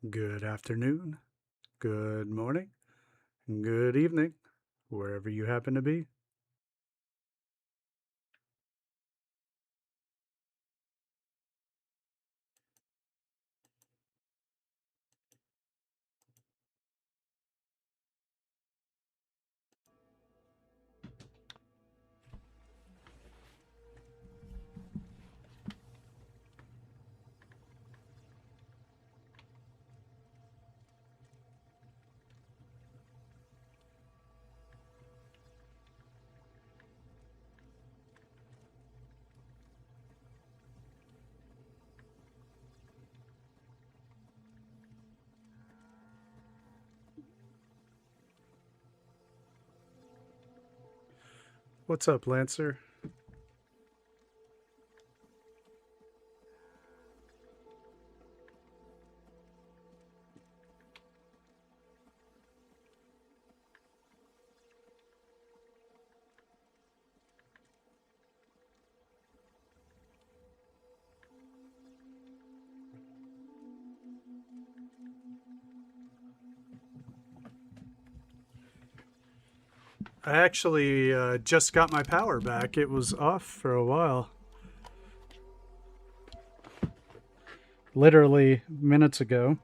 Good afternoon, good morning, good evening, wherever you happen to be. What's up, Lancer? I actually just got my power back. It was off for a while. Literally minutes ago.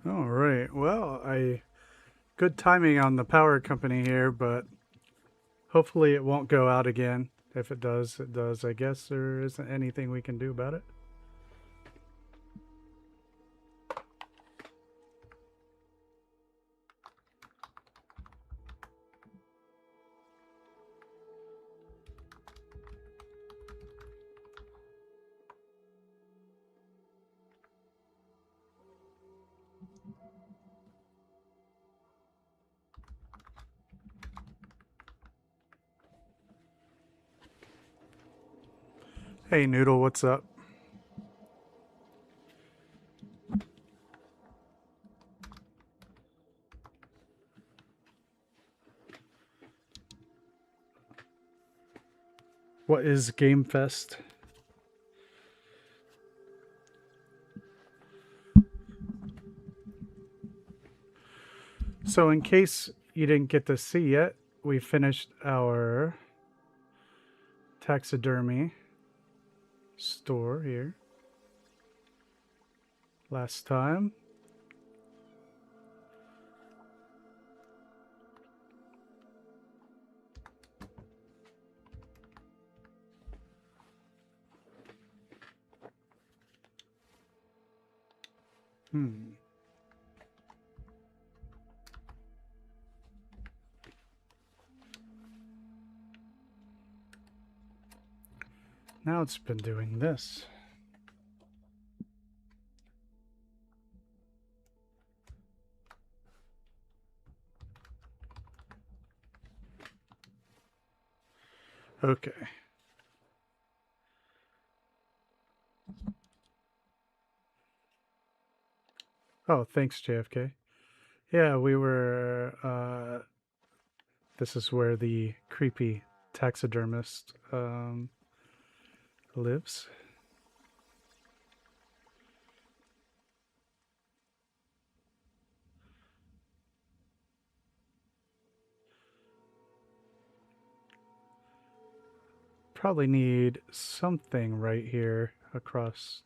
All right. Well, good timing on the power company here, but hopefully it won't go out again. If it does, it does. I guess there isn't anything we can do about it. Hey, Noodle, what's up? What is Game Fest? So in case you didn't get to see yet, we finished our taxidermy store here last time. Now it's been doing this. Okay. Oh, thanks, JFK. Yeah, we were, this is where the creepy taxidermist lives. Probably need something right here across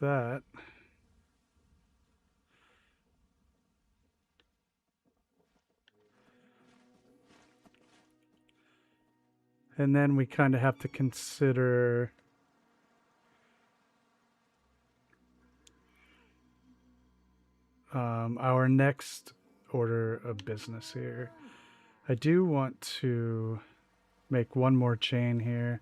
that. And then we kind of have to consider our next order of business here. I do want to make one more chain here.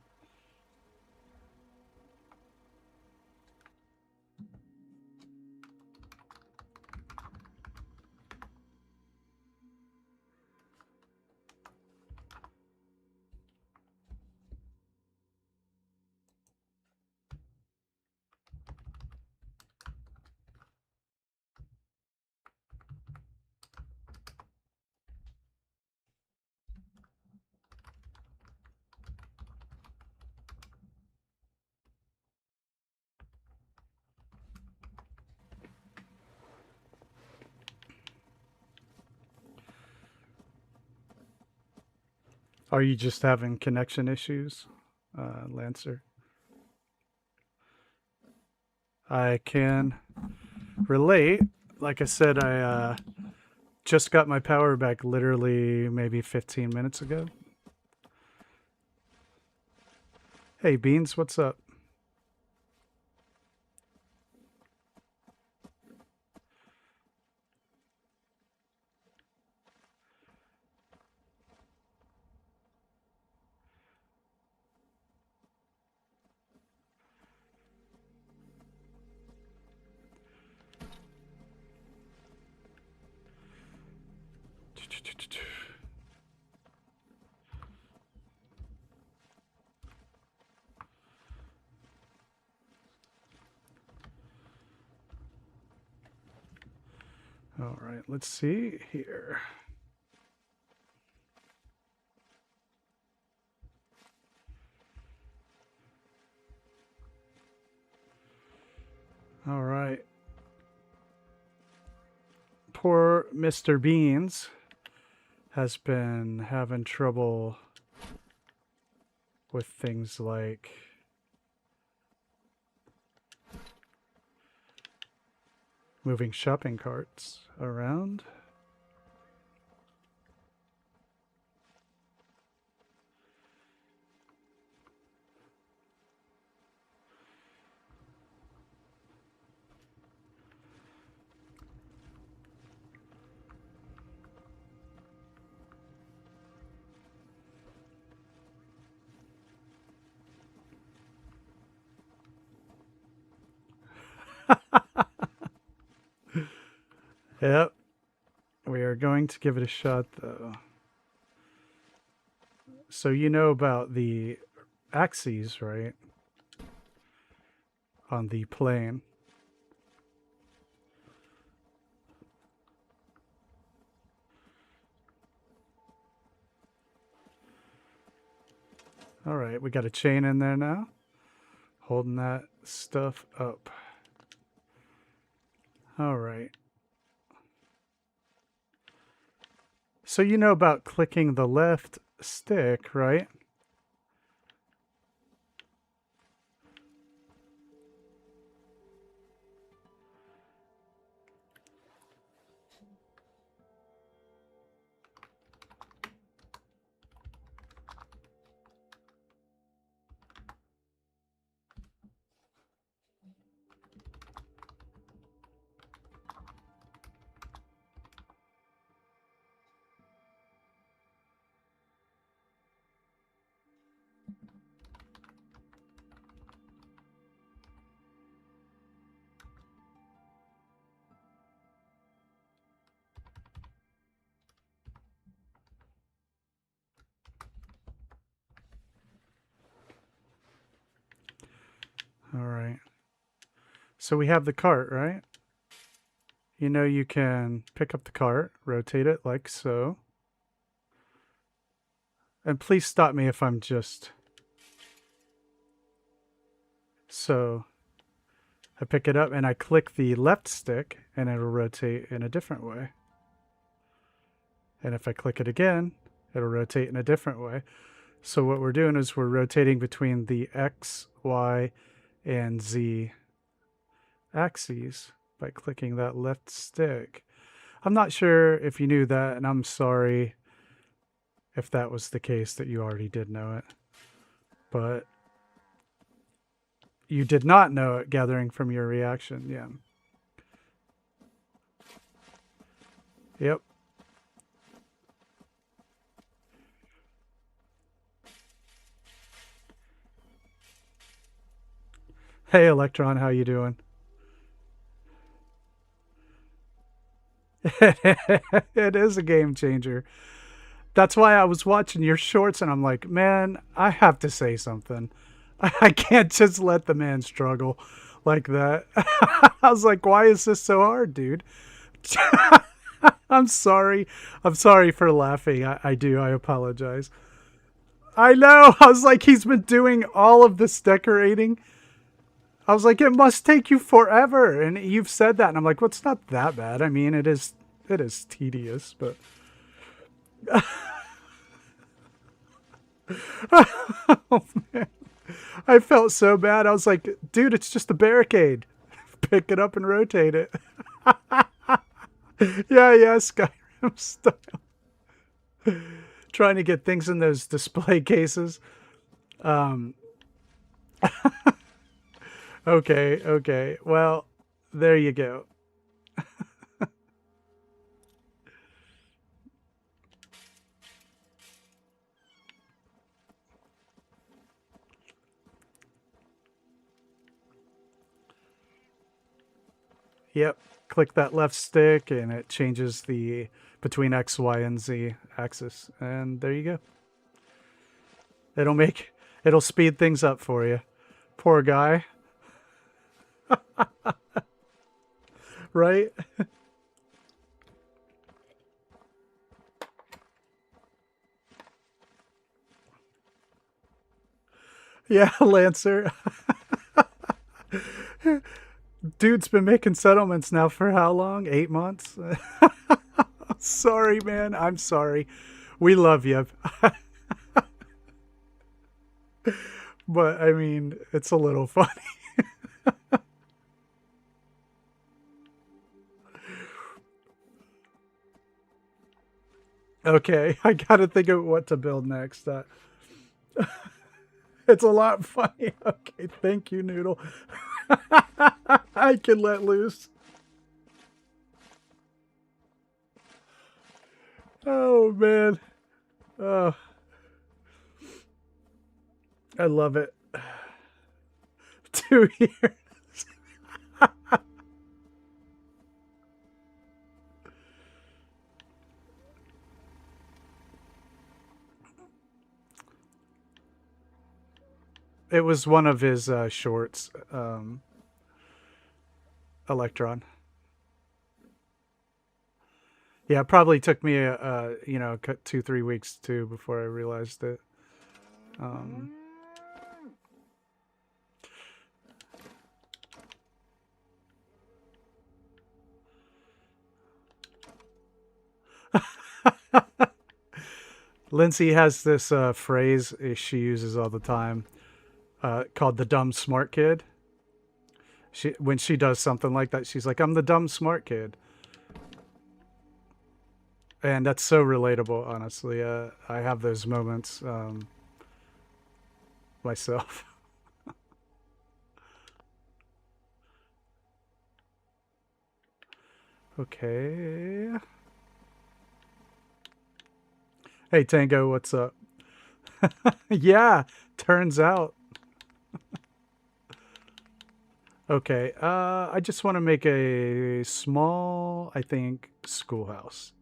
Are you just having connection issues, Lancer? I can relate. Like I said, I just got my power back literally maybe 15 minutes ago. Hey, Beans, what's up? All right, let's see here. All right. Poor Mr. Beans has been having trouble with things like moving shopping carts around. Yep. We are going to give it a shot, though. So you know about the axes, right? On the plane. All right, we got a chain in there now. Holding that stuff up. All right. So you know about clicking the left stick, right? All right. So we have the cart, right? You know you can pick up the cart, rotate it like so. And please stop me if I'm just... So I pick it up and I click the left stick and it'll rotate in a different way. And if I click it again, it'll rotate in a different way. So what we're doing is we're rotating between the X, Y, and Z axes by clicking that left stick. I'm not sure if you knew that, and I'm sorry if that was the case that you already did know it. But you did not know it, gathering from your reaction. Yeah. Yep. Hey, Electron, how you doing? It is a game changer. That's why I was watching your shorts and I'm like, man, I have to say something. I can't just let the man struggle like that. I was like, why is this so hard, dude? I'm sorry. I'm sorry for laughing. I do. I apologize. I know. I was like, he's been doing all of this decorating. I was like, it must take you forever. And you've said that. And I'm like, well, it's not that bad. I mean, it is tedious, but oh, man. I felt so bad. I was like, dude, it's just a barricade. Pick it up and rotate it. Yeah, Skyrim style. Trying to get things in those display cases. Okay. Well, there you go. Yep. Click that left stick and it changes the between X, Y, and Z axis. And there you go. It'll speed things up for you. Poor guy. Right? Yeah, Lancer. Dude's been making settlements now for how long? 8 months? Sorry, man. I'm sorry. We love you. But, I mean, it's a little funny. Okay, I gotta think of what to build next. It's a lot funny. Okay, thank you, Noodle. I can let loose. Oh, man. Oh, I love it. 2 years. It was one of his shorts, Electron. Yeah, it probably took me, 2-3 weeks too before I realized it. Lindsay has this phrase she uses all the time called the dumb smart kid. When she does something like that, she's like, I'm the dumb smart kid. And that's so relatable, honestly. I have those moments myself. Okay. Hey, Tango, what's up? Yeah, turns out. Okay, I just want to make a small, I think, schoolhouse.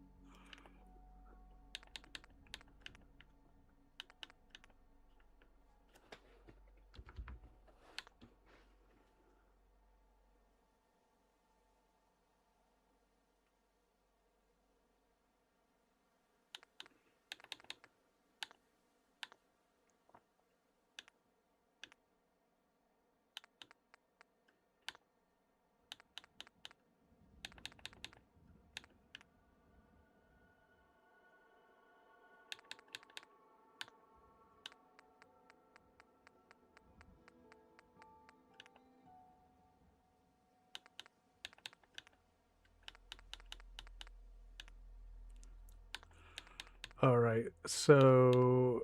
All right, so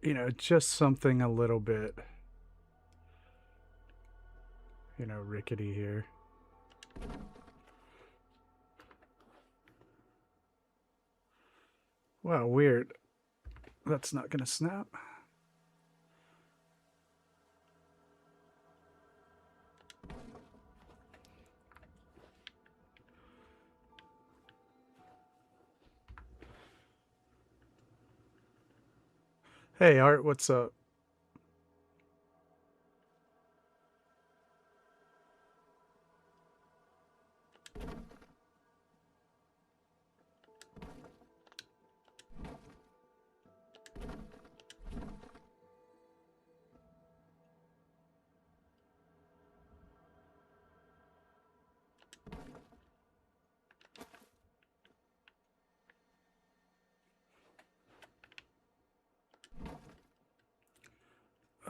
you know, just something a little bit, you know, rickety here. Wow, weird. That's not gonna snap. Hey, Art, what's up?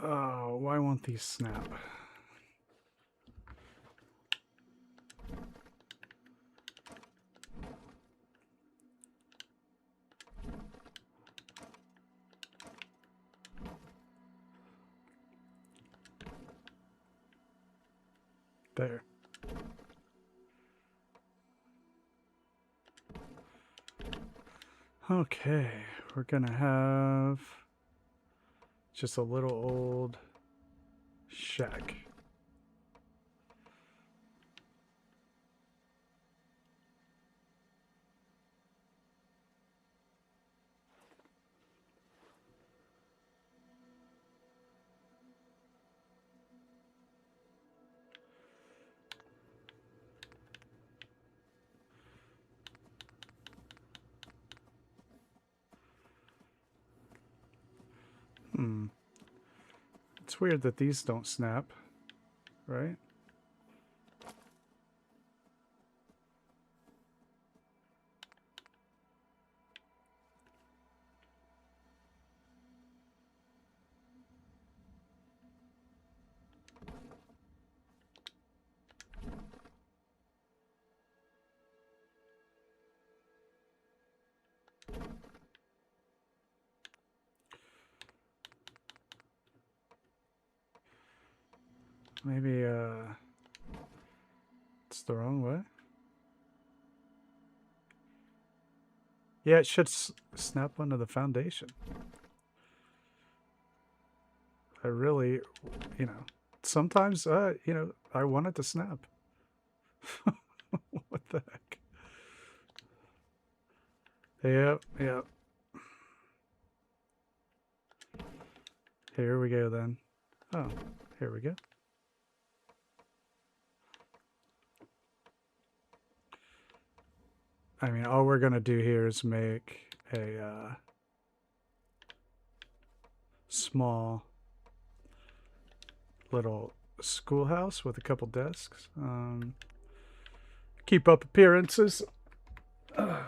Oh, why won't these snap? There. Okay, we're gonna have just a little old shack. It's weird that these don't snap, right? Maybe, it's the wrong way. Yeah, it should snap onto the foundation. I really, you know, sometimes, you know, I want it to snap. What the heck? Yep, yep. Here we go then. Oh, here we go. I mean, all we're gonna do here is make a small little schoolhouse with a couple desks. Keep up appearances. All right.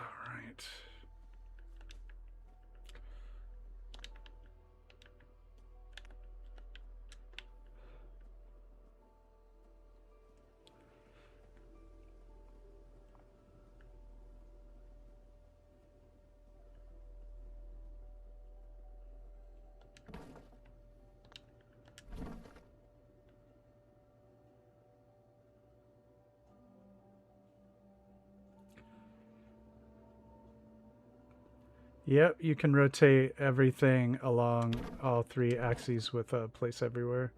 Yep, you can rotate everything along all three axes with a place everywhere.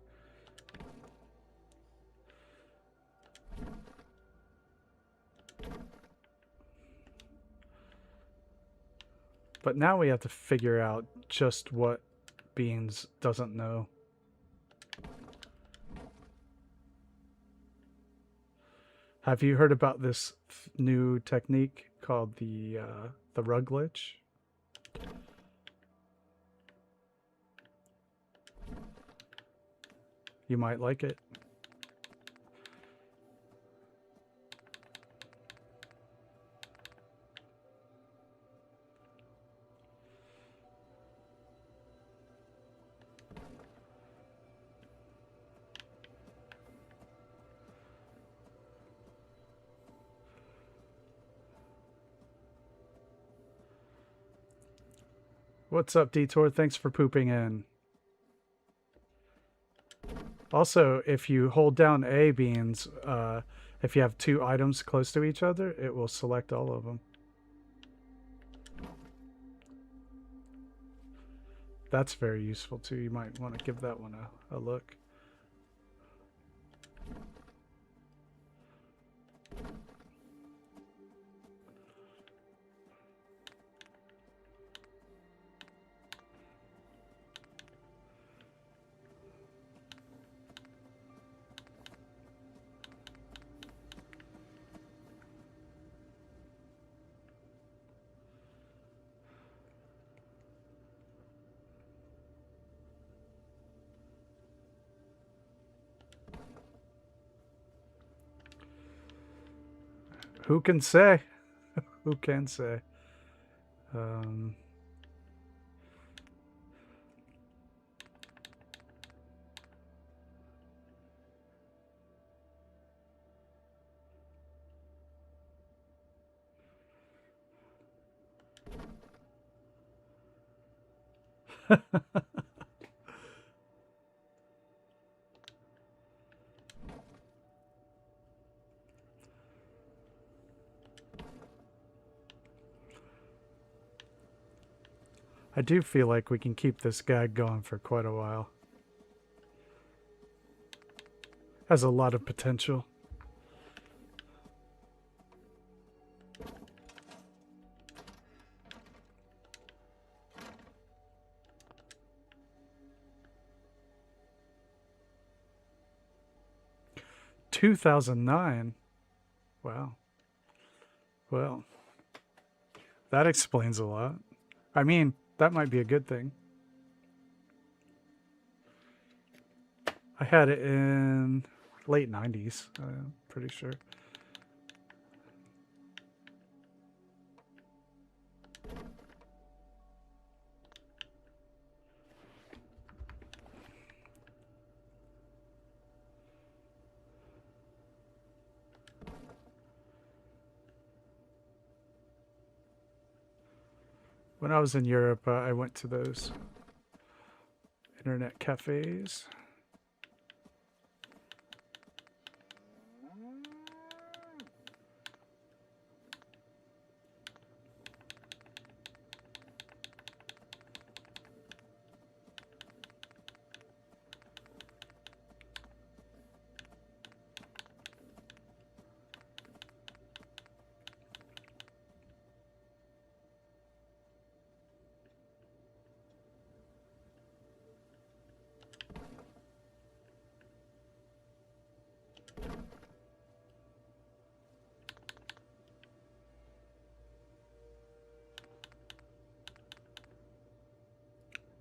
But now we have to figure out just what Beans doesn't know. Have you heard about this new technique called the rug glitch? You might like it. What's up, Detour? Thanks for pooping in. Also, if you hold down A, Beans, if you have two items close to each other, it will select all of them. That's very useful too. You might want to give that one a look. Who can say? Who can say? I do feel like we can keep this gag going for quite a while. Has a lot of potential. $2009. Wow. Well, that explains a lot. I mean, that might be a good thing. I had it in late 90s, I'm pretty sure. When I was in Europe, I went to those internet cafes.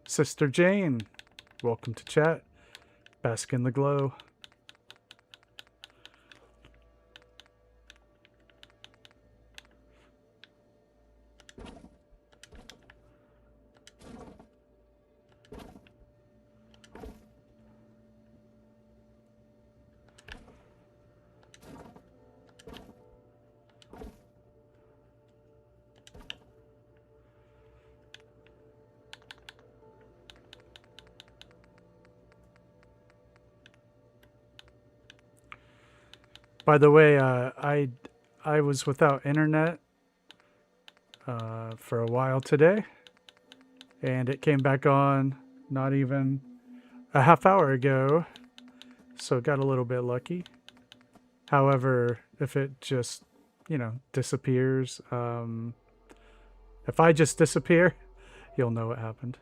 Sister Jane, welcome to chat. Bask in the glow. By the way, I was without internet for a while today, and it came back on not even a half hour ago, so got a little bit lucky. However, if it just, disappears, if I just disappear, you'll know what happened.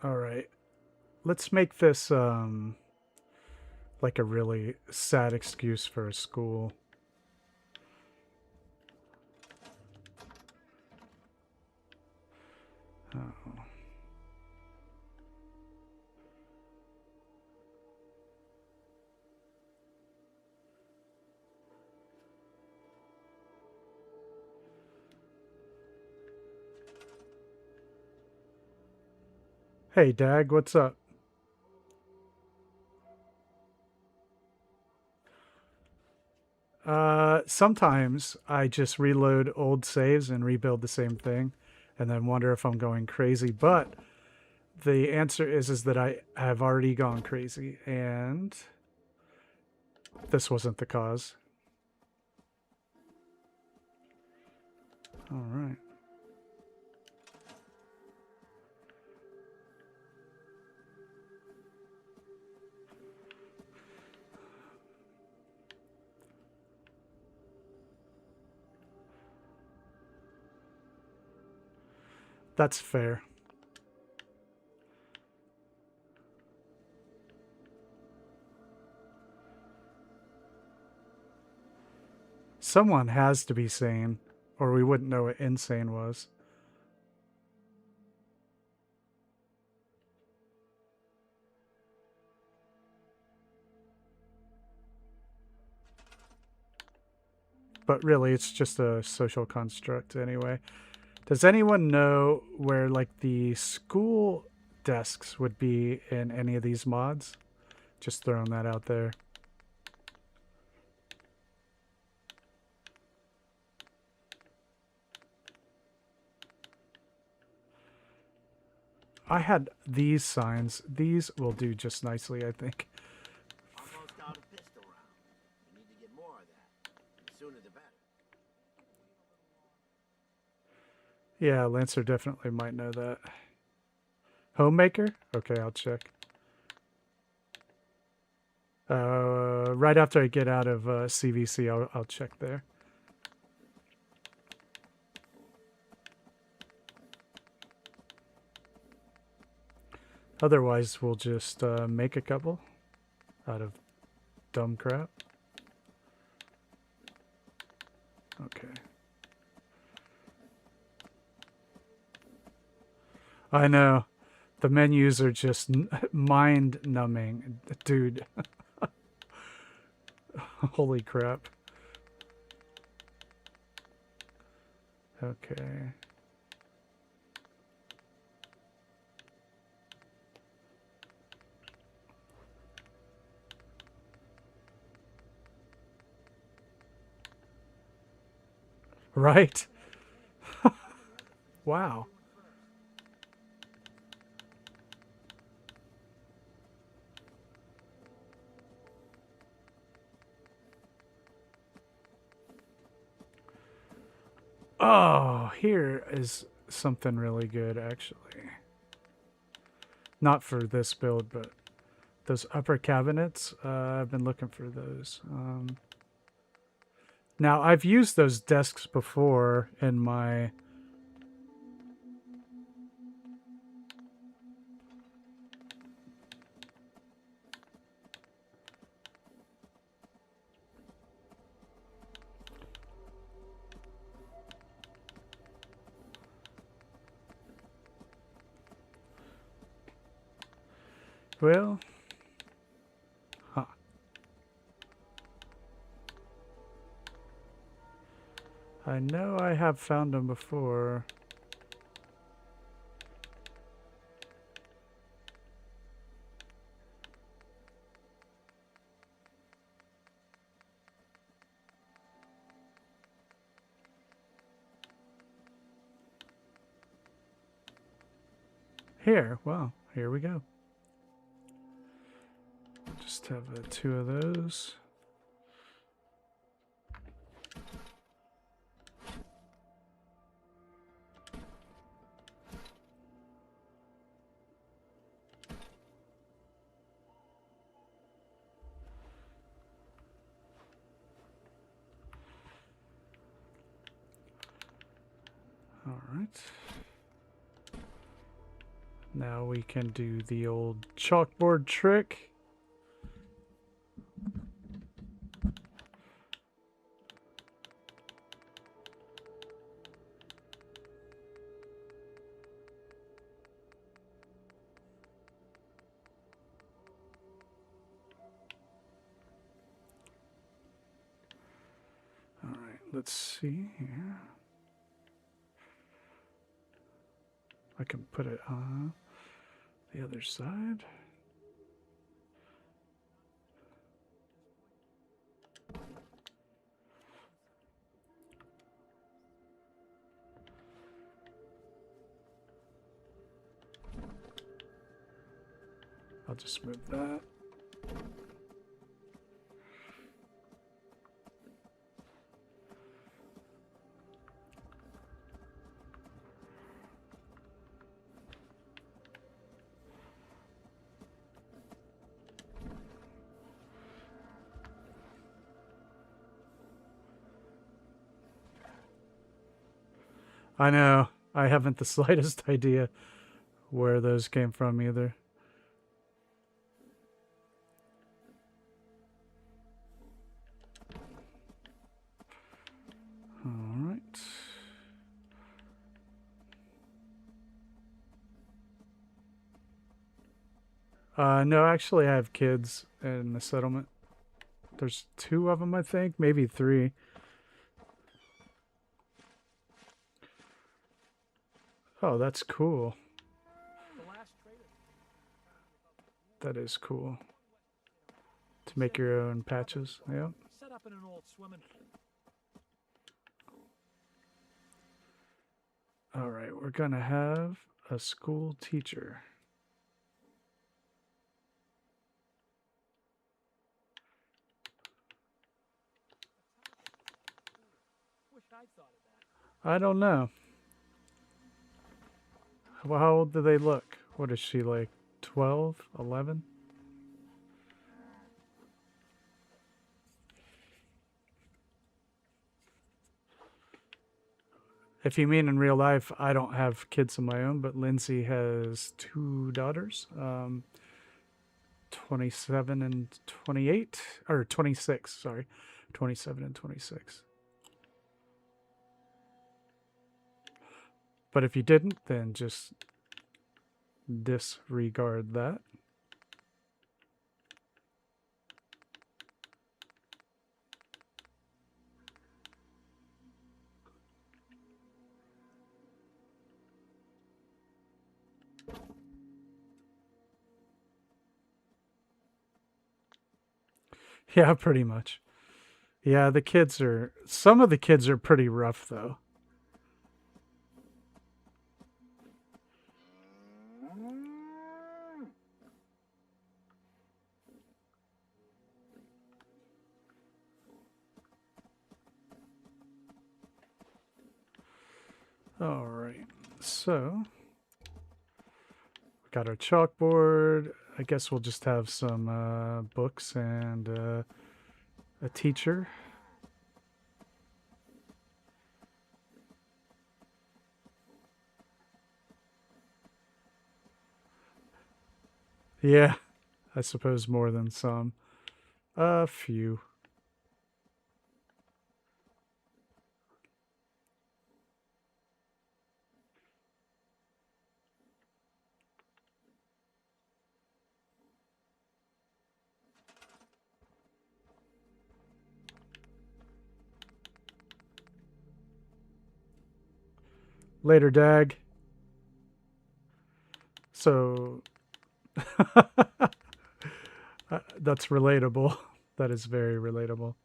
All right. Let's make this like a really sad excuse for a school. Oh. Hey, Dag, what's up? Sometimes I just reload old saves and rebuild the same thing and then wonder if I'm going crazy. But the answer is that I have already gone crazy and this wasn't the cause. All right. That's fair. Someone has to be sane, or we wouldn't know what insane was. But really, it's just a social construct anyway. Does anyone know where, like, the school desks would be in any of these mods? Just throwing that out there. I had these signs. These will do just nicely, I think. Almost out of pistol round. We need to get more of that. The sooner the better. Yeah, Lancer definitely might know that. Homemaker? Okay, I'll check. Right after I get out of CVC, I'll check there. Otherwise, we'll just make a couple out of dumb crap. Okay. I know. The menus are just mind-numbing. Dude. Holy crap. Okay. Right? Wow. Oh, here is something really good, actually. Not for this build, but those upper cabinets. I've been looking for those. Now, I've used those desks before in my... Well... Huh. I know I have found them before. Here, well, here we go. Just have two of those. All right. Now we can do the old chalkboard trick. All right, let's see here. I can put it on the other side. I'll just move that. I know. I haven't the slightest idea where those came from either. All right. No, actually, I have kids in the settlement. There's 2 of them, I think, maybe 3. Oh, that's cool. That is cool. To make your own patches, yeah. Set up in an old swimming. All right, we're gonna have a school teacher. Wish I'd thought of that. I don't know. Well, how old do they look? What is she, like 12, 11? If you mean in real life, I don't have kids of my own, but Lindsay has 2 daughters, 27 and 28, or 26, sorry, 27 and 26. But if you didn't, then just disregard that. Yeah, pretty much. Yeah, some of the kids are pretty rough, though. All right, so we got our chalkboard. I guess we'll just have some books and a teacher. Yeah, I suppose more than some. A few. Later, Dag. So that's relatable. That is very relatable.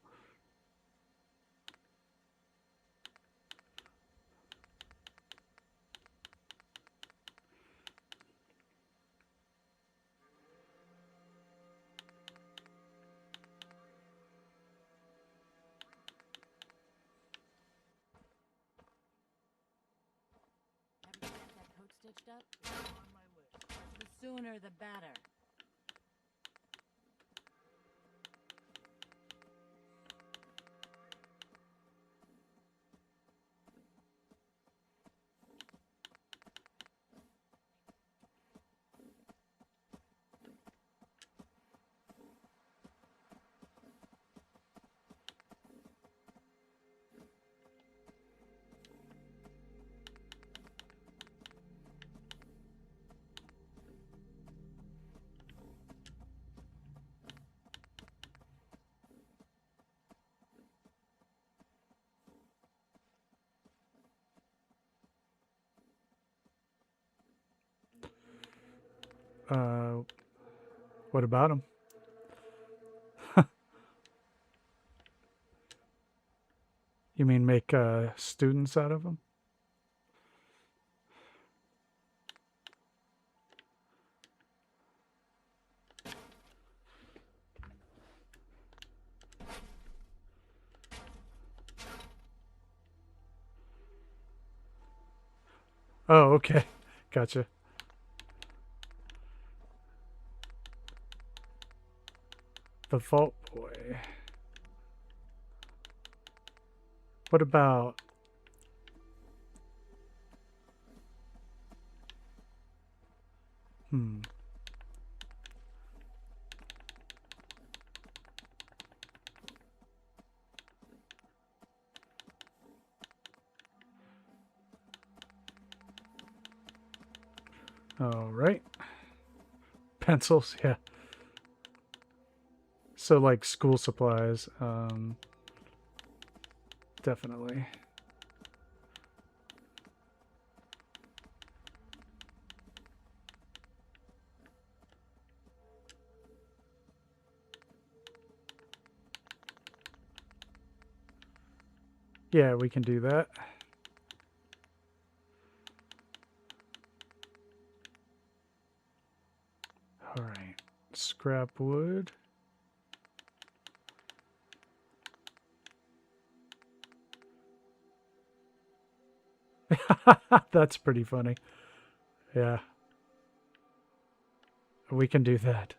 Ever get that coat stitched up? On my list. The sooner the better. What about him? You mean make students out of them? Oh, okay. Gotcha. The Vault Boy. What about... Hmm. All right. Pencils, yeah. So like school supplies, definitely. Yeah, we can do that. All right. Scrap wood. That's pretty funny. Yeah. We can do that.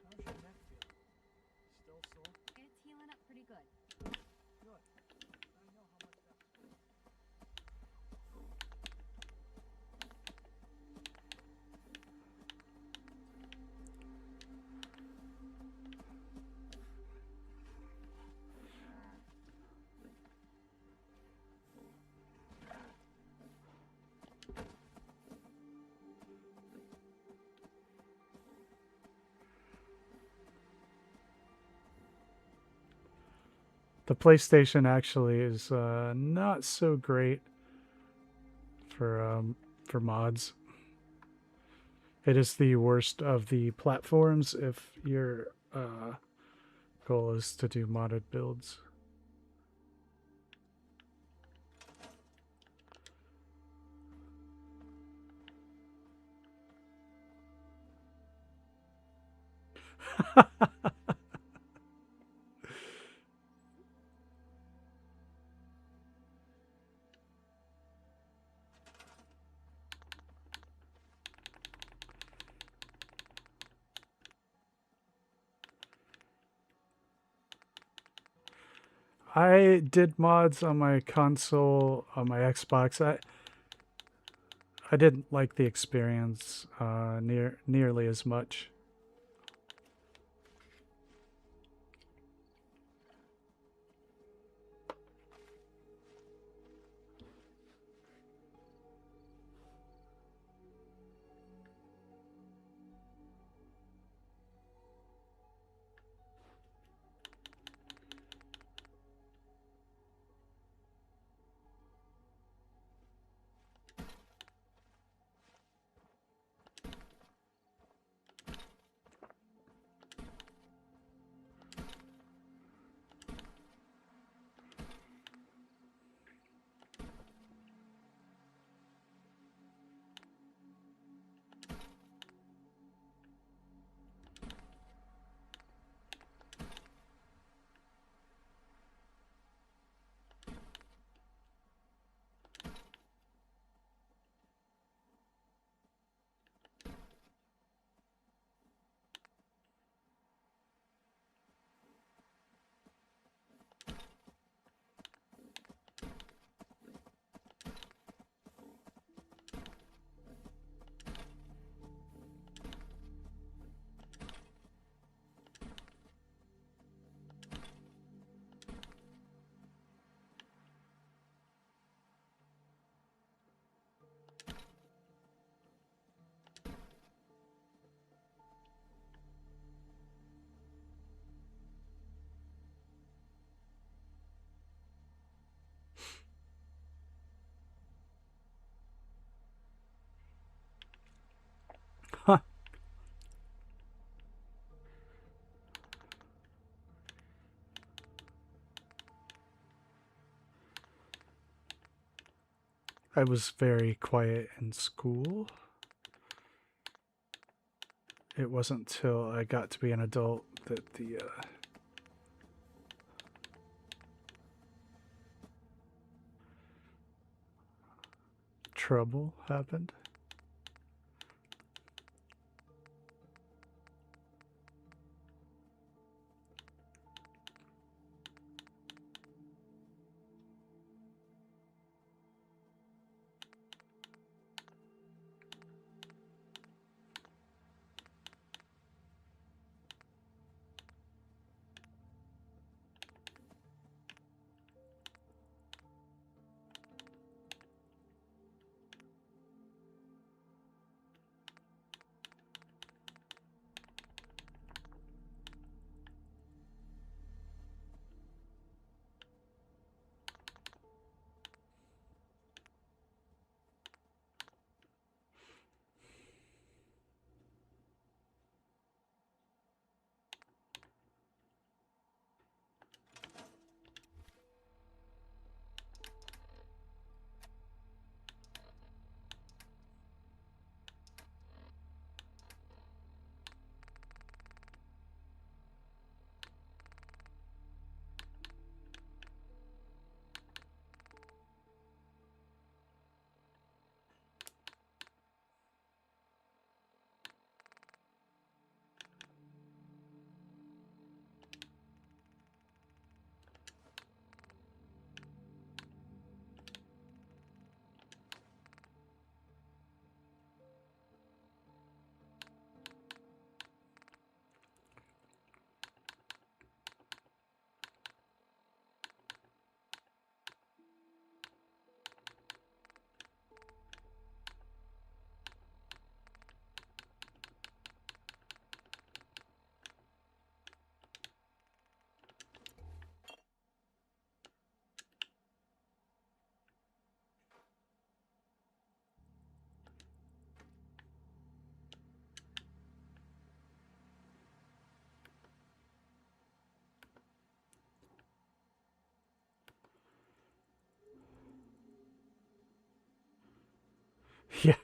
How's your neck feel? Still sore? It's healing up pretty good. Good. I know how much that. The PlayStation actually is not so great for mods. It is the worst of the platforms if your goal is to do modded builds. I did mods on my console, on my Xbox. I didn't like the experience nearly as much. I was very quiet in school. It wasn't till I got to be an adult that the trouble happened. Yeah.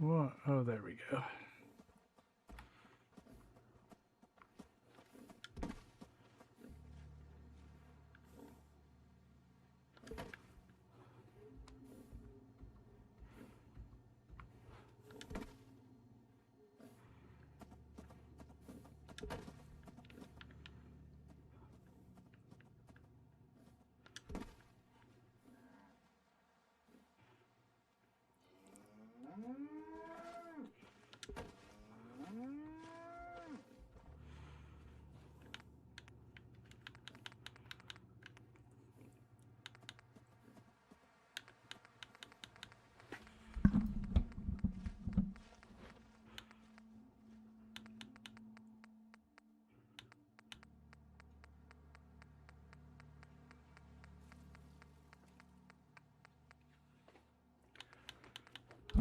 What? Oh, there we go.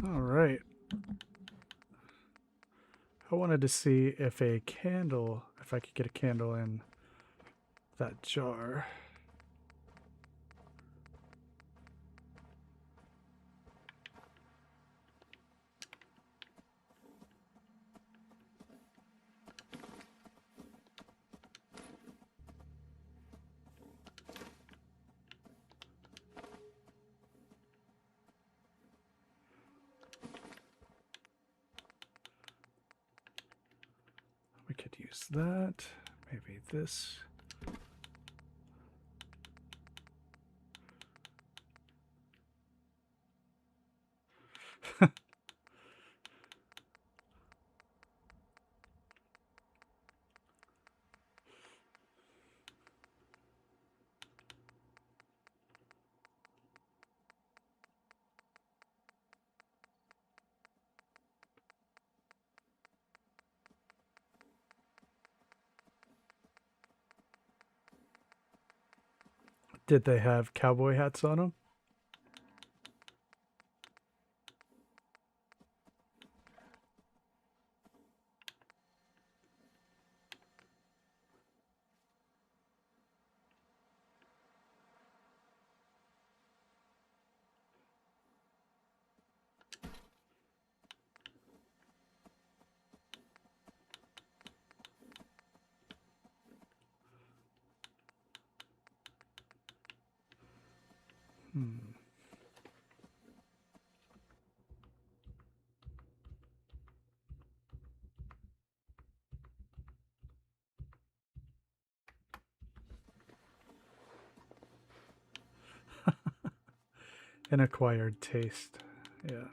All right. I wanted to see if a candle, if I could get a candle in that jar. We could use that. Maybe this. Did they have cowboy hats on them? An acquired taste. Yeah.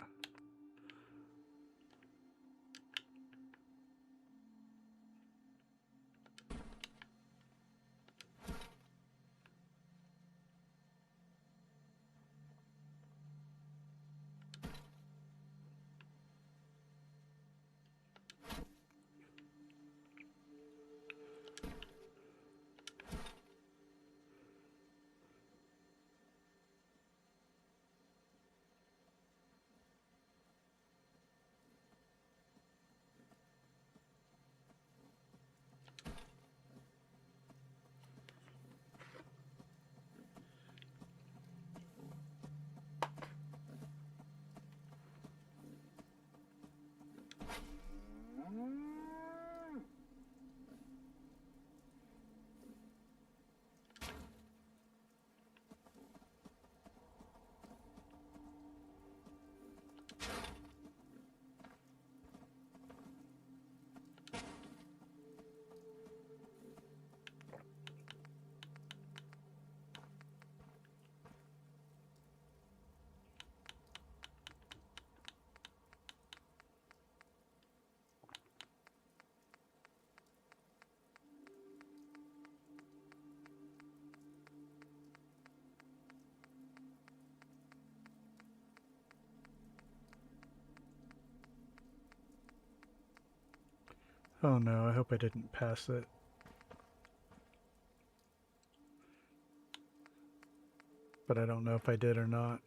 Oh no, I hope I didn't pass it. But I don't know if I did or not.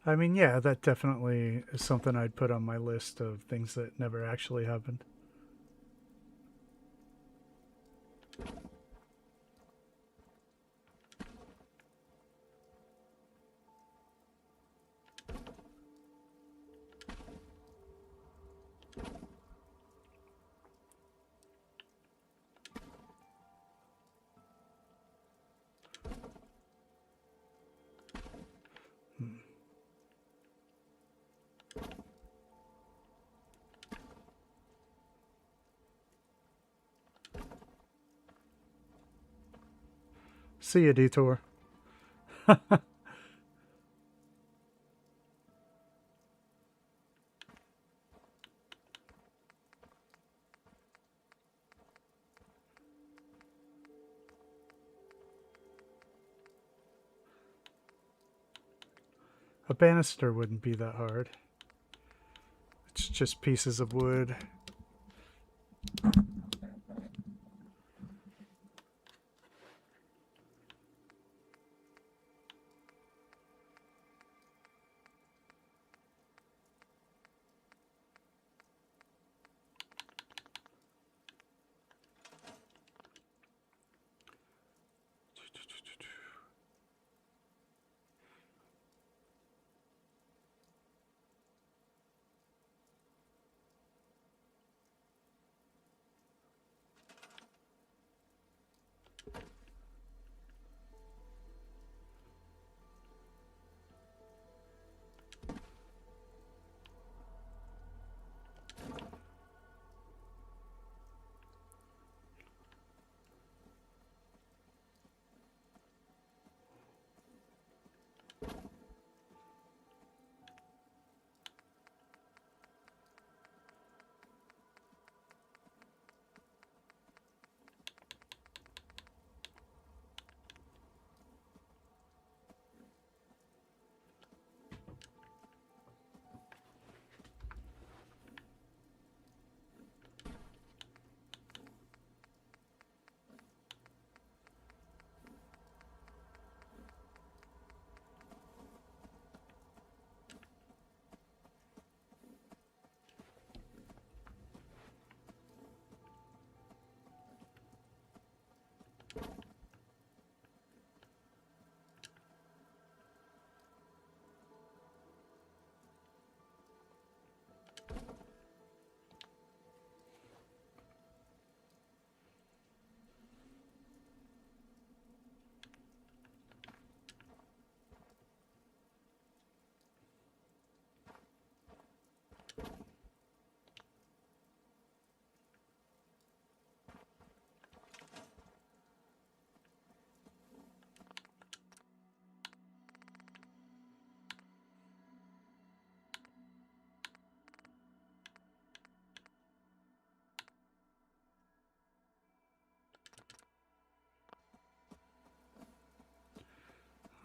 I mean, yeah, that definitely is something I'd put on my list of things that never actually happened. See ya, Detour. A banister wouldn't be that hard. It's just pieces of wood.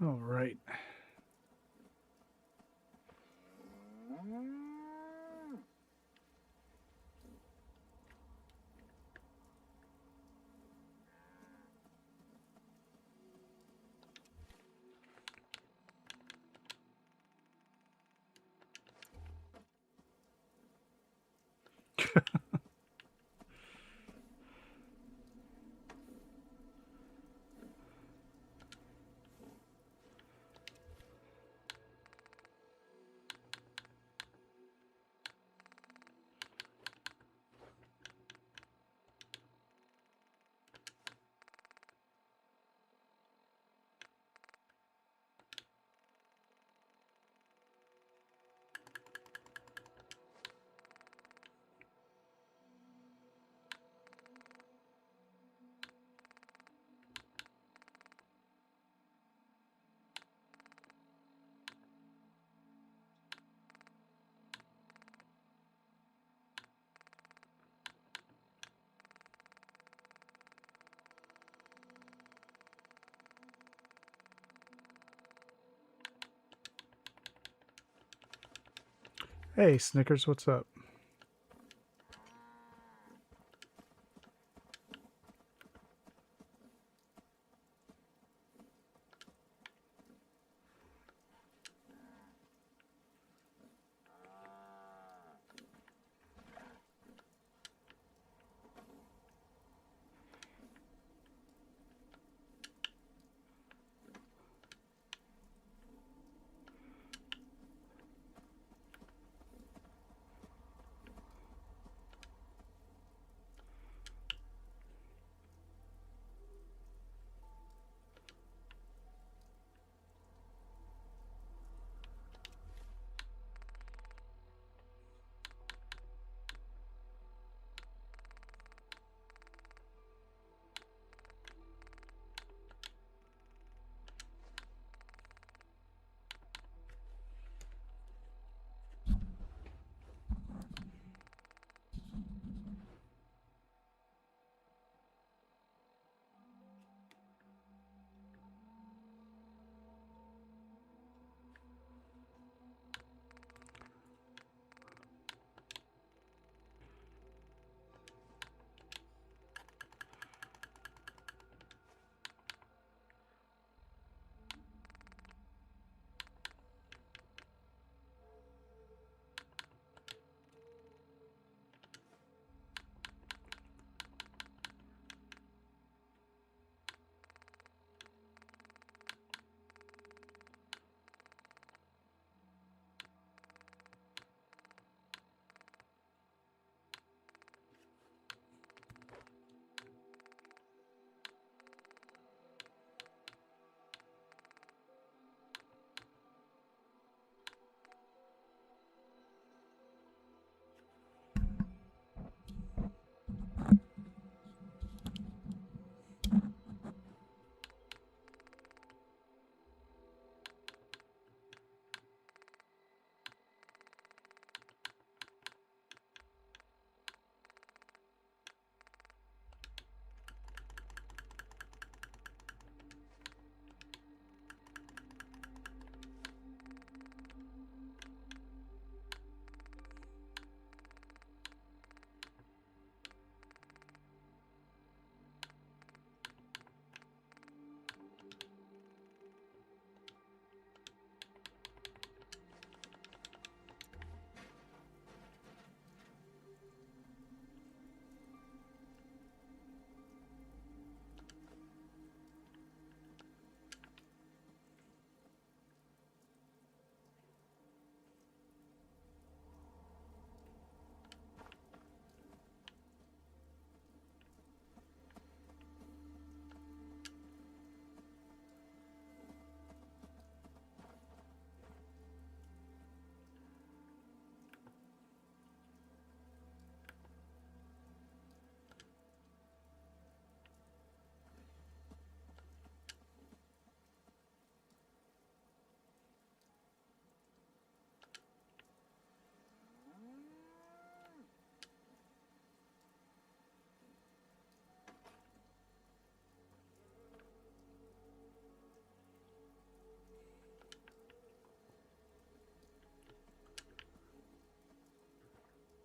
All right. Hey, Snickers, what's up?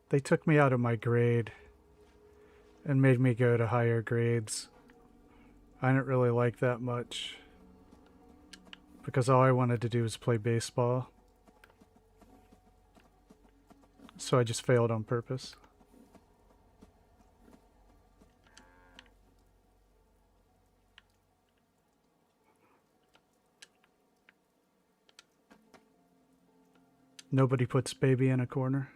They took me out of my grade and made me go to higher grades. I didn't really like that much because all I wanted to do was play baseball. So I just failed on purpose. Nobody puts baby in a corner.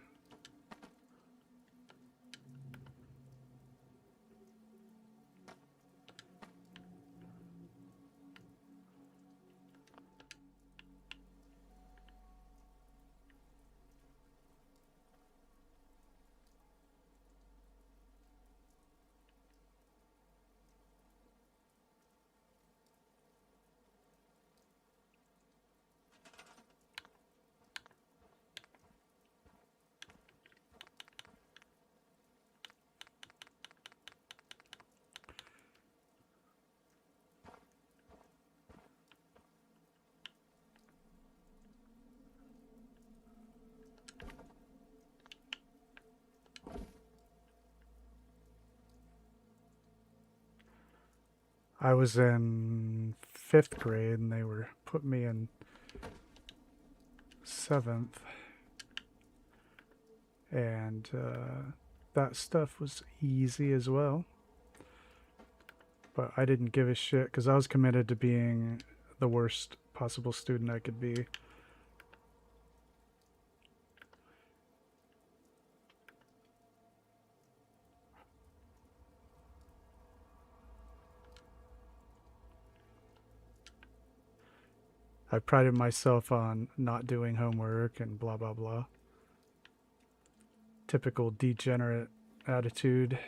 I was in 5th grade and they were putting me in 7th. And that stuff was easy as well. But I didn't give a shit because I was committed to being the worst possible student I could be. I prided myself on not doing homework and blah blah blah. Typical degenerate attitude.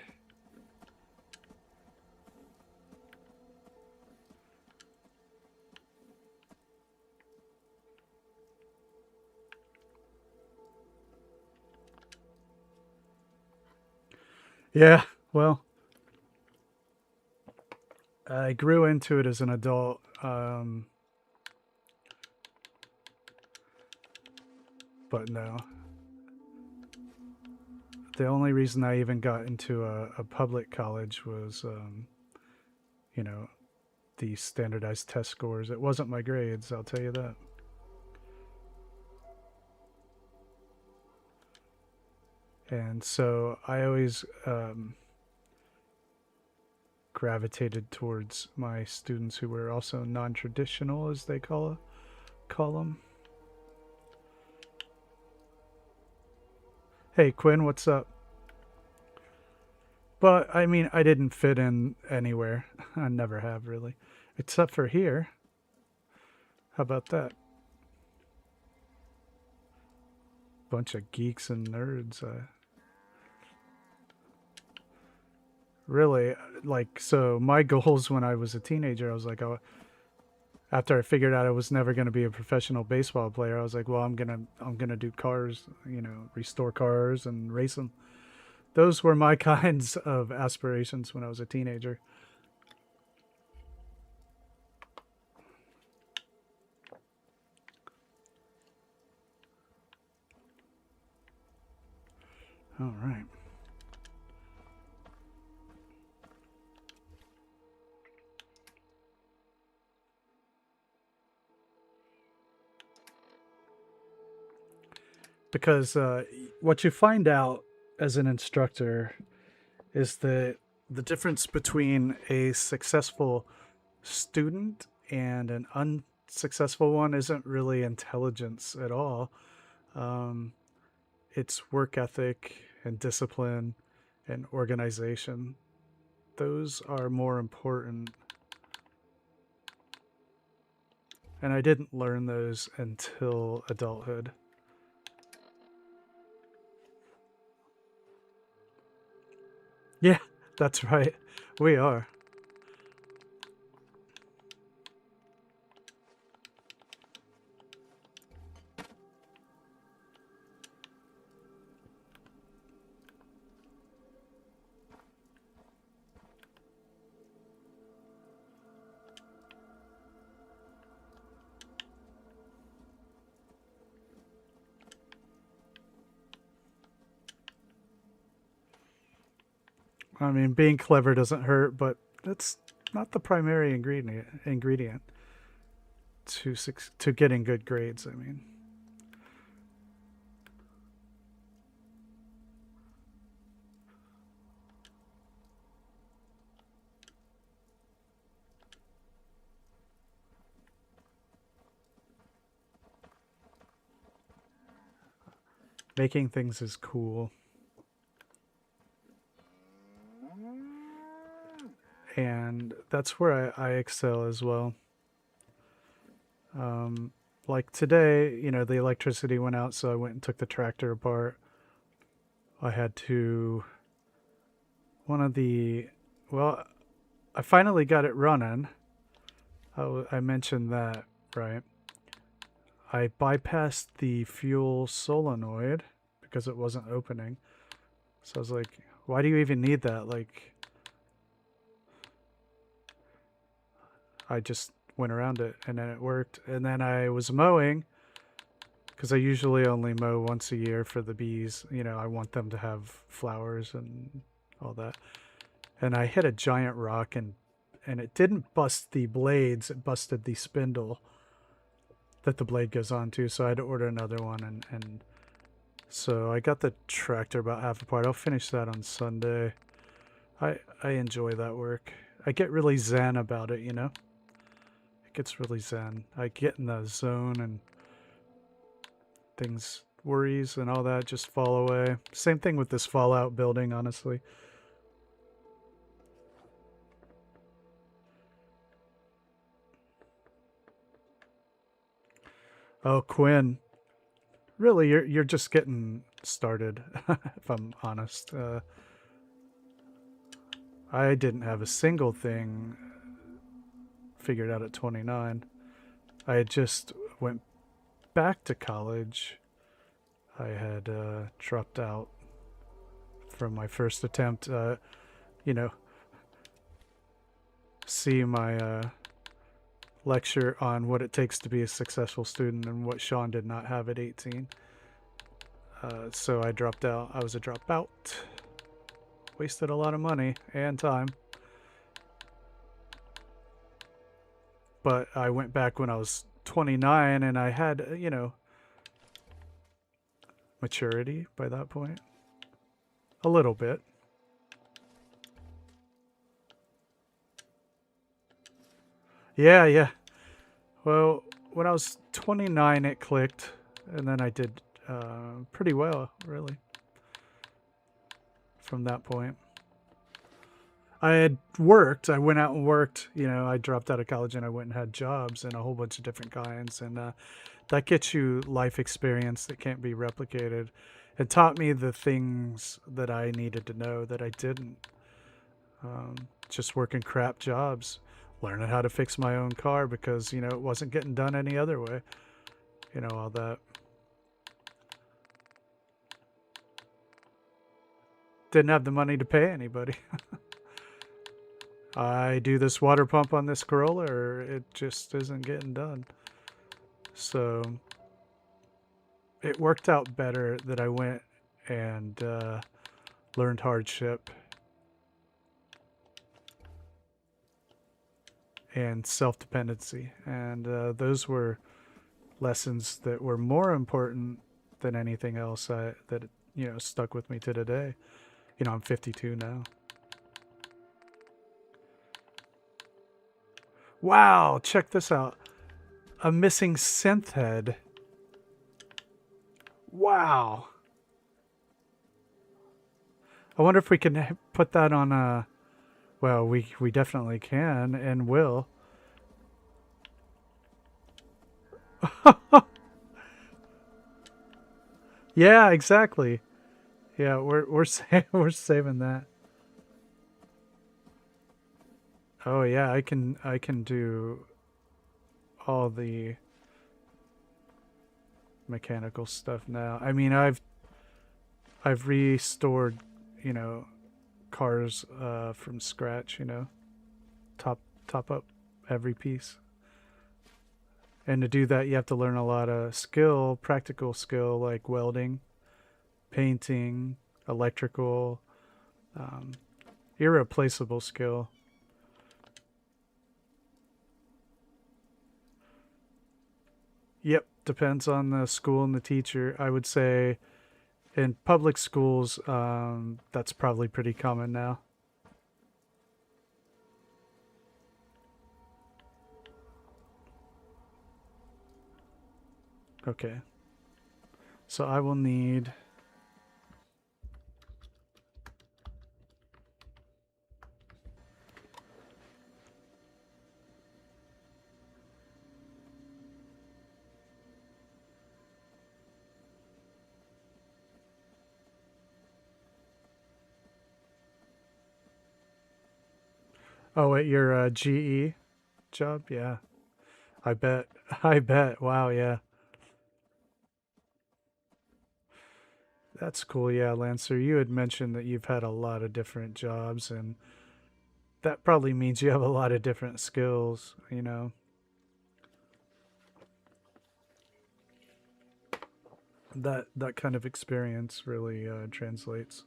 Yeah, well, I grew into it as an adult. But no. The only reason I even got into a public college was, you know, the standardized test scores. It wasn't my grades, I'll tell you that. And so I always gravitated towards my students who were also non-traditional, as they call them. Hey Quinn, what's up? But I mean, I didn't fit in anywhere. I never have really, except for here. How about that? Bunch of geeks and nerds. Really, like, so my goals when I was a teenager, I was like, oh, after I figured out I was never going to be a professional baseball player, I was like, well, I'm gonna do cars, you know, restore cars and race them. Those were my kinds of aspirations when I was a teenager. All right. Because what you find out as an instructor is that the difference between a successful student and an unsuccessful one isn't really intelligence at all. It's work ethic and discipline and organization. Those are more important. And I didn't learn those until adulthood. Yeah, that's right. We are. I mean, being clever doesn't hurt, but that's not the primary ingredient to getting good grades. I mean. Making things is cool. And that's where I excel as well. Like today, you know, the electricity went out, so I went and took the tractor apart. I had to... Well, I finally got it running. I mentioned that, right? I bypassed the fuel solenoid because it wasn't opening. So I was like, why do you even need that? Like, I just went around it and then it worked. And then I was mowing because I usually only mow once a year for the bees. You know, I want them to have flowers and all that. And I hit a giant rock and it didn't bust the blades. It busted the spindle that the blade goes on to. So I had to order another one. And so I got the tractor about half apart. I'll finish that on Sunday. I enjoy that work. I get really zen about it, you know? It gets really zen. I get in the zone and worries and all that just fall away. Same thing with this Fallout building, honestly. Oh, Quinn. Really, you're just getting started, if I'm honest. I didn't have a single thing figured out at 29. I had just went back to college. I had dropped out from my first attempt. You know, see my lecture on what it takes to be a successful student and what Sean did not have at 18. So I dropped out. I was a dropout. Wasted a lot of money and time. But I went back when I was 29 and I had, you know, maturity by that point. A little bit. Yeah. Well, when I was 29, it clicked. And then I did pretty well, really. From that point. I had worked. I went out and worked. You know, I dropped out of college and I went and had jobs and a whole bunch of different kinds. And that gets you life experience that can't be replicated. It taught me the things that I needed to know that I didn't. Just working crap jobs. Learning how to fix my own car because, you know, it wasn't getting done any other way. You know, all that. Didn't have the money to pay anybody. I do this water pump on this Corolla or it just isn't getting done. So it worked out better that I went and learned hardship and self-dependency. And those were lessons that were more important than anything else that, you know, stuck with me to today. You know, I'm 52 now. Wow, check this out. A missing synth head. Wow. I wonder if we can put that on a... Well, we definitely can and will. Yeah, exactly. Yeah, we're saving that. Oh yeah, I can do all the mechanical stuff now. I mean, I've restored, you know, cars from scratch, you know. Top up every piece. And to do that, you have to learn a lot of skill, practical skill like welding, painting, electrical, Irreplaceable skill. Yep, depends on the school and the teacher. I would say in public schools, that's probably pretty common now. Okay. So I will need... Oh, at your GE job? Yeah. I bet. I bet. Wow, yeah. That's cool. Yeah, Lancer, you had mentioned that you've had a lot of different jobs, and that probably means you have a lot of different skills, you know. That kind of experience really translates.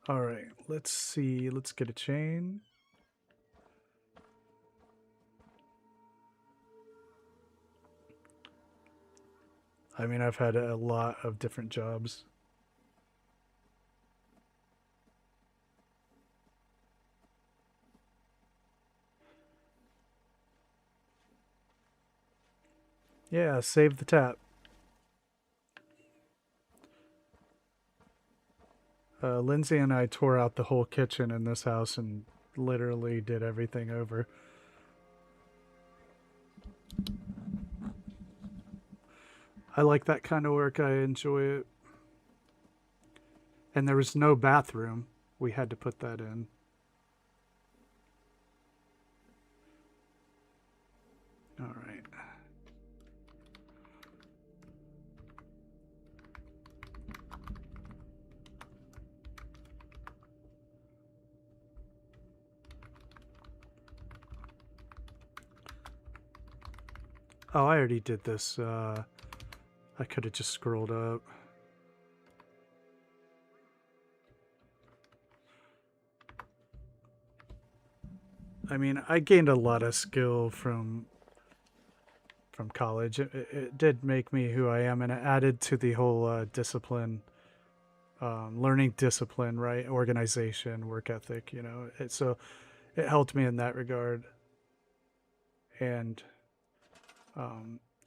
All right, let's see. Let's get a chain. I mean, I've had a lot of different jobs. Yeah, save the tap. Lindsay and I tore out the whole kitchen in this house and literally did everything over. I like that kind of work. I enjoy it. And there was no bathroom. We had to put that in. All right. Oh, I already did this. I could have just scrolled up. I mean, I gained a lot of skill from college. It did make me who I am, and it added to the whole discipline, learning discipline, right? Organization, work ethic, you know. So it helped me in that regard. And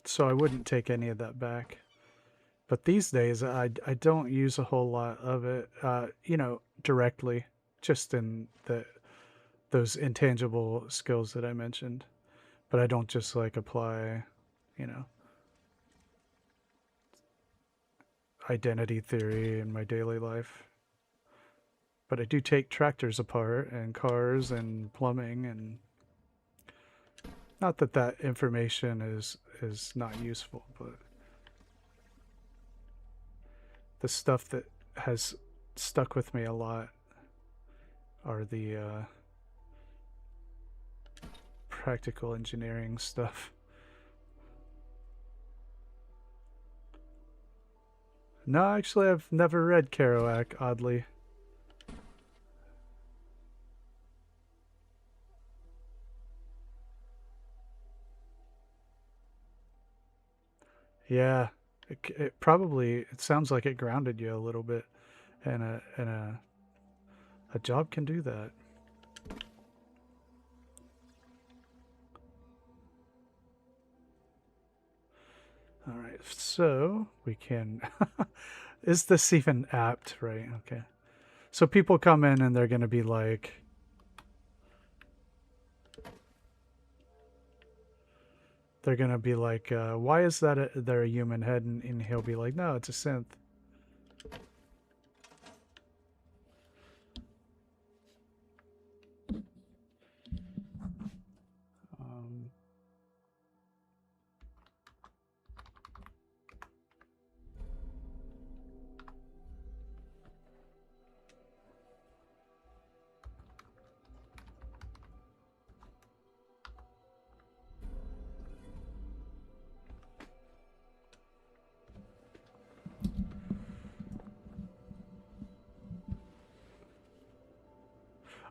so I wouldn't take any of that back. But these days, I don't use a whole lot of it, you know, directly, just in those intangible skills that I mentioned. But I don't just like apply, you know, identity theory in my daily life. But I do take tractors apart and cars and plumbing, and not that that information is not useful, but the stuff that has stuck with me a lot are the practical engineering stuff. No, actually, I've never read Kerouac, oddly. Yeah, it probably, it sounds like it grounded you a little bit, and a job can do that. All right, so we can. Is this even apt? Right. Okay. So people come in and they're going to be like, why is that there a human head? And he'll be like, no, it's a synth.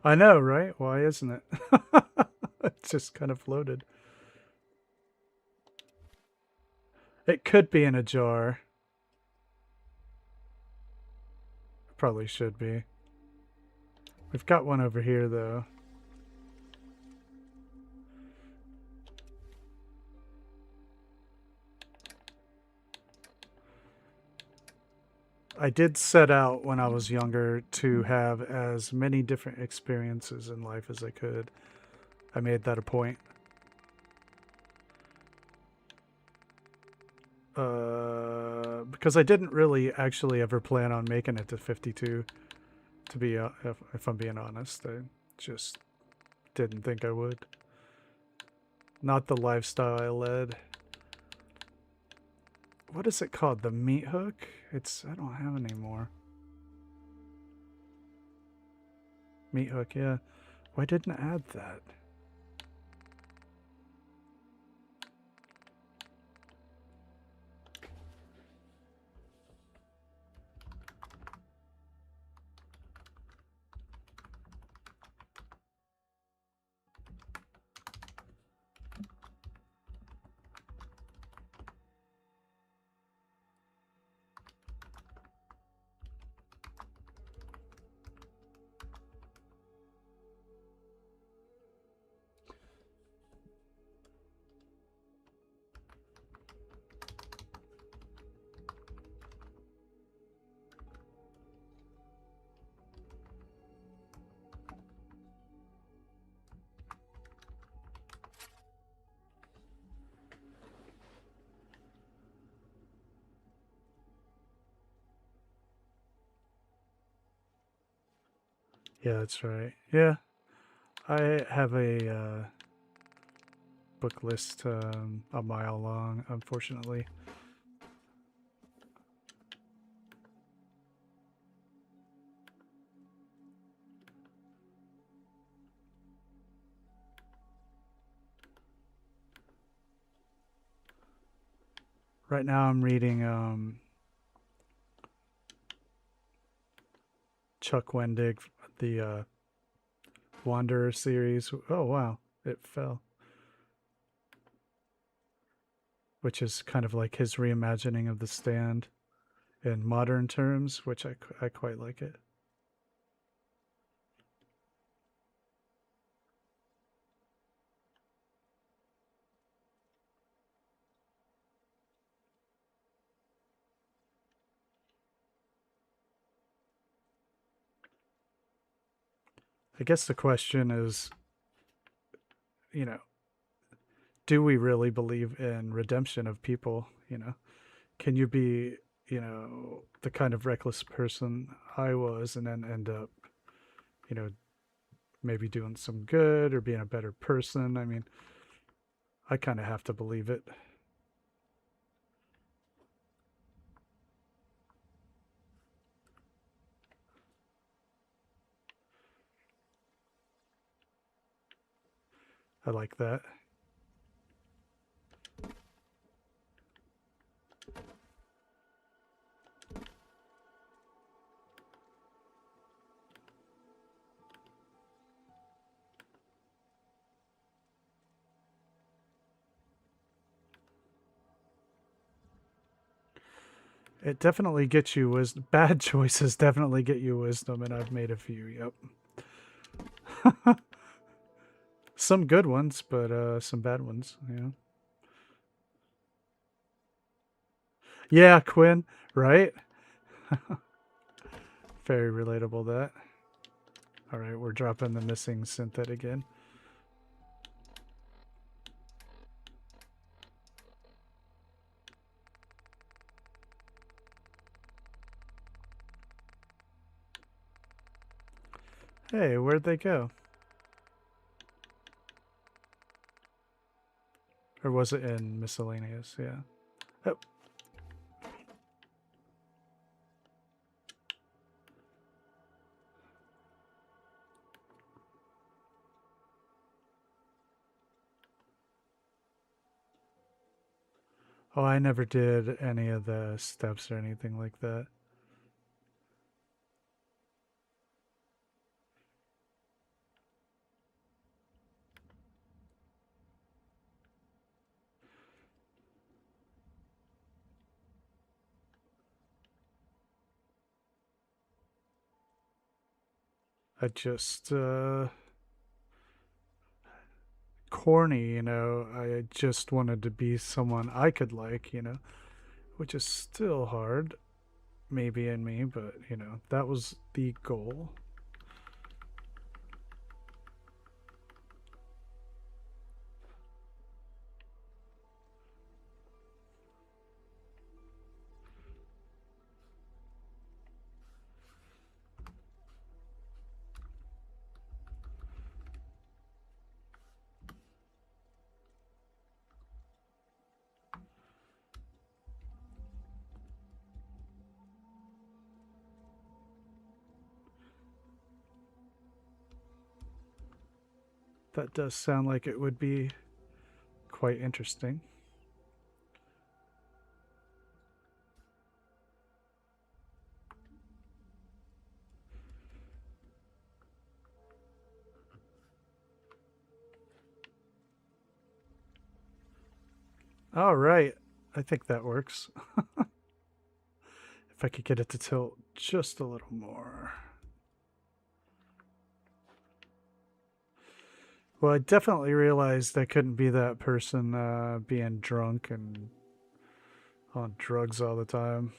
I know, right? Why isn't it? It just kind of floated. It could be in a jar. Probably should be. We've got one over here, though. I did set out when I was younger to have as many different experiences in life as I could. I made that a point. Because I didn't really actually ever plan on making it to 52. To be, if I'm being honest, I just didn't think I would. Not the lifestyle I led. What is it called? The meat hook? I don't have it anymore. Meat hook, yeah. Why didn't I add that? Yeah, that's right. Yeah, I have a book list a mile long, unfortunately. Right now I'm reading Chuck Wendig, the Wanderer series. Oh, wow. It fell. Which is kind of like his reimagining of the stand in modern terms, which I quite like it. I guess the question is, you know, do we really believe in redemption of people? You know, can you be, the kind of reckless person I was and then end up, you know, maybe doing some good or being a better person? I mean, I kind of have to believe it. I like that. It definitely gets you wisdom. Bad choices definitely get you wisdom, and I've made a few. Yep. Some good ones, but some bad ones. Yeah. Yeah, Quinn. Right. Very relatable. That. All right, we're dropping the missing synth again. Hey, where'd they go? Or was it in Miscellaneous? Yeah. Oh. Oh, I never did any of the steps or anything like that. I just corny, you know. I just wanted to be someone I could like, you know, which is still hard, maybe in me, but you know, that was the goal. That does sound like it would be quite interesting. All right. I think that works. If I could get it to tilt just a little more. Well, I definitely realized I couldn't be that person being drunk and on drugs all the time.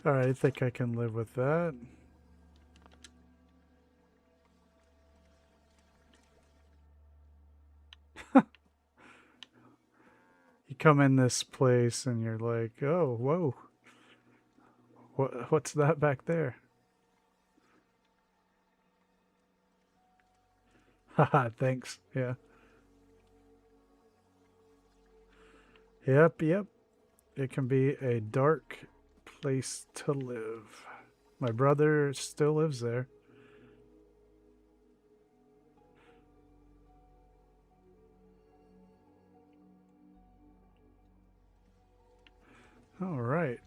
All right, I think I can live with that. You come in this place and you're like, oh, whoa. What's that back there? Haha, thanks. Yeah. Yep. It can be a dark place to live. My brother still lives there. All right.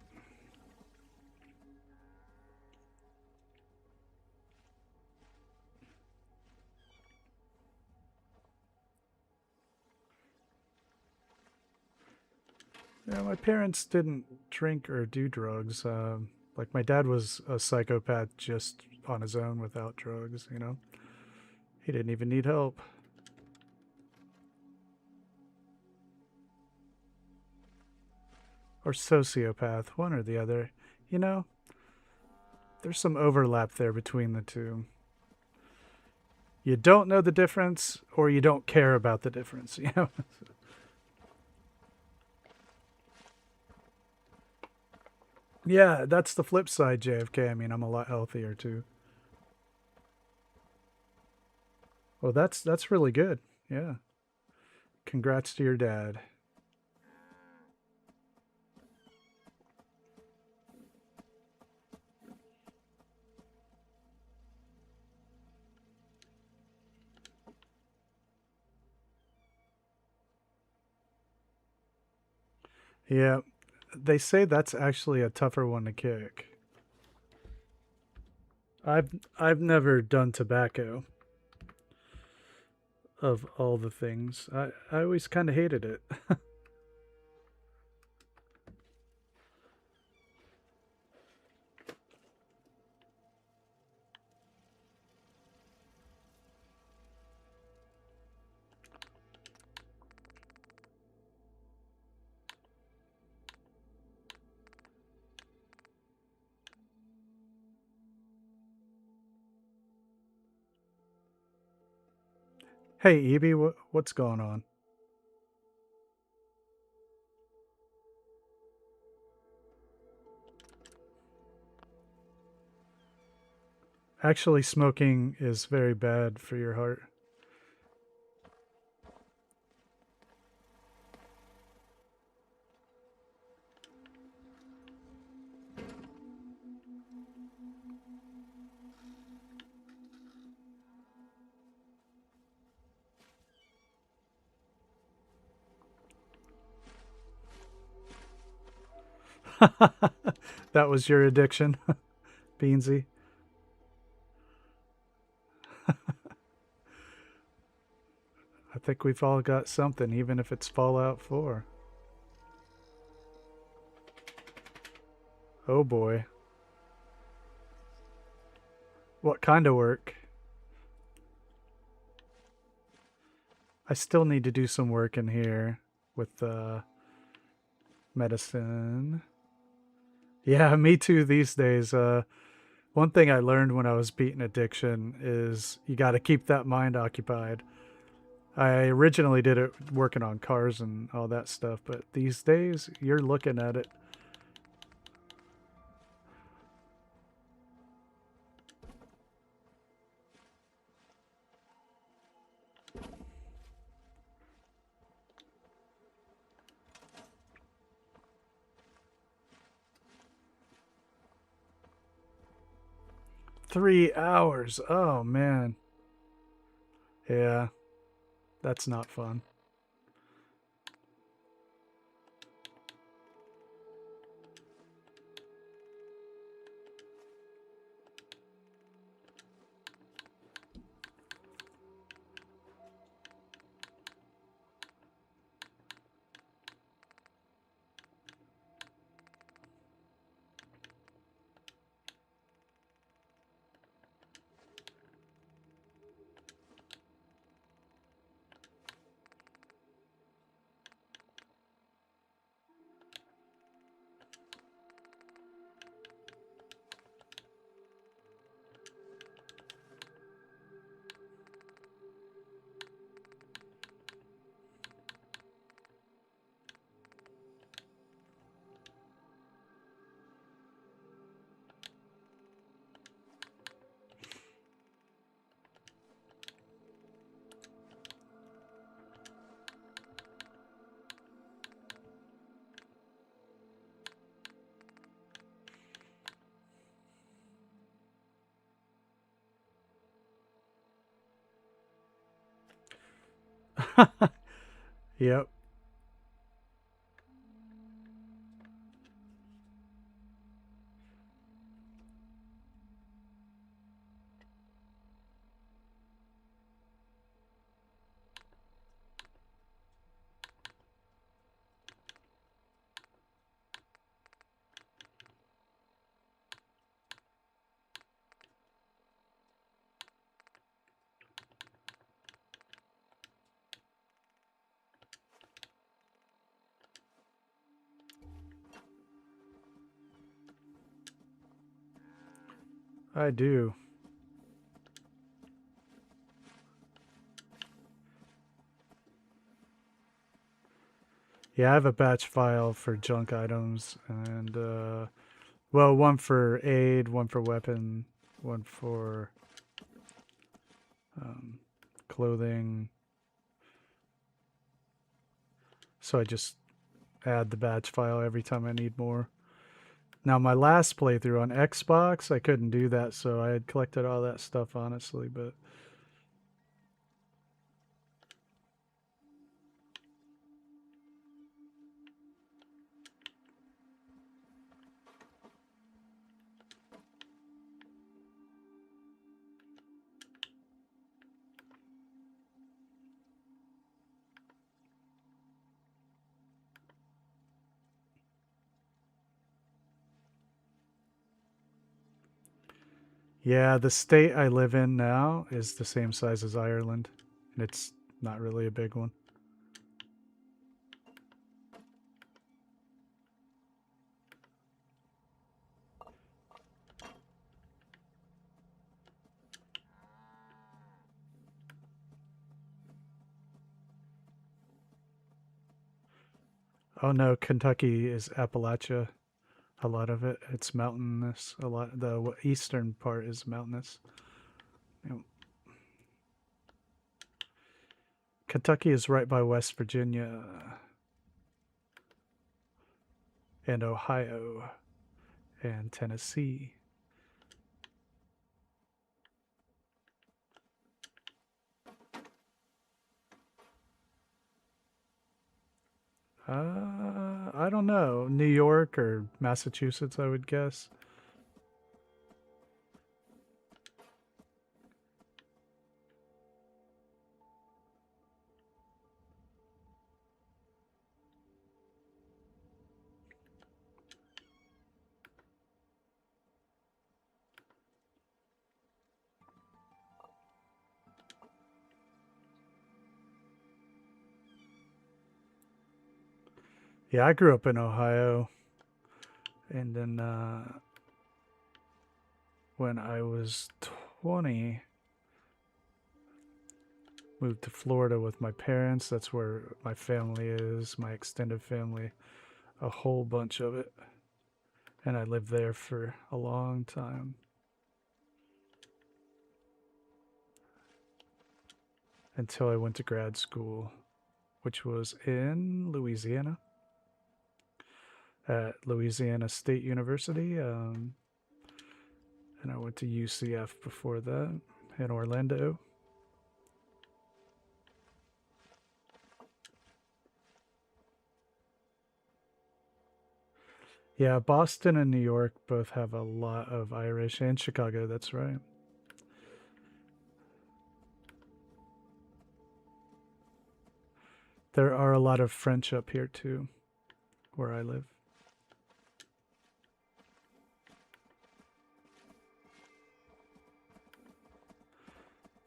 Yeah, my parents didn't drink or do drugs. Like my dad was a psychopath just on his own without drugs, you know. He didn't even need help. Or sociopath, one or the other. You know, there's some overlap there between the two. You don't know the difference or you don't care about the difference, you know. Yeah, that's the flip side, JFK. I mean, I'm a lot healthier too. Well, that's really good. Yeah. Congrats to your dad. Yeah. They say that's actually a tougher one to kick. I've never done tobacco of all the things. I always kind of hated it. Hey, Evie, what's going on? Actually, smoking is very bad for your heart. That was your addiction, Beansy. I think we've all got something, even if it's Fallout 4. Oh boy. What kind of work? I still need to do some work in here with medicine. Yeah, me too these days. One thing I learned when I was beating addiction is you got to keep that mind occupied. I originally did it working on cars and all that stuff, but these days you're looking at it. $3 hours. Oh man. Yeah, that's not fun. Yep. I do. Yeah, I have a batch file for junk items and well, one for aid, one for weapon, one for clothing. So I just add the batch file every time I need more. Now, my last playthrough on Xbox, I couldn't do that, so I had collected all that stuff, honestly, but... Yeah, the state I live in now is the same size as Ireland, and it's not really a big one. Oh no, Kentucky is Appalachia. A lot of it, it's mountainous. A lot, the eastern part is mountainous. Yep. Kentucky is right by West Virginia and Ohio and Tennessee. I don't know. New York or Massachusetts, I would guess. Yeah, I grew up in Ohio. And then when I was 20, moved to Florida with my parents. That's where my family is, my extended family, a whole bunch of it. And I lived there for a long time. Until I went to grad school, which was in Louisiana, at Louisiana State University. And I went to UCF before that in Orlando. Yeah, Boston and New York both have a lot of Irish, and Chicago, that's right. There are a lot of French up here too, where I live.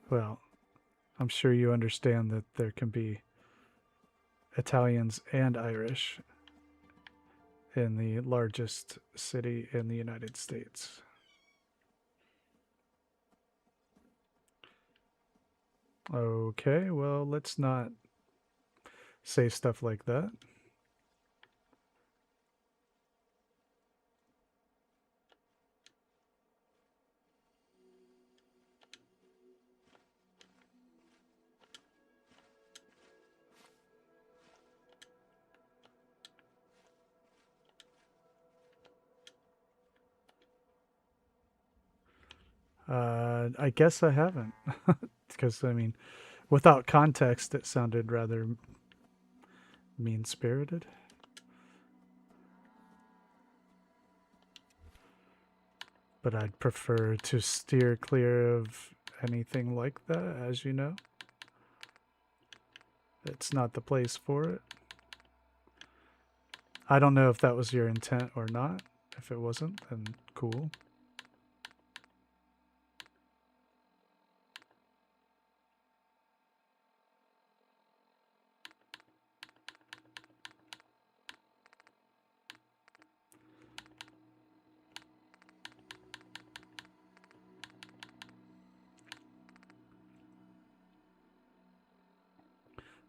Well, I'm sure you understand that there can be Italians and Irish in the largest city in the United States. Okay, well, let's not say stuff like that. I guess I haven't. Because, I mean, without context, it sounded rather mean-spirited. But I'd prefer to steer clear of anything like that, as you know. It's not the place for it. I don't know if that was your intent or not. If it wasn't, then cool.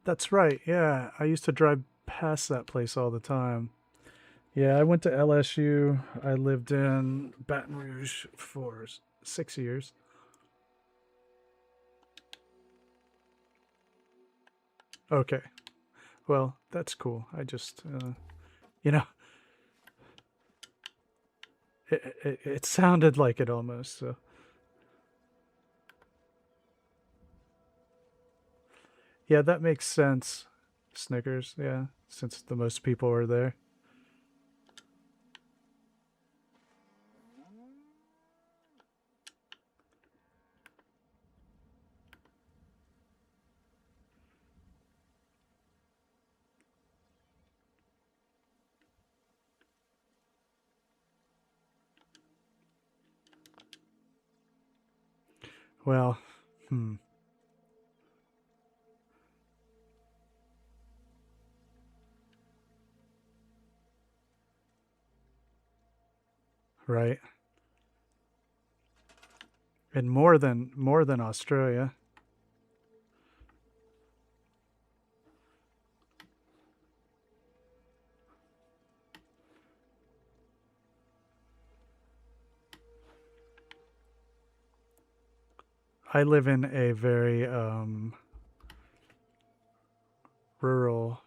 That's right, yeah. I used to drive past that place all the time. Yeah, I went to LSU. I lived in Baton Rouge for 6 years. Okay. Well, that's cool. I just, you know, it sounded like it almost, so. Yeah, that makes sense. Snickers, yeah, since the most people are there. Well, right. And more than Australia. I live in a very rural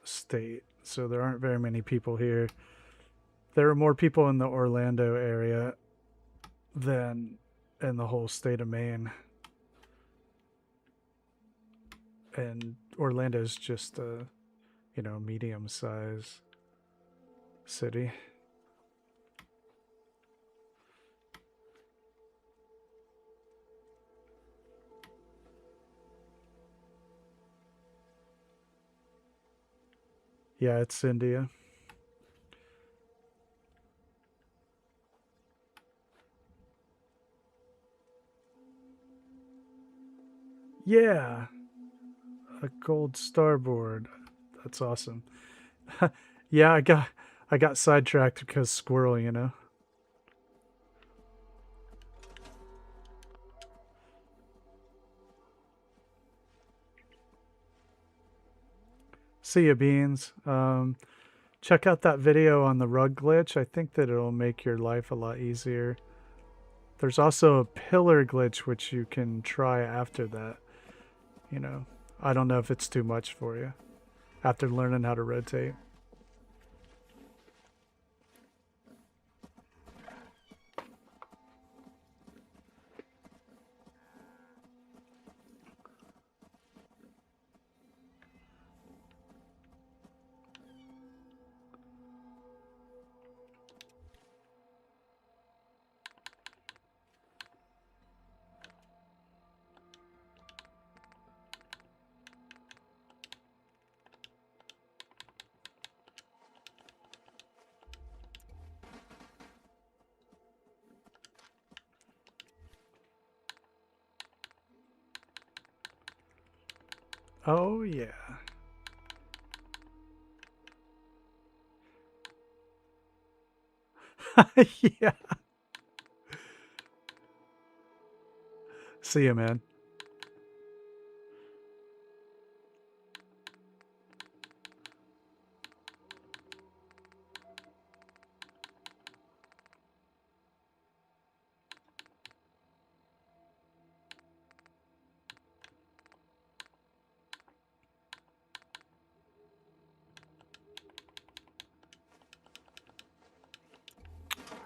state, so there aren't very many people here. There are more people in the Orlando area than in the whole state of Maine. And Orlando's just a, medium size city. Yeah, it's India. Yeah, a gold starboard. That's awesome. Yeah, I got sidetracked because squirrel, See ya, Beans. Check out that video on the rug glitch. I think that it'll make your life a lot easier. There's also a pillar glitch which you can try after that. I don't know if it's too much for you after learning how to rotate. Oh, yeah. Yeah. See ya, man.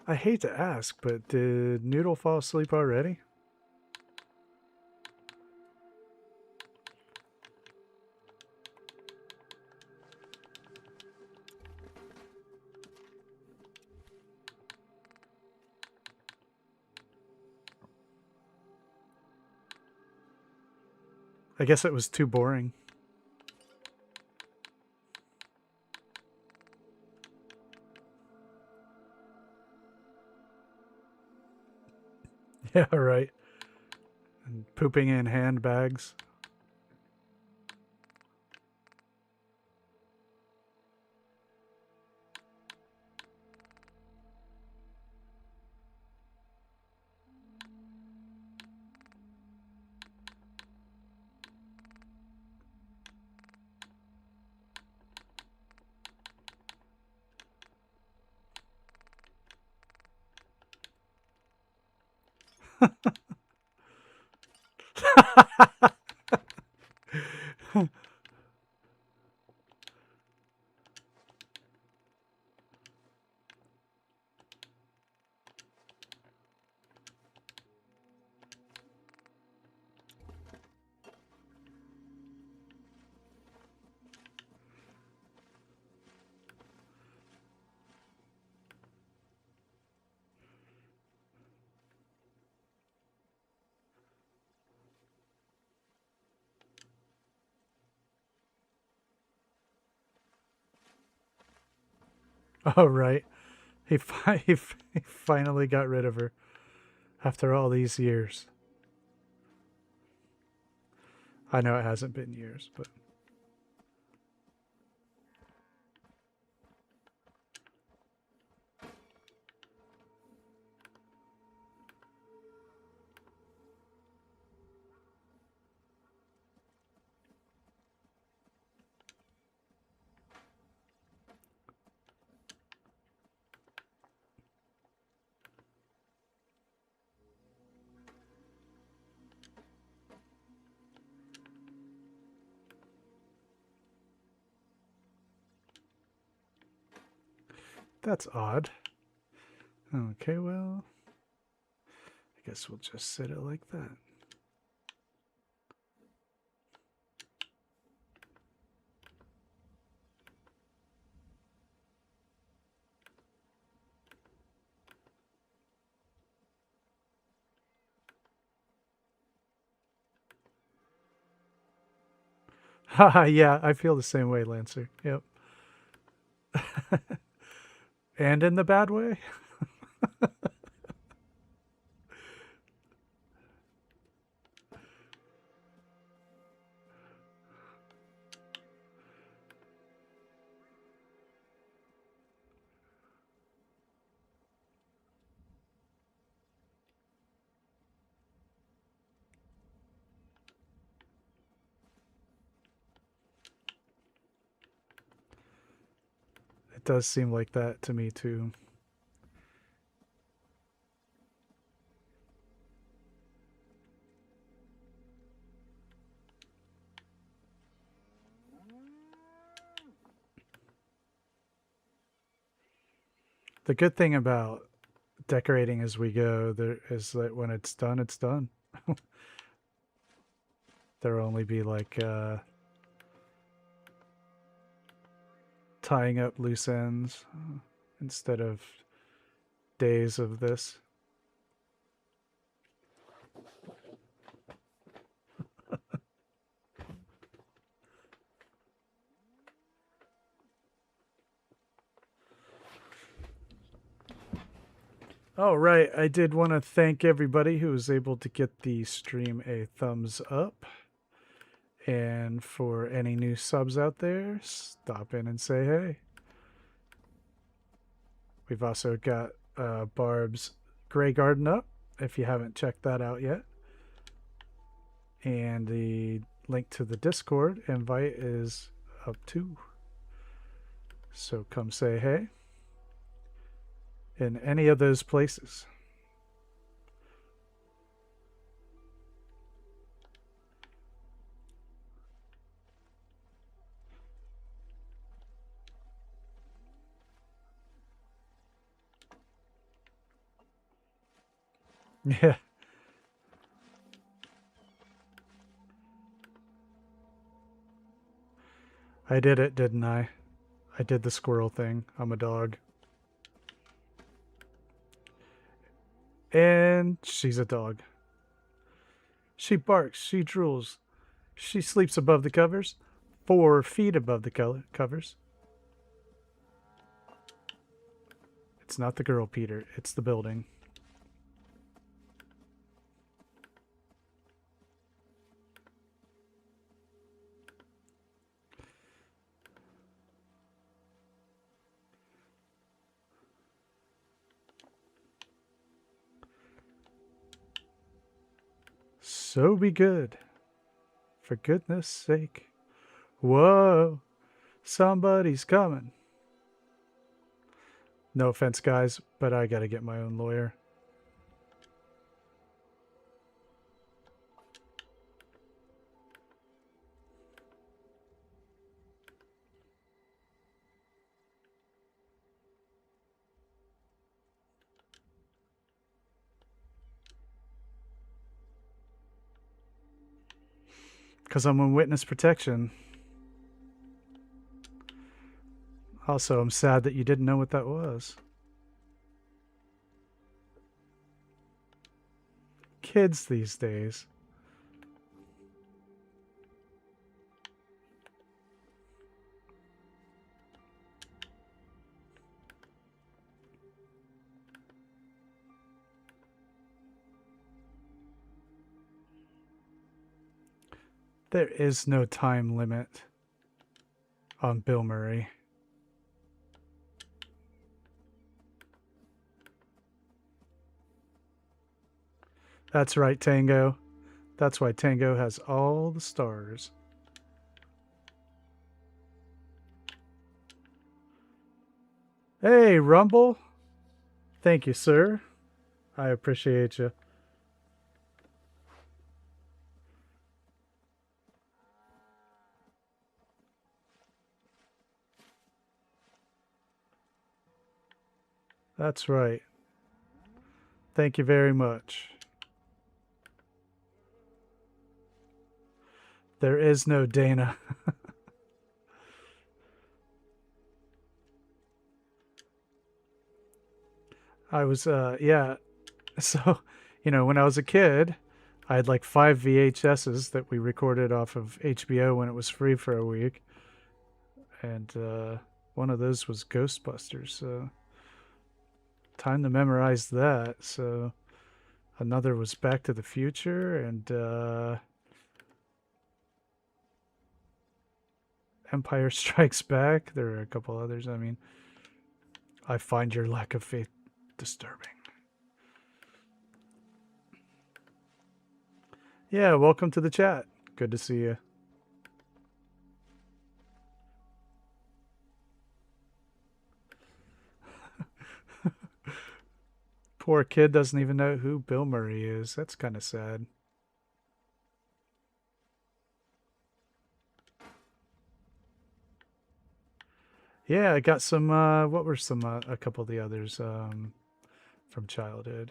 I hate to ask, but did Noodle fall asleep already? I guess it was too boring. Yeah, right. And pooping in handbags. Oh, right. He finally got rid of her after all these years. I know it hasn't been years, but... That's odd. Okay, well, I guess we'll just set it like that. Haha, yeah, I feel the same way, Lancer. Yep. And in the bad way? It does seem like that to me, too. The good thing about decorating as we go there is that when it's done, it's done. There'll only be like tying up loose ends instead of days of this. Oh, right. I did want to thank everybody who was able to get the stream a thumbs up. And for any new subs out there, stop in and say hey. We've also got Barb's Grey Garden up, if you haven't checked that out yet. And the link to the Discord invite is up too. So come say hey in any of those places. Yeah. I did it, didn't I? I did the squirrel thing. I'm a dog. And she's a dog. She barks, she drools. She sleeps above the covers, 4 feet above the covers. It's not the girl, Peter. It's the building. So be good. For goodness sake. Whoa. Somebody's coming. No offense, guys, but I gotta get my own lawyer. Because I'm on witness protection. Also, I'm sad that you didn't know what that was. Kids these days. There is no time limit on Bill Murray. That's right, Tango. That's why Tango has all the stars. Hey, Rumble. Thank you, sir. I appreciate you. That's right. Thank you very much. There is no Dana. I was, yeah. So, you know, when I was a kid, I had like 5 VHSs that we recorded off of HBO when it was free for a week. And one of those was Ghostbusters. So, time to memorize that. So, another was Back to the Future and Empire Strikes Back. There are a couple others. I mean, I find your lack of faith disturbing. Yeah, welcome to the chat. Good to see you. Poor kid doesn't even know who Bill Murray is. That's kind of sad. Yeah, I got some, what were some, a couple of the others from childhood.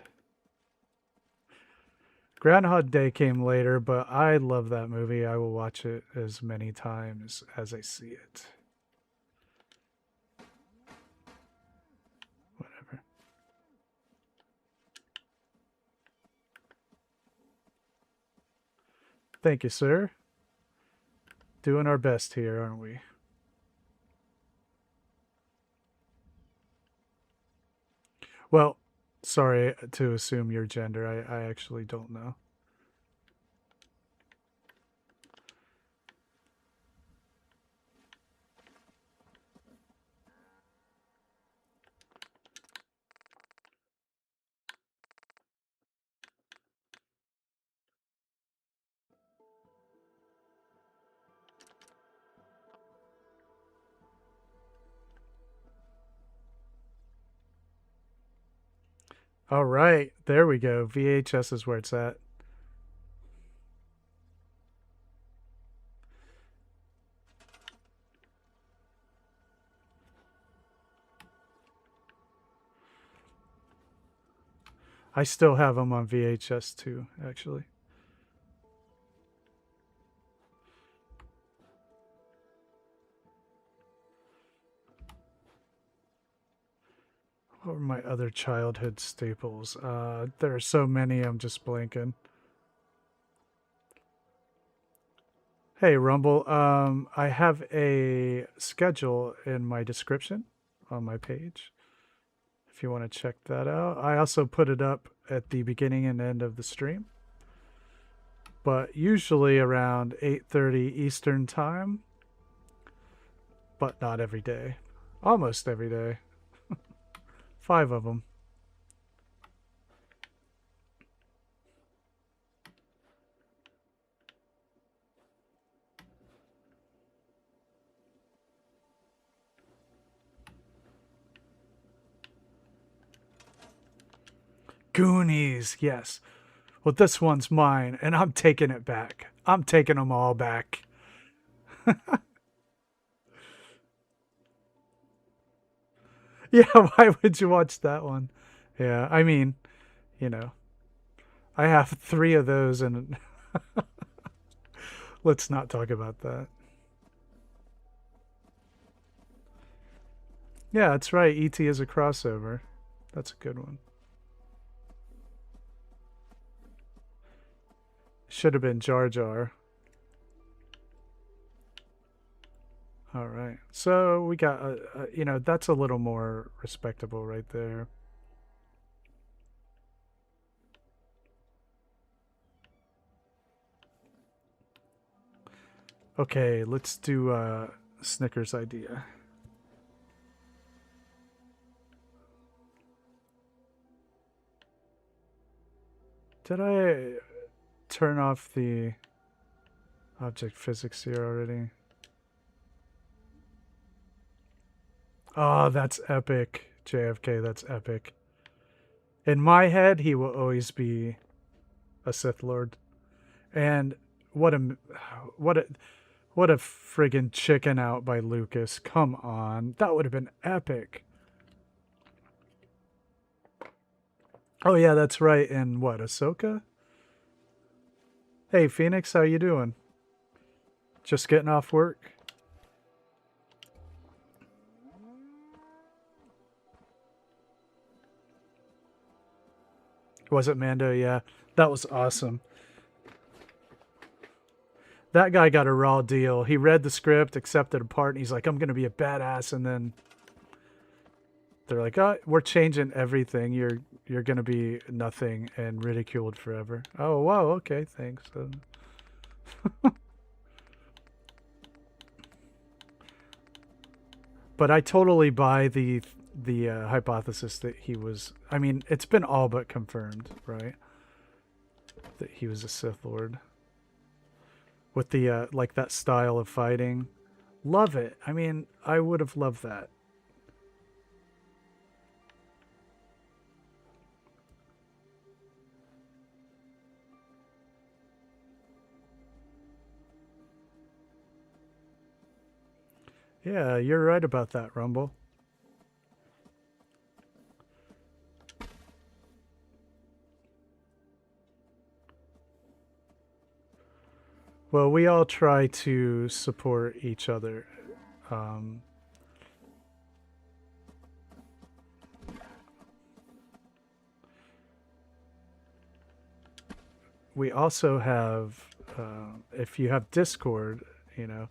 Groundhog Day came later, but I love that movie. I will watch it as many times as I see it. Whatever. Thank you, sir. Doing our best here, aren't we? Well, sorry to assume your gender. I actually don't know. All right, there we go. VHS is where it's at. I still have them on VHS too, actually. What were my other childhood staples? There are so many, I'm just blanking. Hey, Rumble. I have a schedule in my description on my page if you want to check that out. I also put it up at the beginning and end of the stream, but usually around 8:30 Eastern time, but not every day. Almost every day. 5 of them. Goonies, yes. Well, this one's mine, and I'm taking it back. I'm taking them all back. Yeah, why would you watch that one? Yeah, I mean, you know, I have 3 of those, and let's not talk about that. Yeah, that's right. E.T. is a crossover. That's a good one. Should have been Jar Jar. All right. So we got, you know, that's a little more respectable right there. Okay, let's do Snickers idea. Did I turn off the object physics here already? Oh, that's epic. JFK, that's epic. In my head, he will always be a Sith Lord. And what a friggin' chicken out by Lucas. Come on. That would have been epic. Oh yeah, that's right. And what, Ahsoka? Hey Phoenix, how you doing? Just getting off work? Was it Mando? Yeah, that was awesome. That guy got a raw deal. He read the script, accepted a part, and he's like, I'm going to be a badass. And then they're like, oh, we're changing everything. You're going to be nothing and ridiculed forever. Oh, wow. Okay, thanks. But I totally buy the hypothesis that he was. I mean, it's been all but confirmed, right? That he was a Sith Lord with the like that style of fighting. Love it. I mean, I would have loved that. Yeah, you're right about that, Rumble. Well, we all try to support each other. Um, we also have, if you have Discord, you know,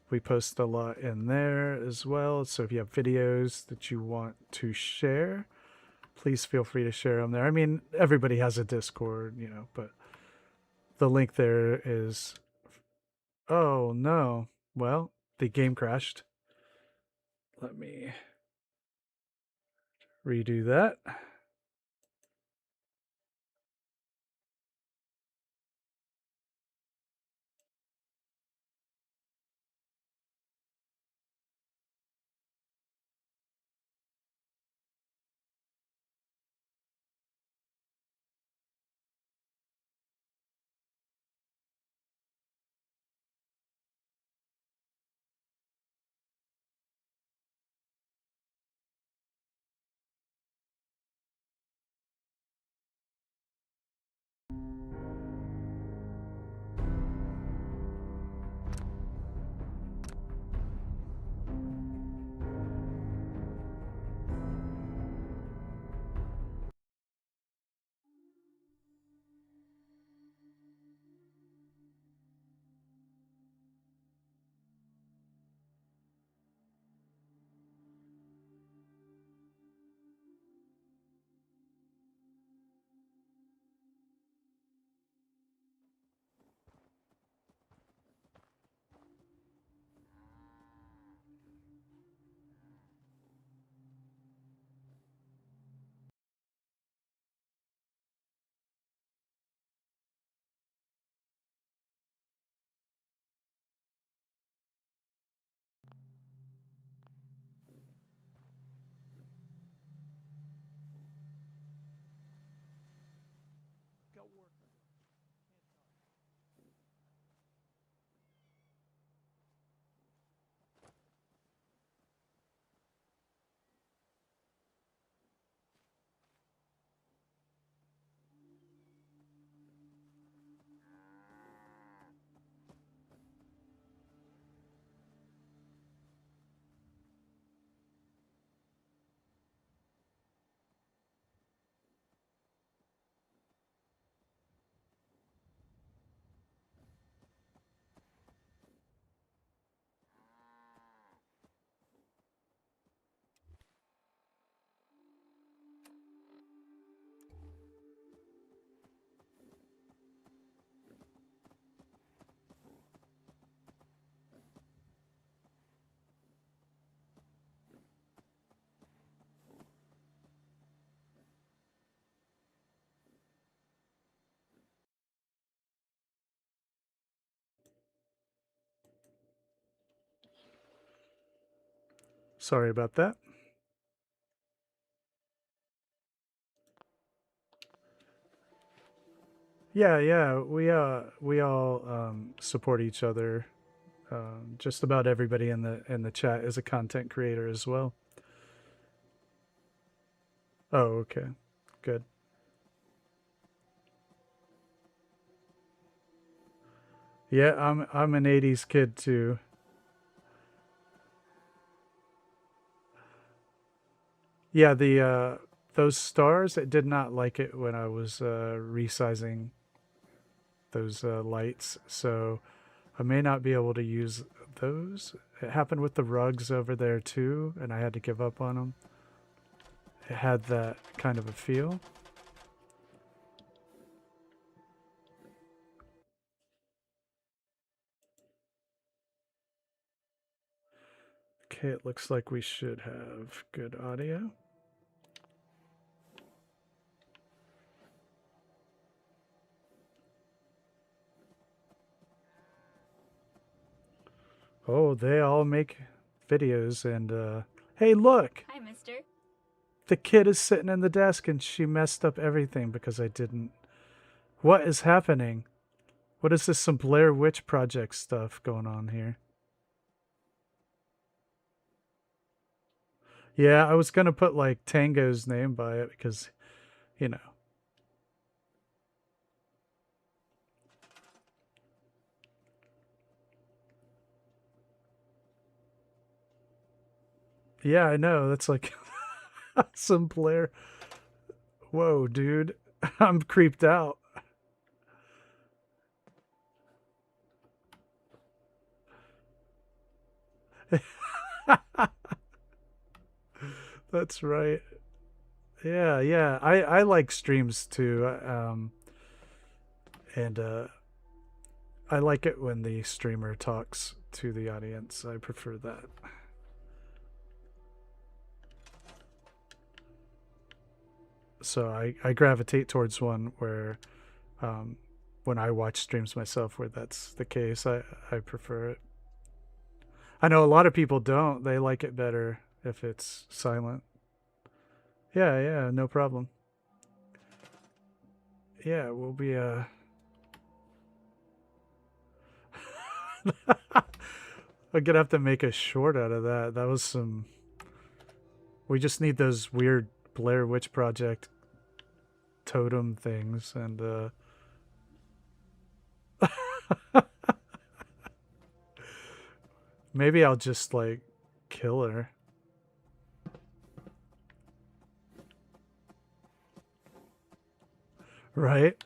we post a lot in there as well. So if you have videos that you want to share, please feel free to share them there. I mean, everybody has a Discord, you know, but the link there is. Oh, no. Well, the game crashed. Let me redo that. Got work to do. Can't talk. Sorry about that. Yeah, we all support each other. Just about everybody in the chat is a content creator as well. Oh, okay, good. Yeah, I'm an 80s kid too. Yeah, the those stars, it did not like it when I was resizing those lights, so I may not be able to use those. It happened with the rugs over there too, and I had to give up on them. It had that kind of a feel. Okay, it looks like we should have good audio. Oh, they all make videos and hey, look! Hi, mister. The kid is sitting in the desk and she messed up everything because I didn't. What is happening? What is this, some Blair Witch Project stuff going on here? Yeah, I was gonna put like Tango's name by it because, you know. Yeah, I know. That's like some Blair. Whoa, dude. I'm creeped out. That's right. Yeah, yeah. I like streams too. And I like it when the streamer talks to the audience. I prefer that. So I gravitate towards one where when I watch streams myself where that's the case. I prefer it. I know a lot of people don't. They like it better if it's silent. Yeah, yeah, no problem. Yeah, we'll be I'm gonna have to make a short out of that. That was some. We just need those weird Blair Witch Project totem things and maybe I'll just like kill her. Right?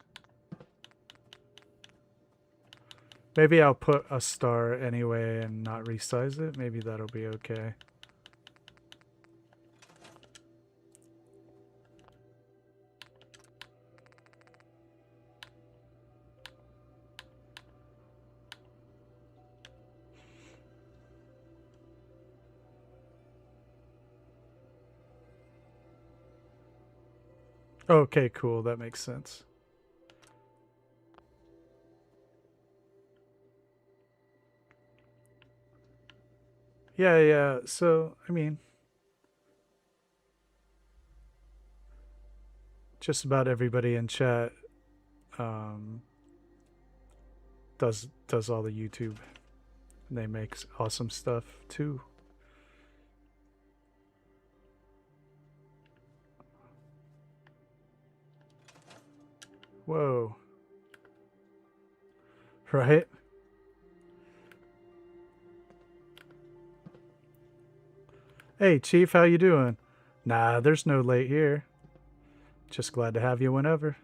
Maybe I'll put a star anyway and not resize it. Maybe that'll be okay. Okay, cool. That makes sense. Yeah, yeah. So, I mean, just about everybody in chat um, does all the YouTube. And they make awesome stuff too. Whoa. Right? Hey, Chief, how you doing? Nah, there's no late here. Just glad to have you whenever.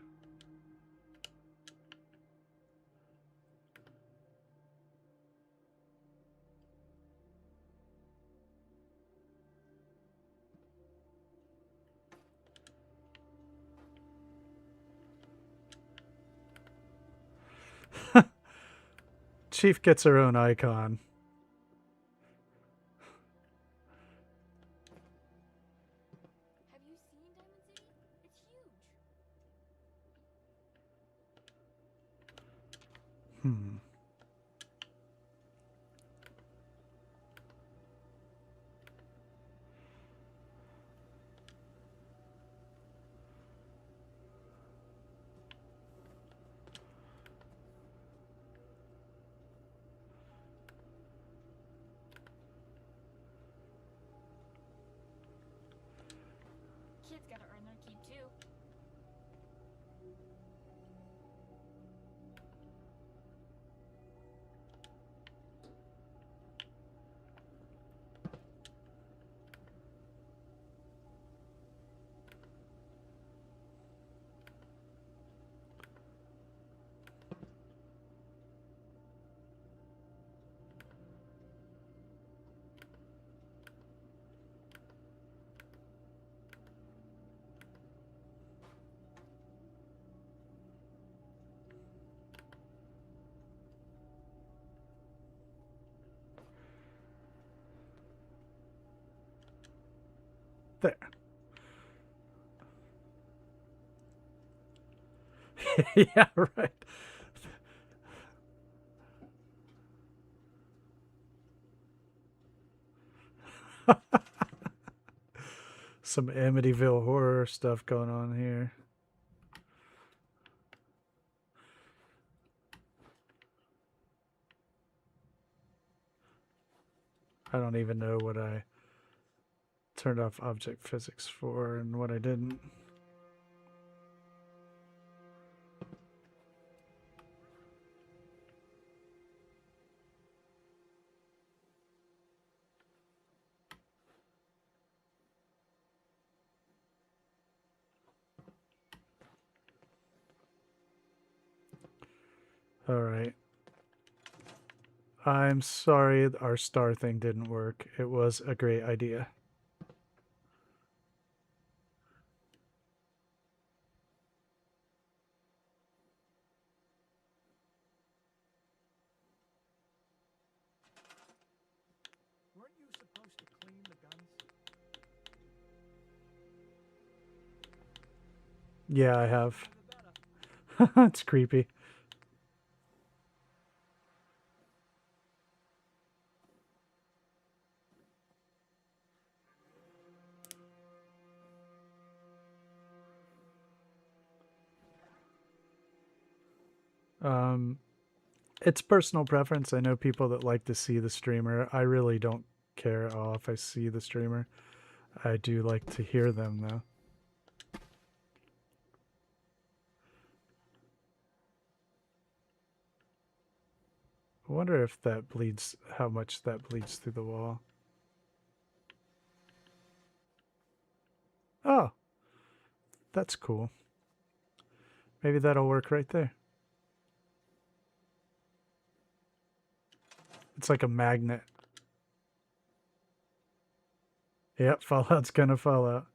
Chief gets her own icon. Have you seen Diamond City? It's huge. Hmm. Kids gotta earn their keep too. There. Yeah, right. Some Amityville horror stuff going on here. I don't even know what I turned off object physics for and what I didn't. All right. I'm sorry our star thing didn't work. It was a great idea. Weren't you supposed to clean the guns? Yeah, I have. The better. It's creepy. It's personal preference. I know people that like to see the streamer. I really don't care if I see the streamer. I do like to hear them though. I wonder if that bleeds, how much that bleeds through the wall. Oh, that's cool. Maybe that'll work right there. It's like a magnet. Yep, Fallout's gonna fall out.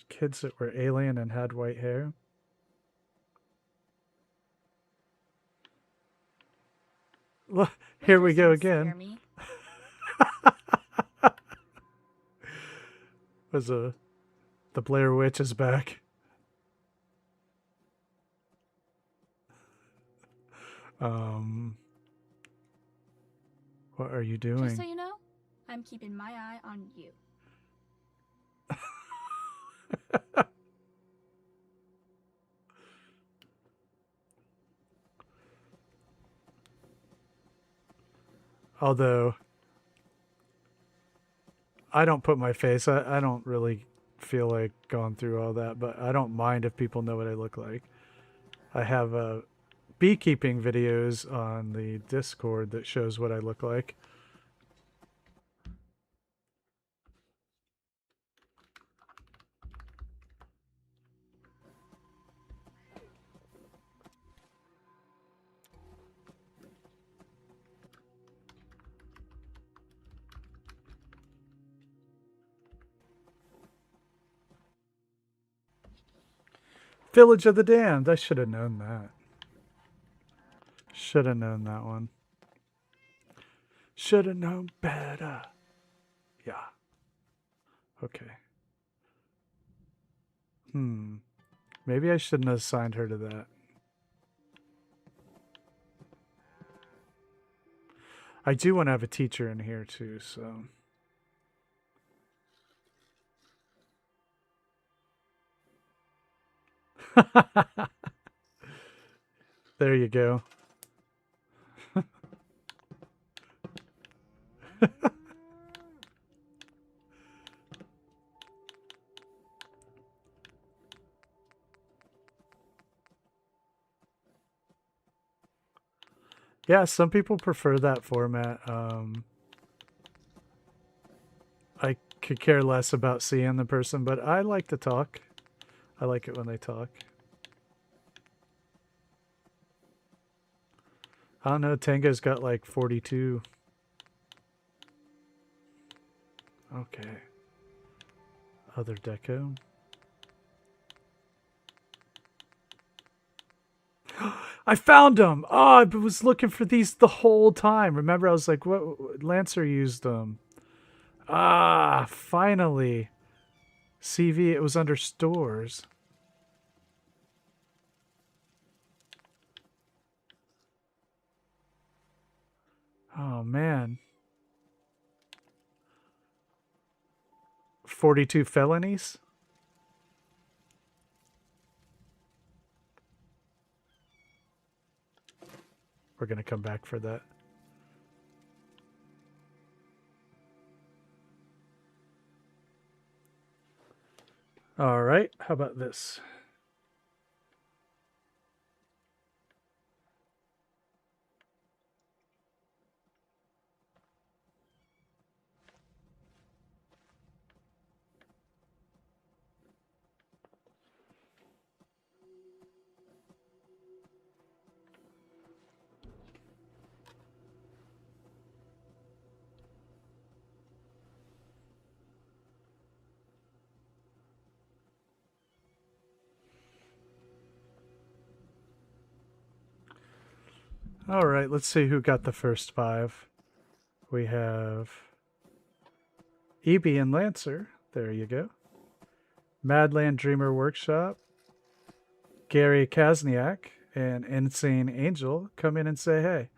Kids that were alien and had white hair. Look, here we go again. Was the Blair Witch is back. What are you doing? Just so you know, I'm keeping my eye on you. Although I don't put my face, I don't really feel like going through all that, but I don't mind if people know what I look like. I have beekeeping videos on the Discord that shows what I look like. Village of the Damned. I should have known that. Should have known that one. Should have known better. Yeah. Okay. Maybe I shouldn't have assigned her to that. I do want to have a teacher in here too, so... There you go. Yeah, some people prefer that format. I could care less about seeing the person, but I like to talk. I like it when they talk. I don't know, Tango's got like 42. Okay. Other deco. I found them! Oh, I was looking for these the whole time. Remember, I was like, what? Lancer used them. Ah, finally. CV, it was under stores. Oh, man. 42 felonies? We're going to come back for that. All right. How about this? All right, let's see who got the first 5. We have EB and Lancer. There you go. Madland Dreamer Workshop. Gary Kazniak and Insane Angel come in and say hey.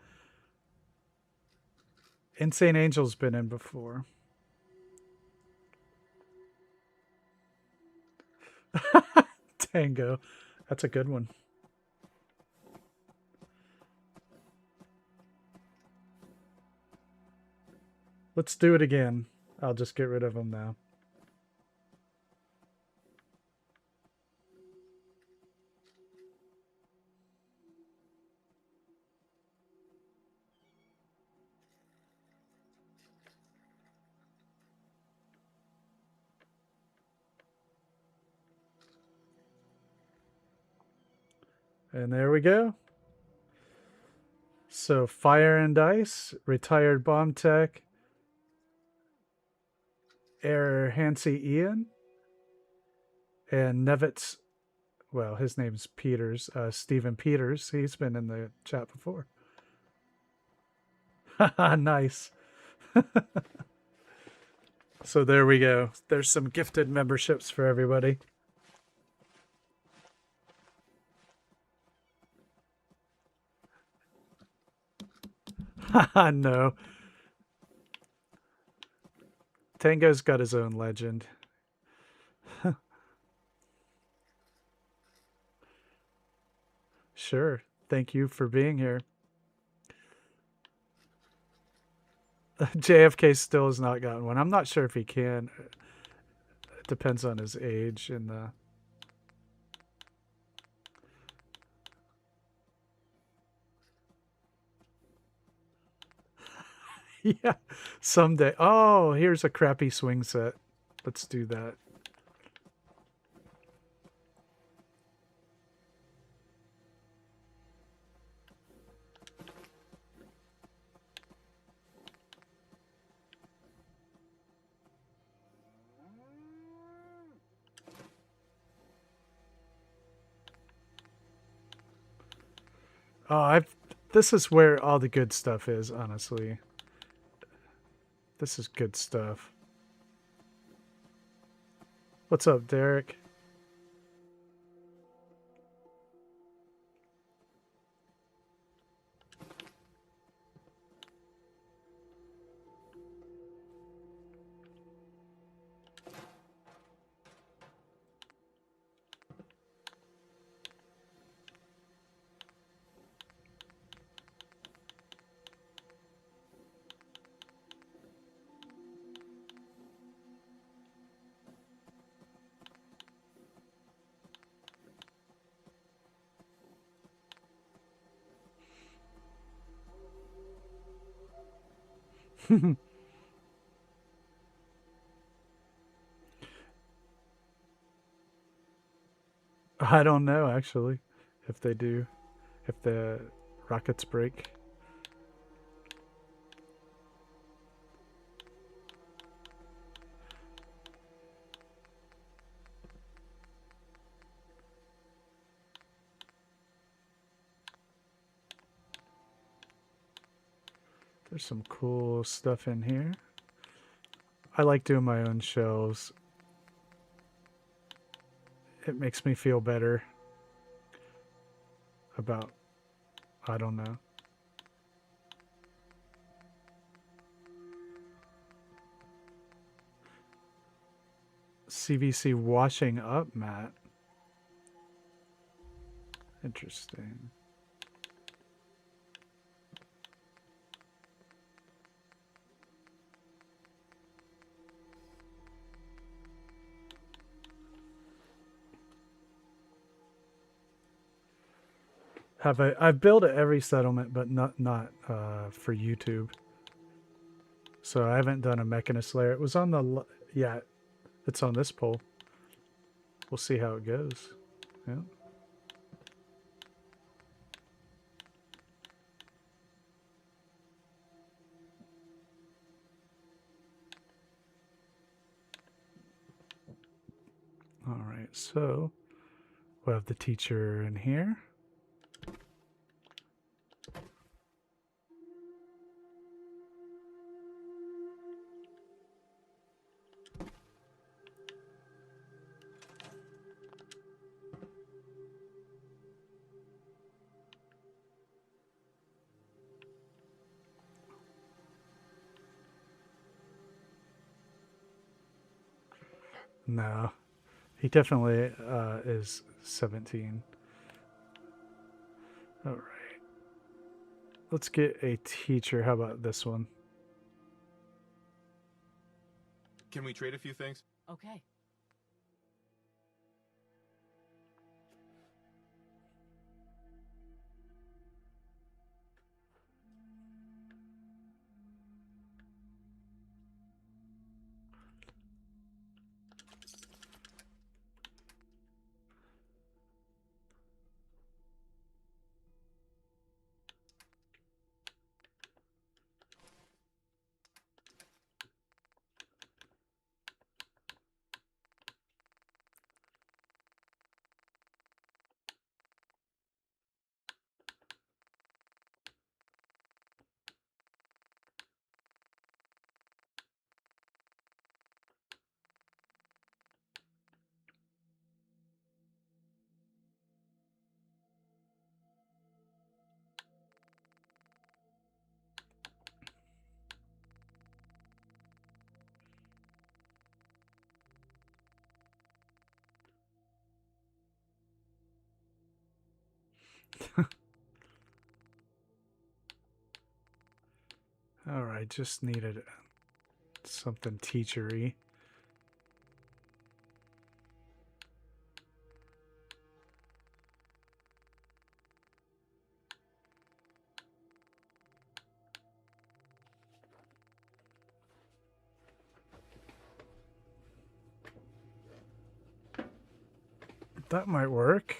Insane Angel's been in before. Tango. That's a good one. Let's do it again. I'll just get rid of them now. And there we go. So Fire and Ice, Retired Bomb Tech, Air Hansi Ian, and Nevitz. Well, his name's Peters. Stephen Peters. He's been in the chat before. Nice. So there we go. There's some gifted memberships for everybody. No. Tango's got his own legend. Sure. Thank you for being here. JFK still has not gotten one. I'm not sure if he can. It depends on his age and the... Yeah, someday. Oh, here's a crappy swing set. Let's do that. Oh, this is where all the good stuff is, honestly. This is good stuff. What's up, Derek? I don't know, actually, if they do. If the rockets break. There's some cool stuff in here. I like doing my own shows. It makes me feel better about, I don't know. CVC washing up, Matt. Interesting. I've built at every settlement, but not for YouTube. So I haven't done a Mechanist layer. It was on the yeah, it's on this poll. We'll see how it goes. Yeah. All right, so we'll have the teacher in here. No, he definitely is 17. All right. Let's get a teacher. How about this one? Can we trade a few things? Okay. All right, just needed something teachery. That might work.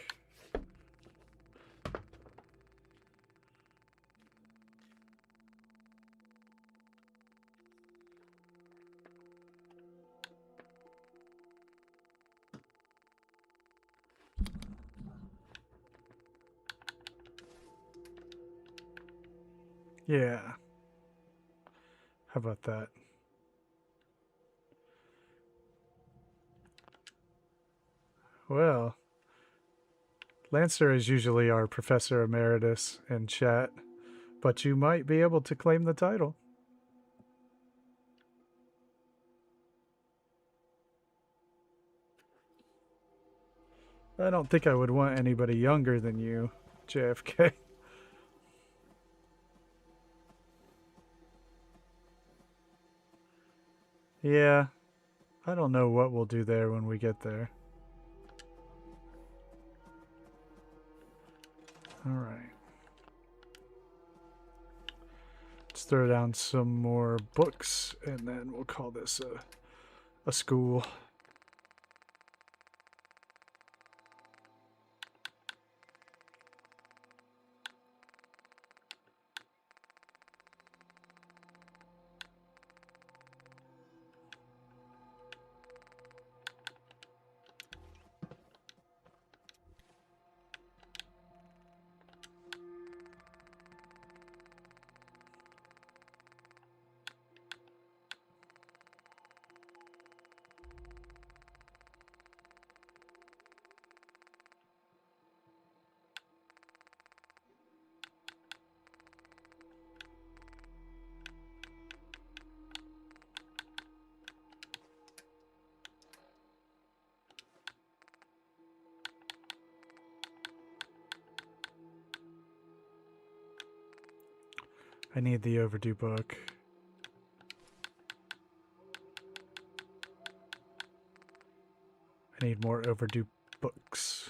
Yeah. How about that? Well, Lancer is usually our professor emeritus in chat, but you might be able to claim the title. I don't think I would want anybody younger than you, JFK. Yeah, I don't know what we'll do there when we get there. All right. Let's throw down some more books, and then we'll call this a school. I need the overdue book. I need more overdue books.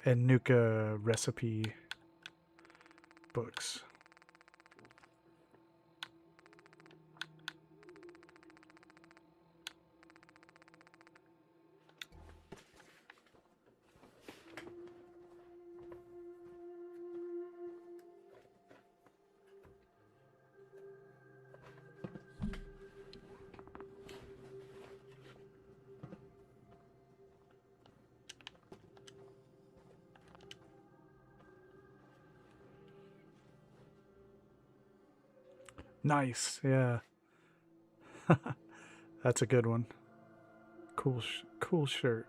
And Nuka recipe books. Nice, yeah. That's a good one. Cool shirt.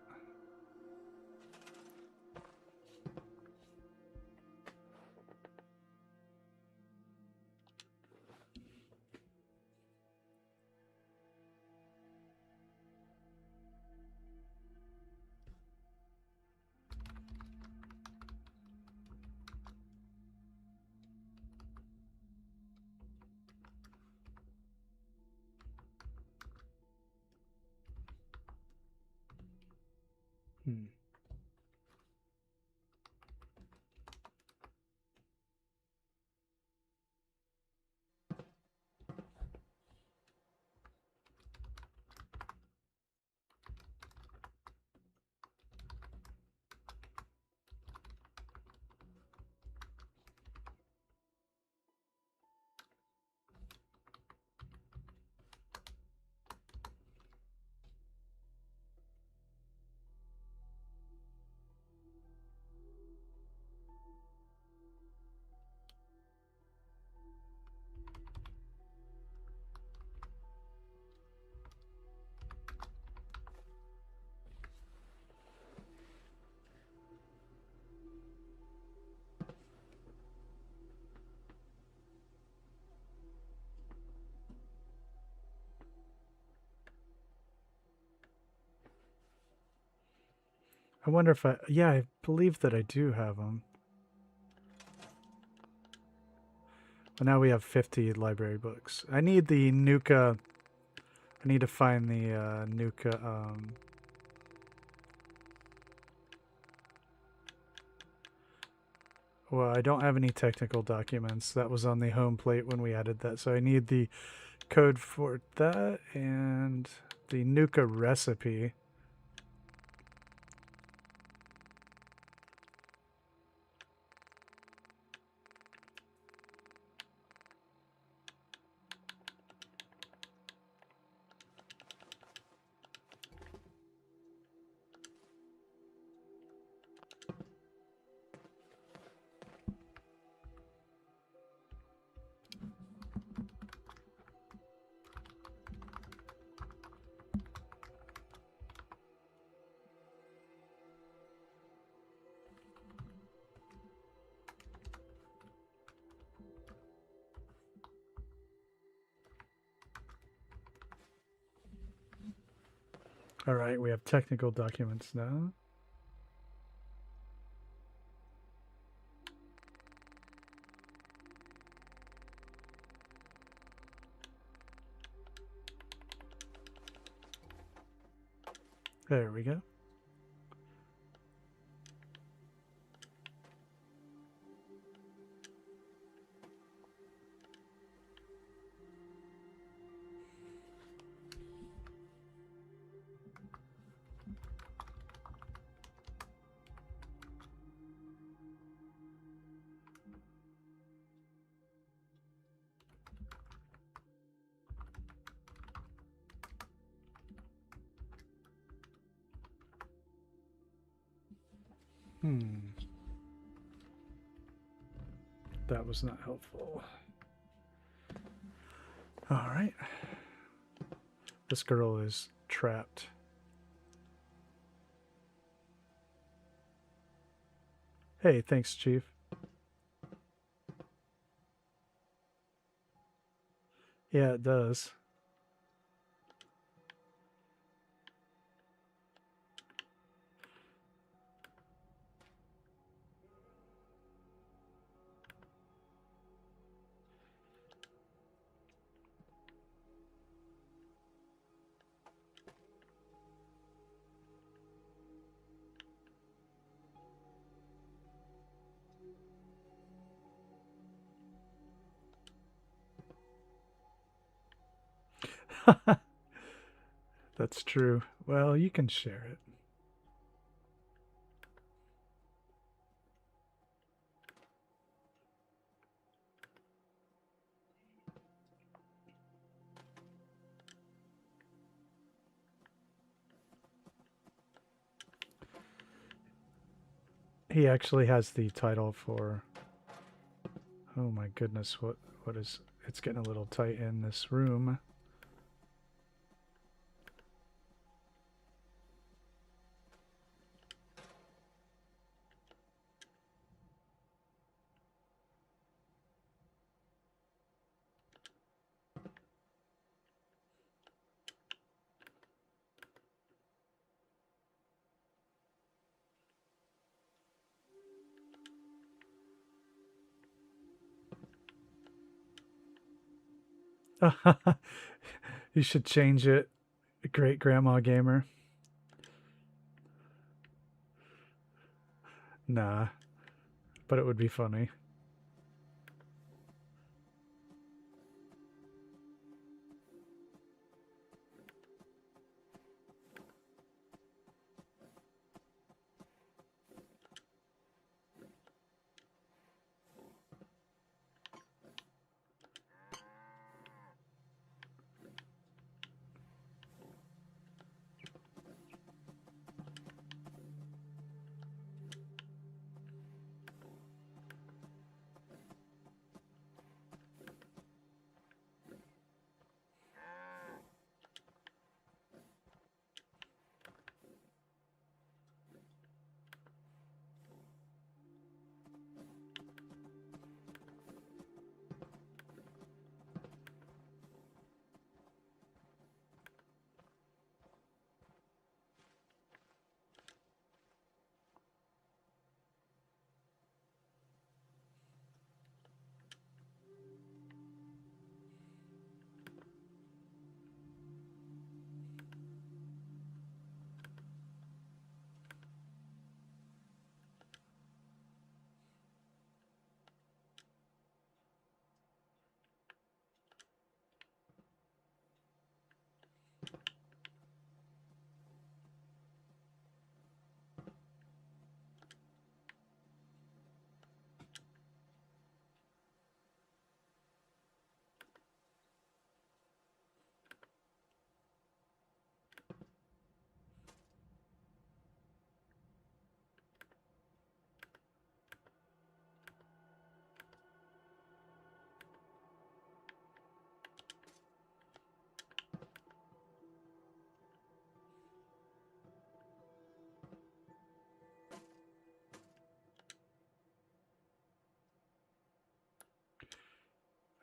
Hmm. I wonder if yeah, I believe that I do have them. But now we have 50 library books. I need the Nuka. I need to find the Nuka. Well, I don't have any technical documents. That was on the home plate when we added that. So I need the code for that and the Nuka recipe. All right, we have technical documents now. There we go. That was not helpful. All right. This girl is trapped. Hey, thanks, Chief. Yeah, it does. That's true. Well, you can share it. He actually has the title for... Oh my goodness, what is... It's getting a little tight in this room. You should change it, Great Grandma Gamer. Nah, but it would be funny.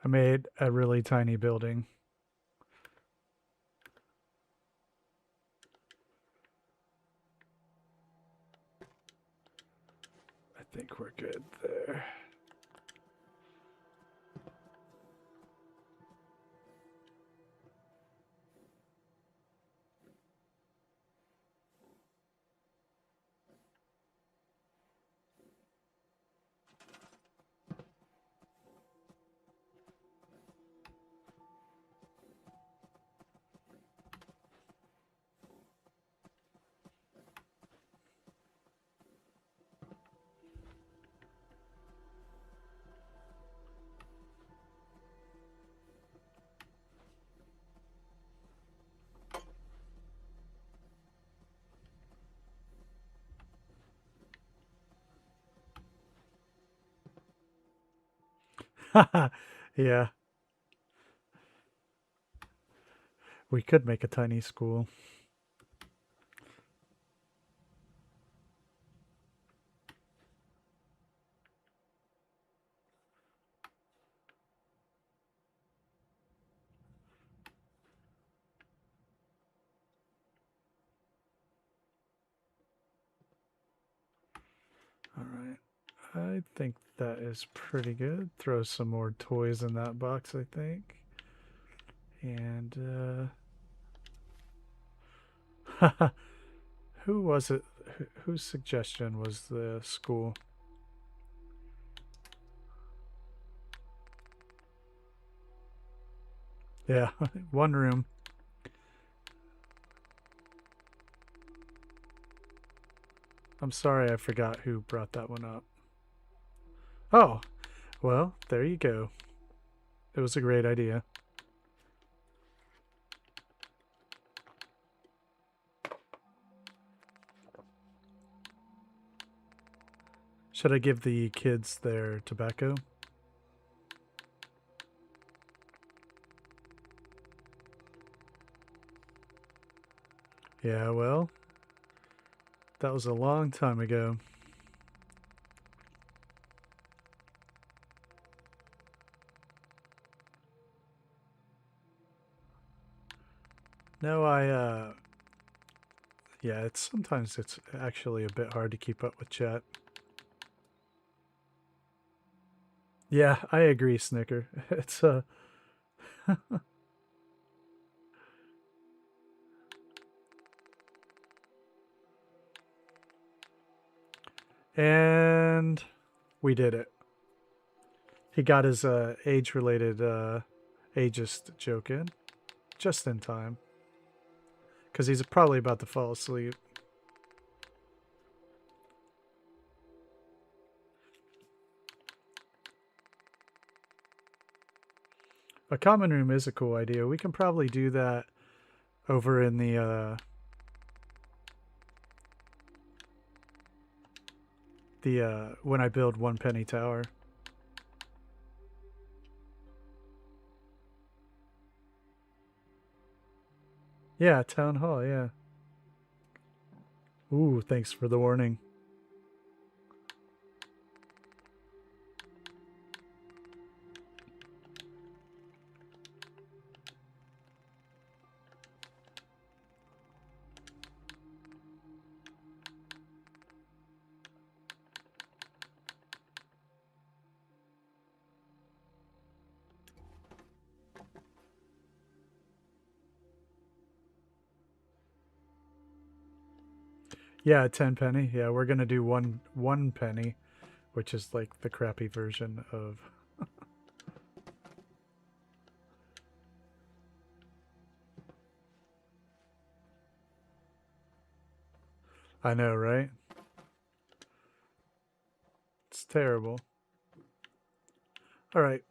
I made a really tiny building. I think we're good there. Yeah. We could make a tiny school. All right. I think that is pretty good. Throw some more toys in that box, I think. And who was it? Whose suggestion was the school? Yeah, one room. I'm sorry I forgot who brought that one up. Oh, well, there you go. It was a great idea. Should I give the kids their tobacco? Yeah, well, that was a long time ago. No, yeah, sometimes it's actually a bit hard to keep up with chat. Yeah, I agree, Snicker. It's and we did it. He got his age-related ageist joke in just in time. Because he's probably about to fall asleep. A common room is a cool idea. We can probably do that over in the when I build one penny tower. Yeah, town hall, yeah. Ooh, thanks for the warning. Yeah, 10 penny. Yeah, we're gonna do one penny, which is like the crappy version of. I know, right? It's terrible. All right.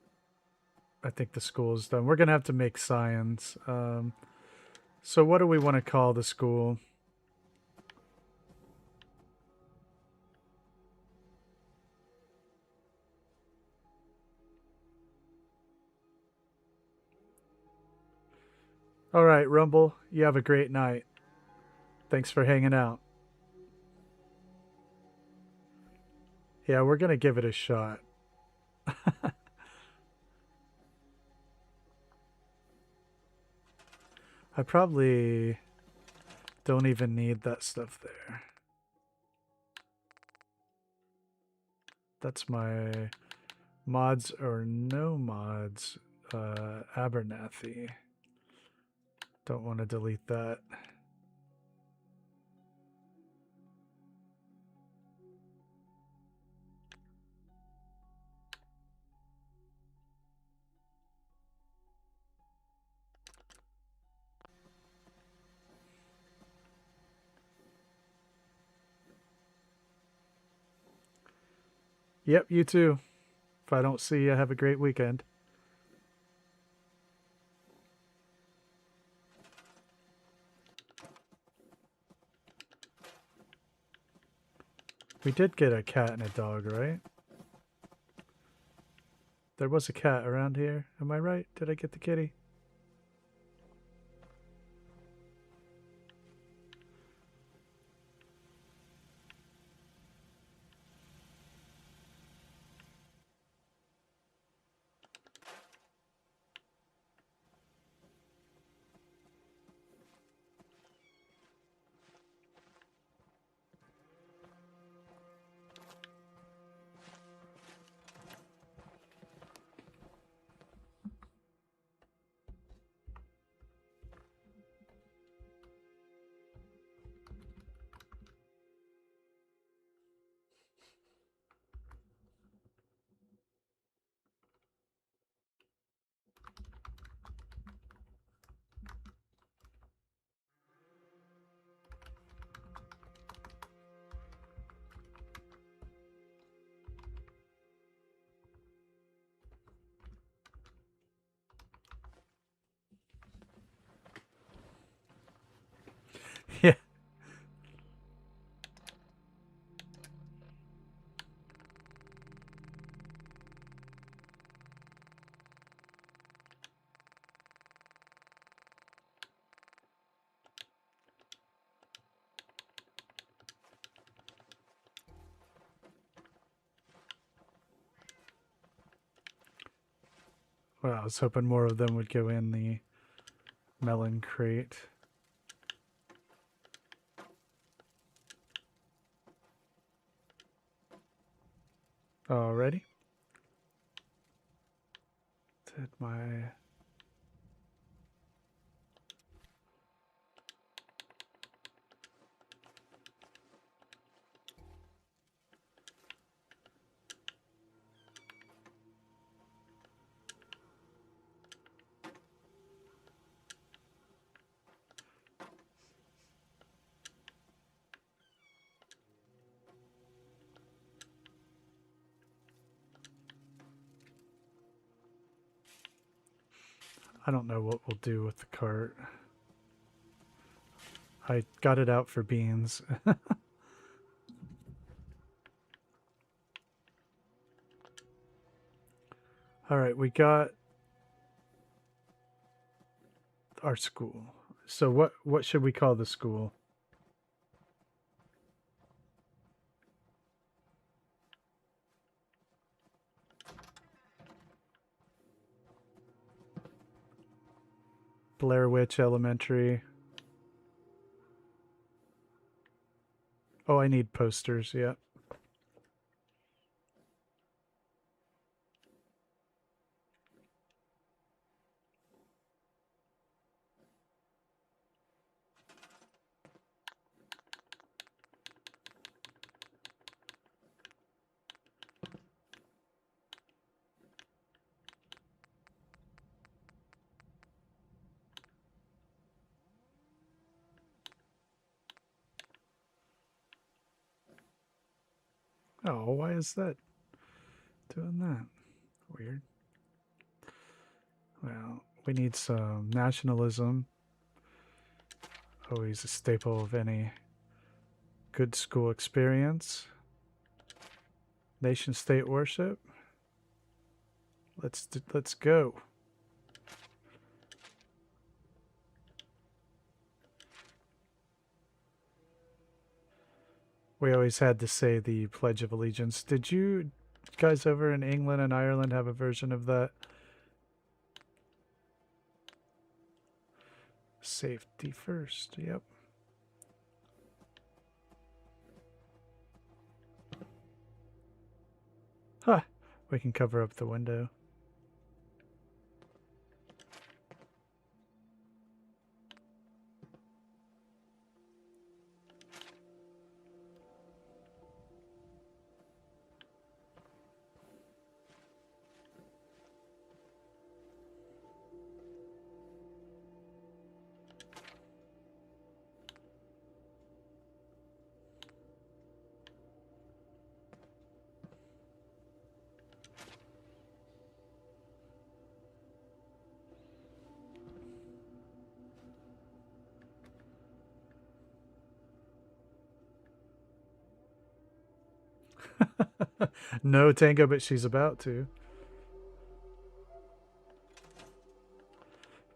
I think the school is done. We're gonna have to make signs. So what do we want to call the school? All right, Rumble, you have a great night. Thanks for hanging out. Yeah, we're going to give it a shot. I probably don't even need that stuff there. That's my mods or no mods Abernathy. Don't want to delete that. Yep, you too. If I don't see you, have a great weekend. We did get a cat and a dog, right? There was a cat around here. Am I right? Did I get the kitty? Well, I was hoping more of them would go in the melon crate. Alrighty. Did my... I don't know what we'll do with the cart. I got it out for beans. Alright, we got our school. So what should we call the school? Blair Witch Elementary. Oh, I need posters, yeah. Oh, why is that doing that? Weird. Well, we need some nationalism. Always a staple of any good school experience. Nation state worship. Let's go. We always had to say the Pledge of Allegiance. Did you guys over in England and Ireland have a version of that? Safety first, yep. Huh, we can cover up the window. No tango, but she's about to.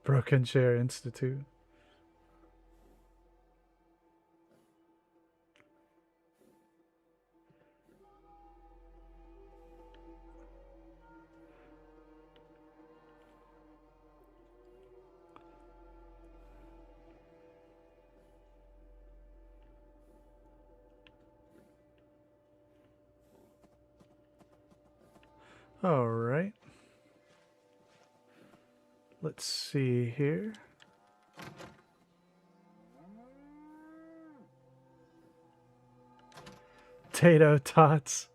Broken Chair Institute. All right. Let's see here. Tato tots.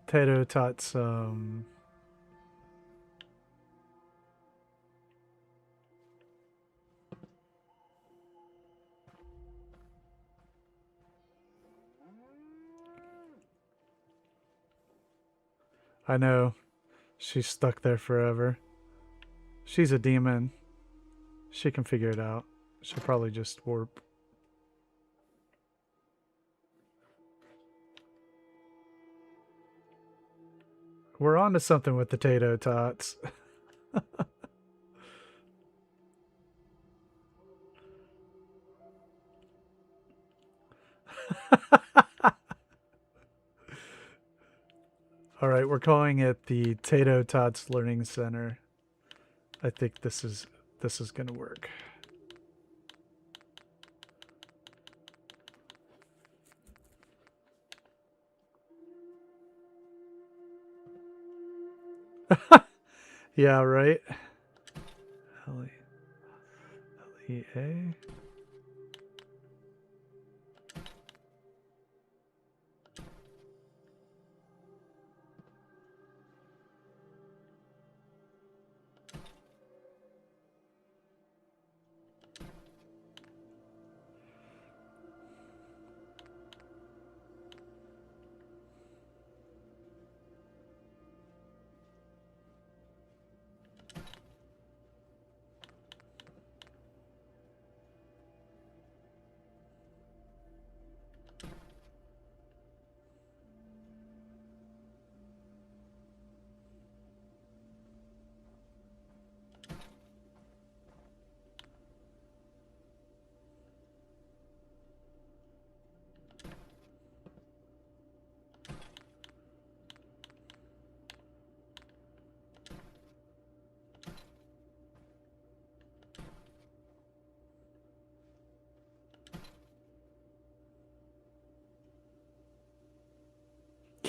Tato tots, I know. She's stuck there forever. She's a demon. She can figure it out. She'll probably just warp. We're on to something with the Tato tots. All right, we're calling it the Tato Tots Learning Center. I think this is gonna work. Yeah, right. LEA.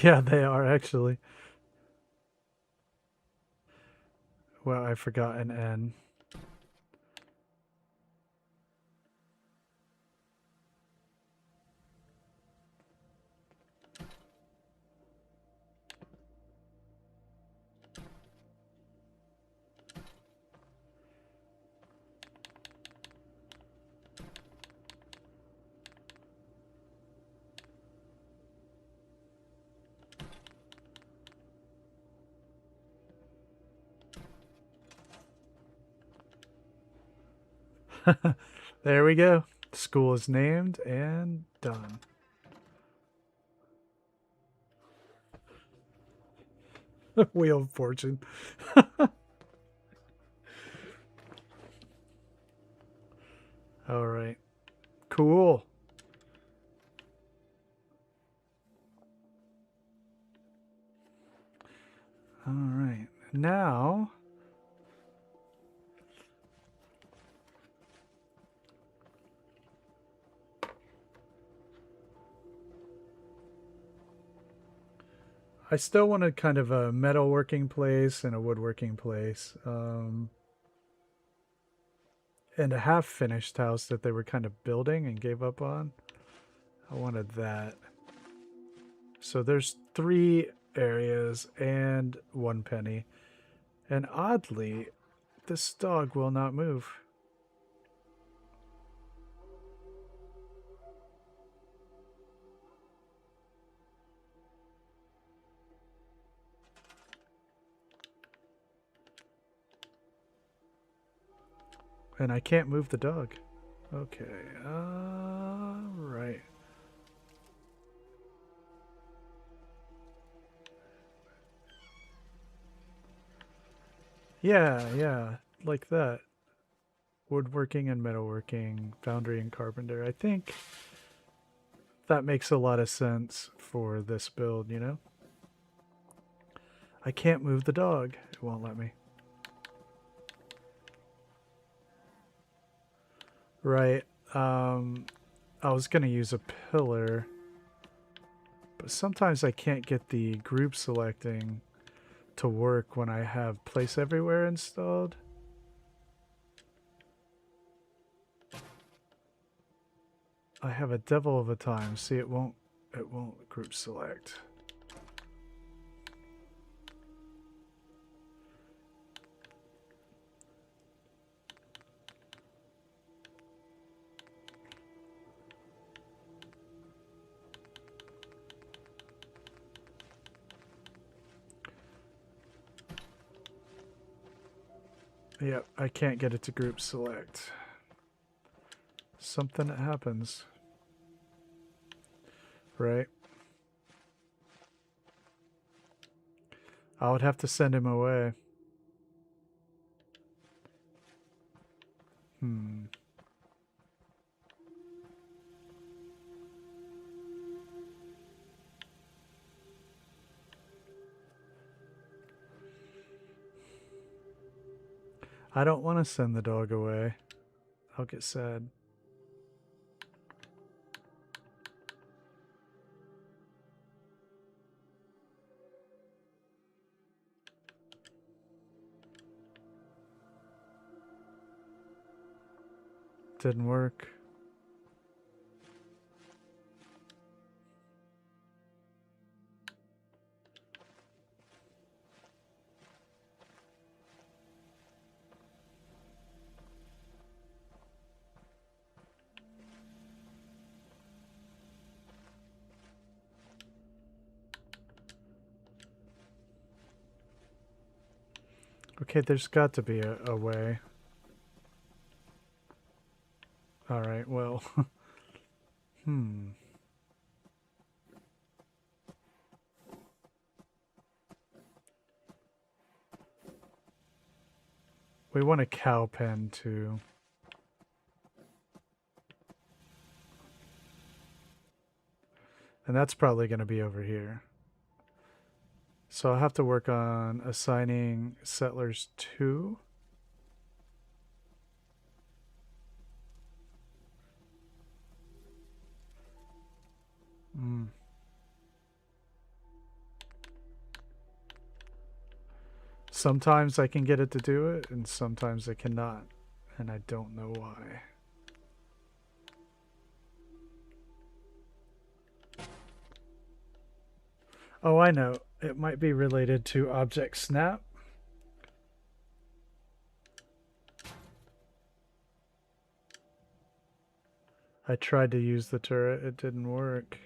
Yeah, they are actually. Well, I forgot an N. There we go. School is named and done. Wheel of Fortune. All right. Cool. All right. Now, I still wanted kind of a metalworking place and a woodworking place. And a half-finished house that they were kind of building and gave up on. I wanted that. So there's 3 areas and 1 penny. And oddly, this dog will not move. And I can't move the dog. Okay, right. Yeah, like that. Woodworking and metalworking, foundry and carpenter. I think that makes a lot of sense for this build, you know? I can't move the dog. It won't let me. Right. I was going to use a pillar, but sometimes I can't get the group selecting to work when I have place everywhere installed. I have a devil of a time. See, it won't group select. Yep, I can't get it to group select. Something that happens. Right? I would have to send him away. I don't want to send the dog away. I'll get sad. Didn't work. Okay, there's got to be a way. Alright, well. We want a cow pen too. And that's probably going to be over here. So I'll have to work on assigning settlers 2. Sometimes I can get it to do it, and sometimes I cannot. And I don't know why. Oh, I know. It might be related to object snap. I tried to use the turret. It didn't work.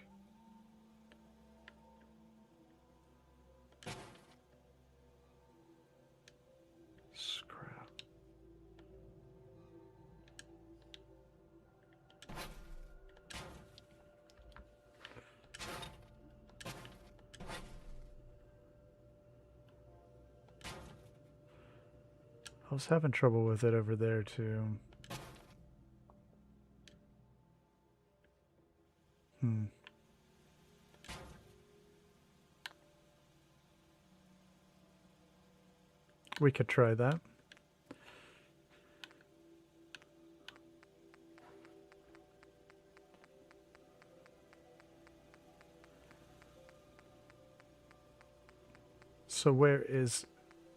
Scrap. I was having trouble with it over there too. We could try that. So where is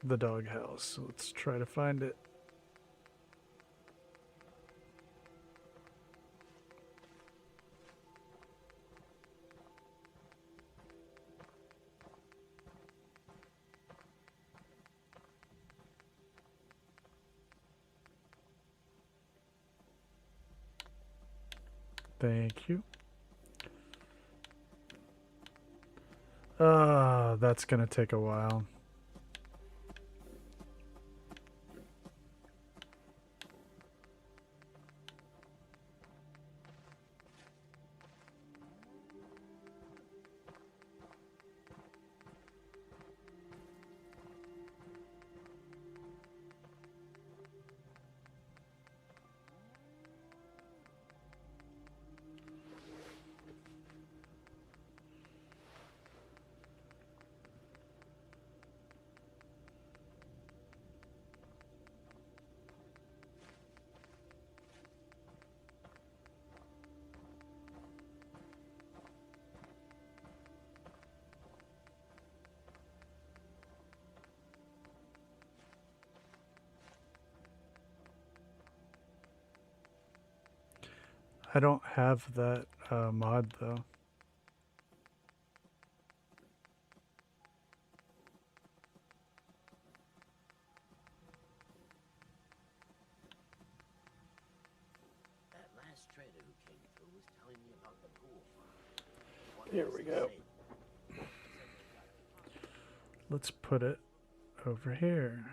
the doghouse? Let's try to find it. Thank you. That's gonna take a while. I don't have that mod though. That last trader who came through was telling me about the pool farm. Here we go. Let's put it over here.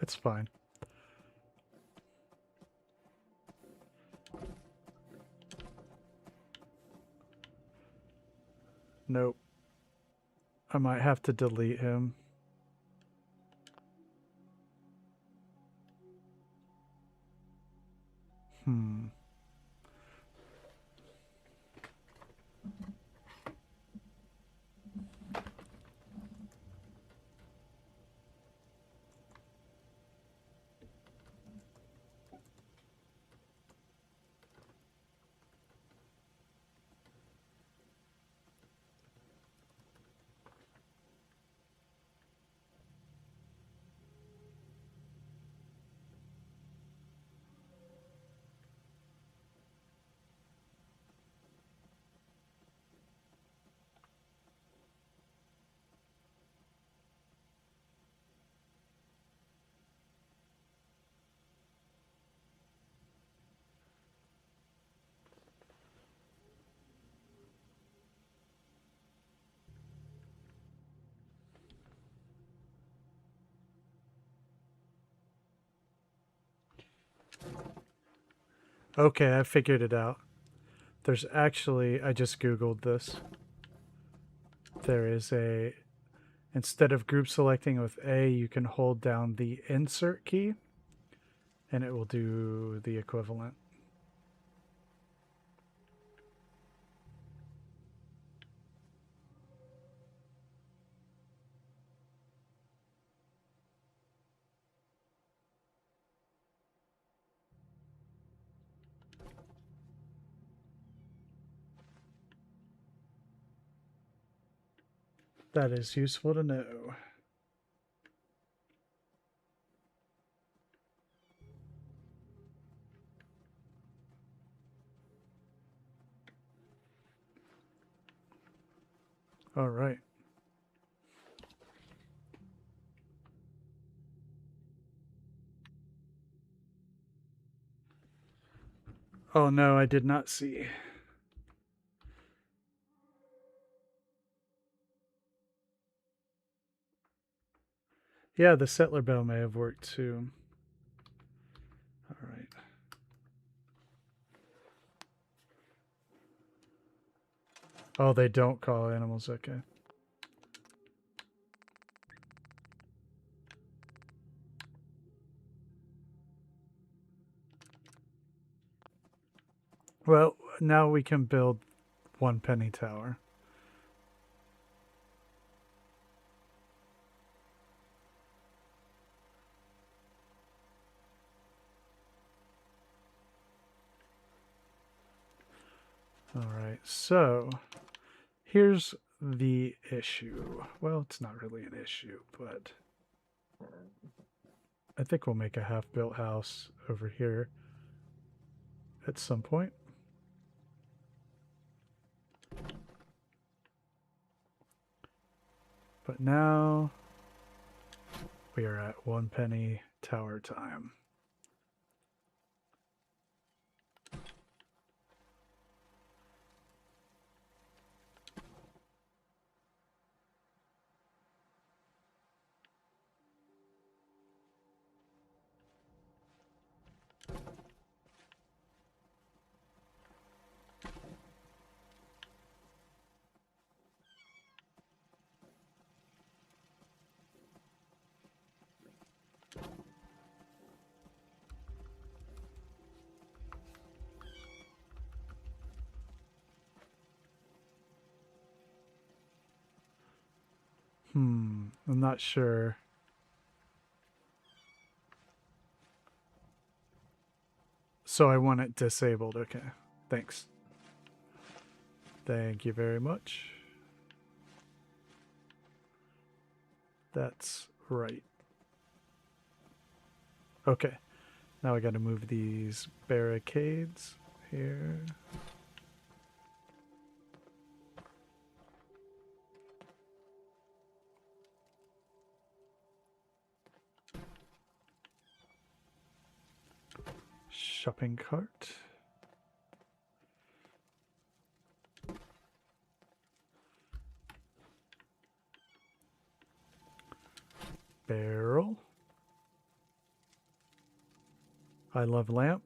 It's fine. Nope. I might have to delete him. Hmm. Okay, I figured it out. There's actually, I just Googled this. There is a, instead of group selecting with A, you can hold down the insert key and it will do the equivalent. That is useful to know. All right. Oh no, I did not see. Yeah, the settler bell may have worked too. All right. Oh, they don't call animals. Okay. Well, now we can build one penny tower. All right, so here's the issue. Well, it's not really an issue, but I think we'll make a half-built house over here at some point. But now we are at 1 penny tower time. I'm not sure. So I want it disabled. Okay, thanks. Thank you very much. That's right. Okay, now I got to move these barricades here. Shopping cart. Barrel. I love lamp.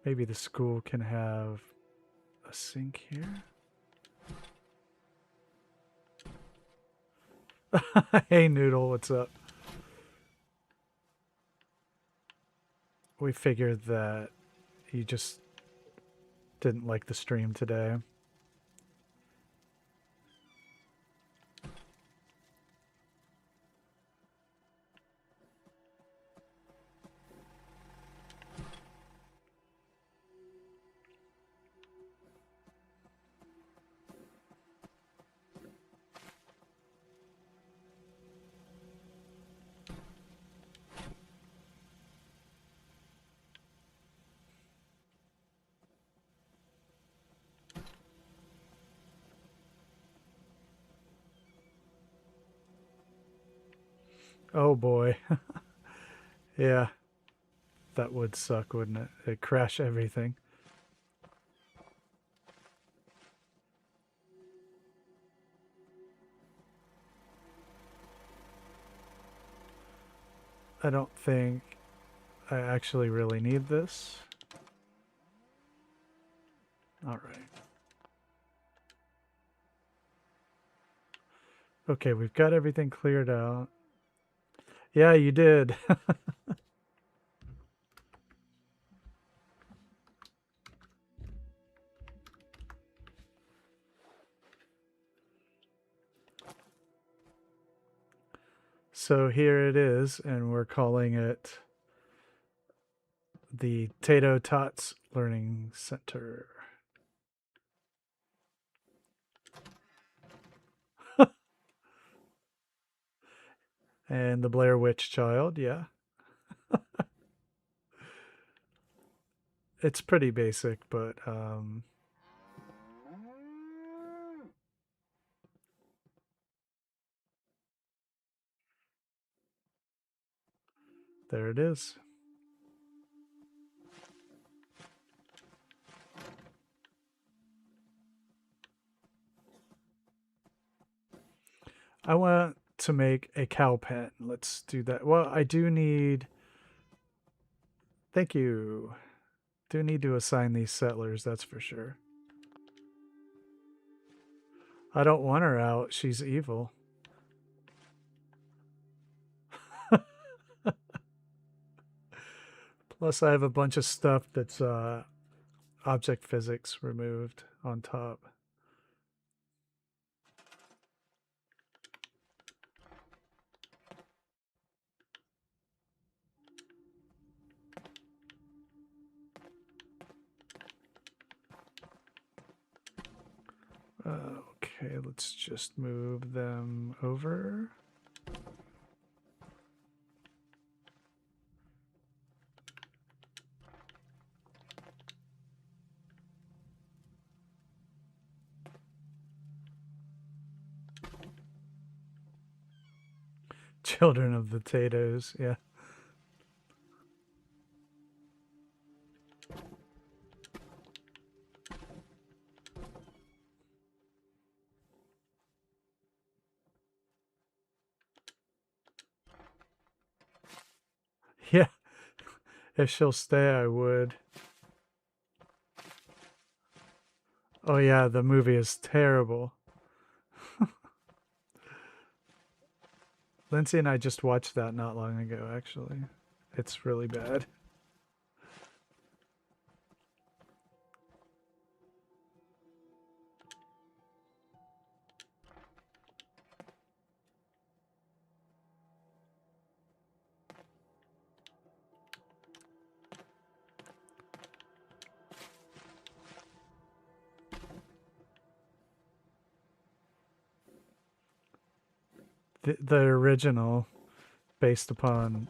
Maybe the school can have a sink here. Hey Noodle, what's up? We figured that you just didn't like the stream today. Oh boy. Yeah. That would suck, wouldn't it? It'd crash everything. I don't think I actually really need this. All right. Okay, we've got everything cleared out. Yeah, you did. So here it is, and we're calling it the Tato Tots Learning Center. And the Blair Witch Child, yeah. It's pretty basic, but there it is. I want to make a cow pen. Let's do that. Well, I do need... Thank you. Do need to assign these settlers, that's for sure. I don't want her out. She's evil. Plus, I have a bunch of stuff that's object physics removed on top. Okay, let's just move them over. Children of the Tatoes, yeah. Yeah. If she'll stay, I would. Oh yeah, the movie is terrible. Lindsay and I just watched that not long ago, actually. It's really bad. The original,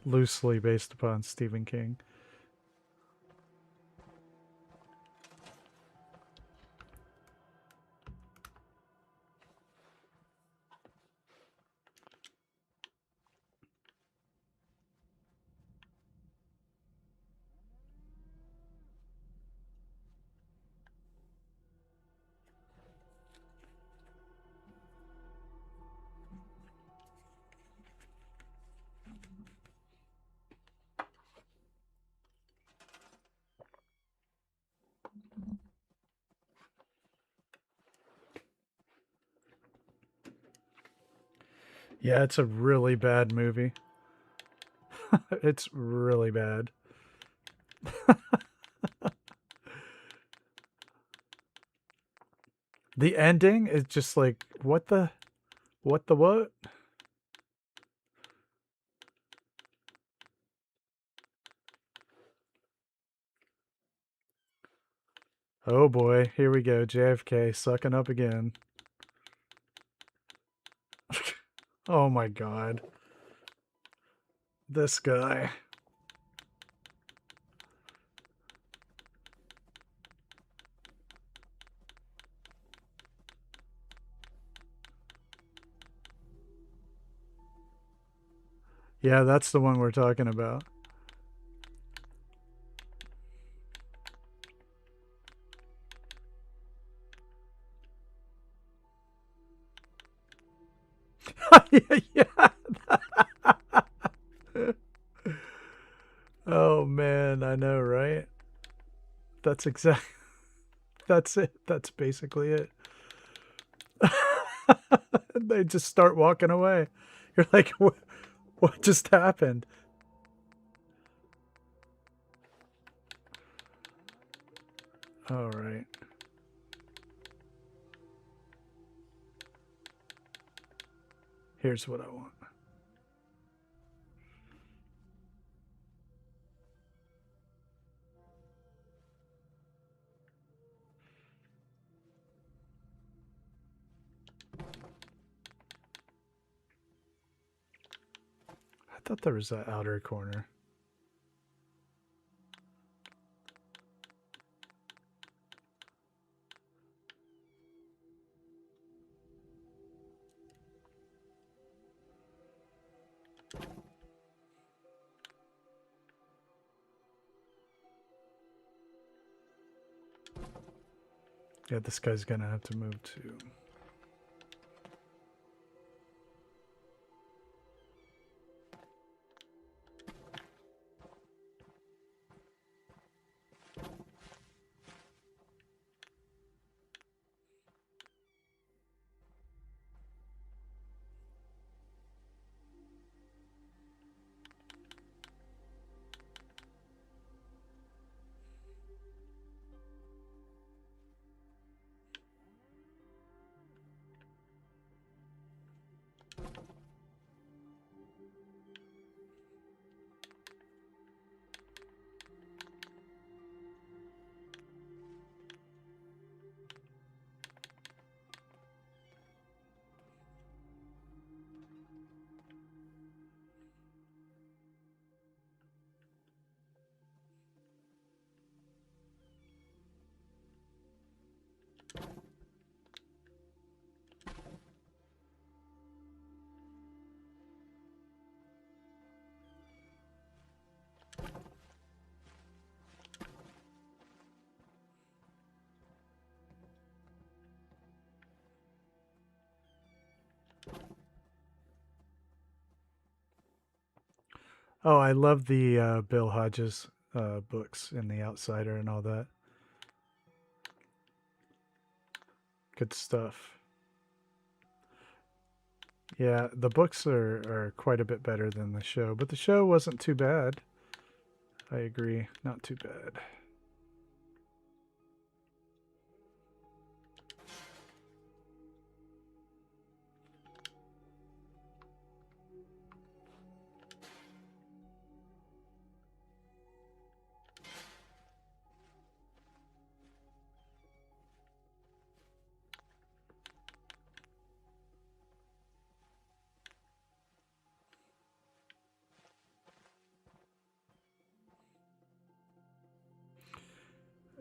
loosely based upon Stephen King. Yeah, it's a really bad movie. It's really bad. The ending is just like, what the what? Oh boy, here we go. JFK sucking up again. Oh my god. This guy. Yeah, that's the one we're talking about. Yeah. Oh man, I know, right? That's exact. That's it. That's basically it. They just start walking away. You're like, what just happened? All right. Here's what I want. I thought there was that outer corner. Yeah, this guy's gonna have to move too. Oh, I love the Bill Hodges books in The Outsider and all that. Good stuff. Yeah, the books are quite a bit better than the show, but the show wasn't too bad. I agree, not too bad.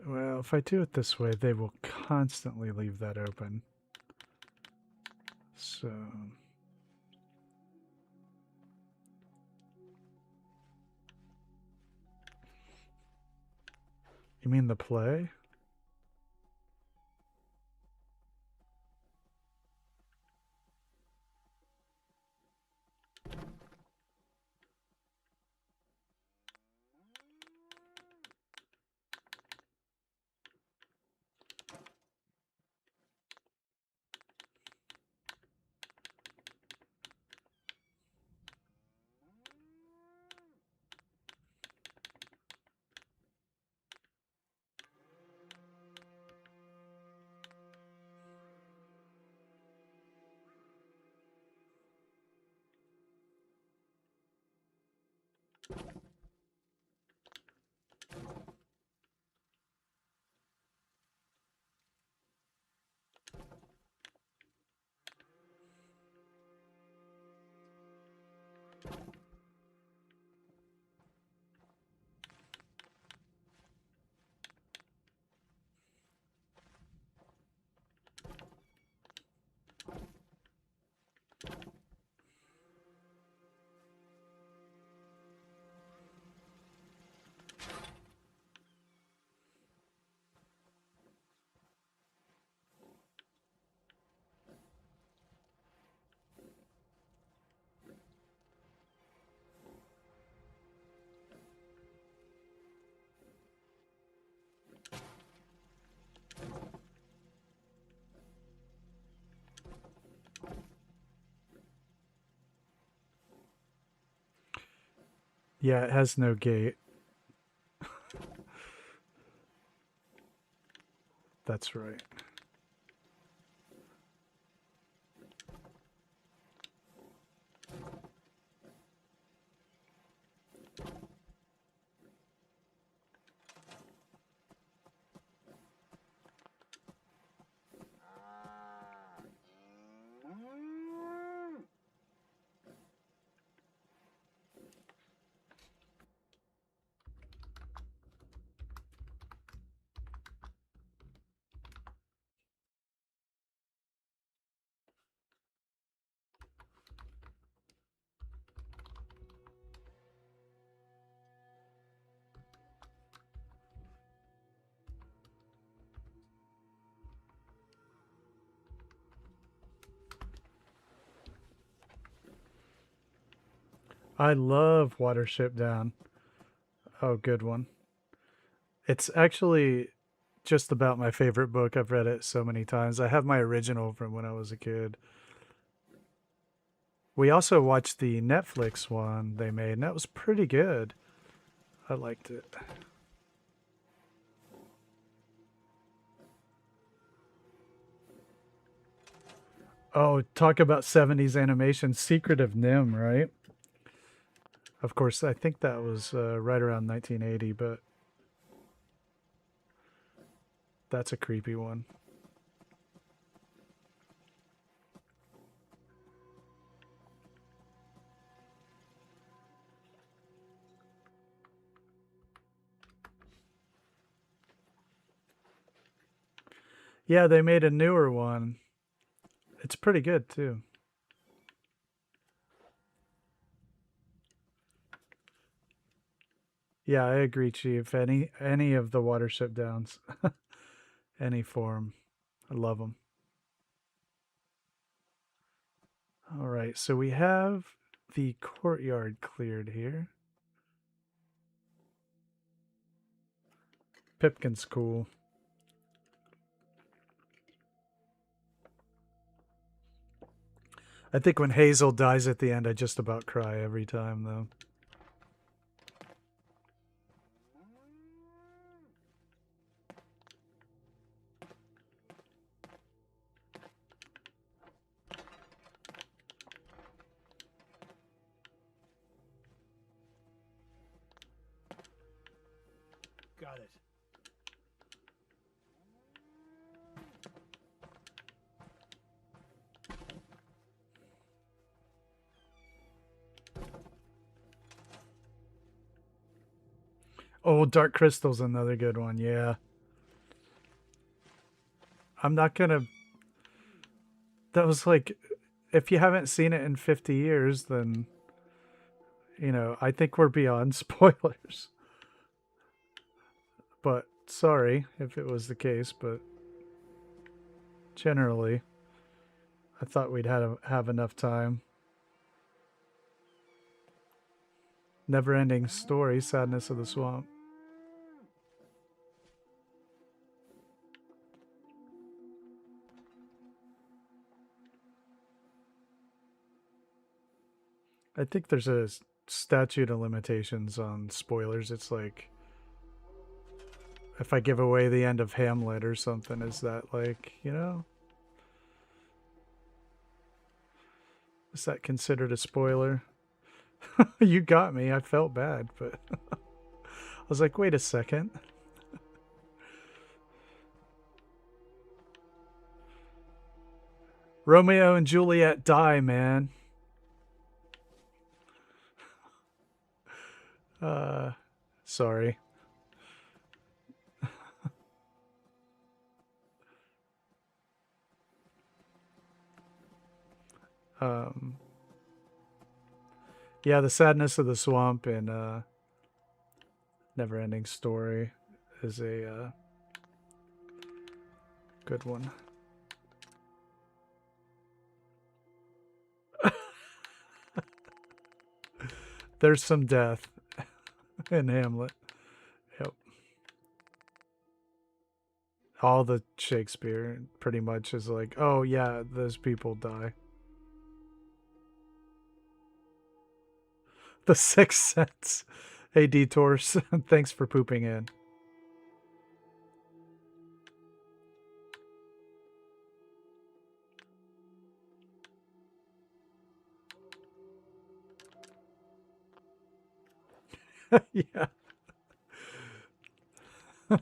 Well, if I do it this way, they will constantly leave that open. So... You mean the play? Yeah, it has no gate. That's right. I love Watership Down. Oh, good one. It's actually just about my favorite book. I've read it so many times. I have my original from when I was a kid. We also watched the Netflix one they made, and that was pretty good. I liked it. Oh, talk about 70s animation. Secret of Nim, right? Of course, I think that was right around 1980, but that's a creepy one. Yeah, they made a newer one. It's pretty good, too. Yeah, I agree, Chief. Any of the Watership Downs. Any form. I love them. All right, so we have the courtyard cleared here. Pipkin's cool. I think when Hazel dies at the end, I just about cry every time, though. Got it. Oh, Dark Crystal's another good one, yeah. I'm not gonna... That was like... If you haven't seen it in 50 years, then... You know, I think we're beyond spoilers. But, sorry if it was the case, but... Generally, I thought we'd have enough time. Never-ending story, Sadness of the Swamp. I think there's a statute of limitations on spoilers. It's like, if I give away the end of Hamlet or something, is that like, you know? Is that considered a spoiler? You got me. I felt bad, but I was like, wait a second. Romeo and Juliet die, man. Sorry. Yeah, the sadness of the swamp and Never Ending Story is a good one. There's some death in Hamlet. Yep. All the Shakespeare pretty much is like, oh yeah, those people die. The Sixth Sense. Hey, Detours. Thanks for pooping in. Yeah. All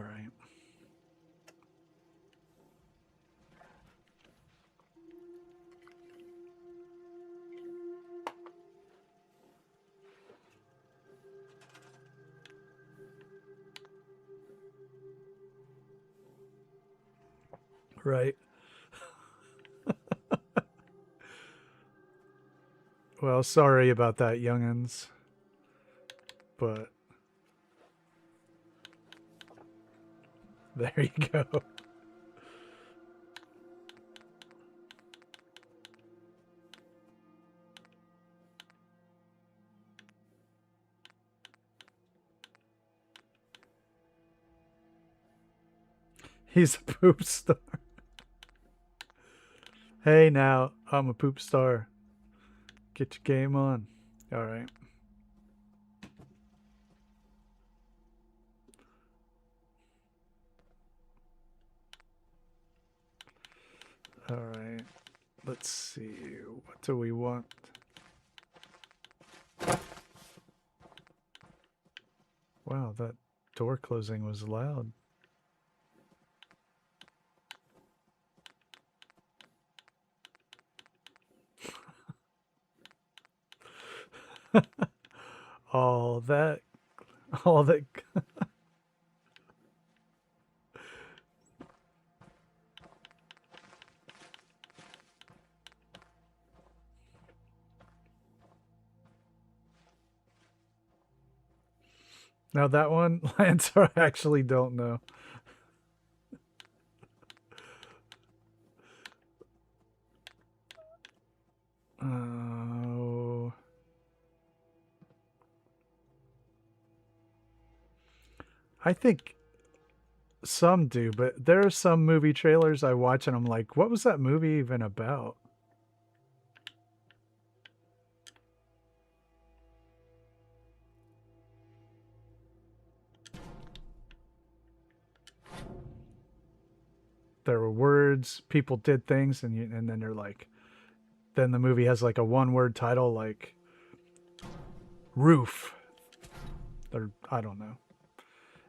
right. Right. Well, sorry about that, youngins. But there you go. He's a poop star. Hey, now, I'm a poop star. Get your game on. All right. All right. Let's see. What do we want? Wow, that door closing was loud. all that. Now that one, Lance, I actually don't know. Oh. I think some do, but there are some movie trailers I watch and I'm like, what was that movie even about? There were words, people did things, and then they're like, then the movie has like a one-word title like roof. Or I don't know.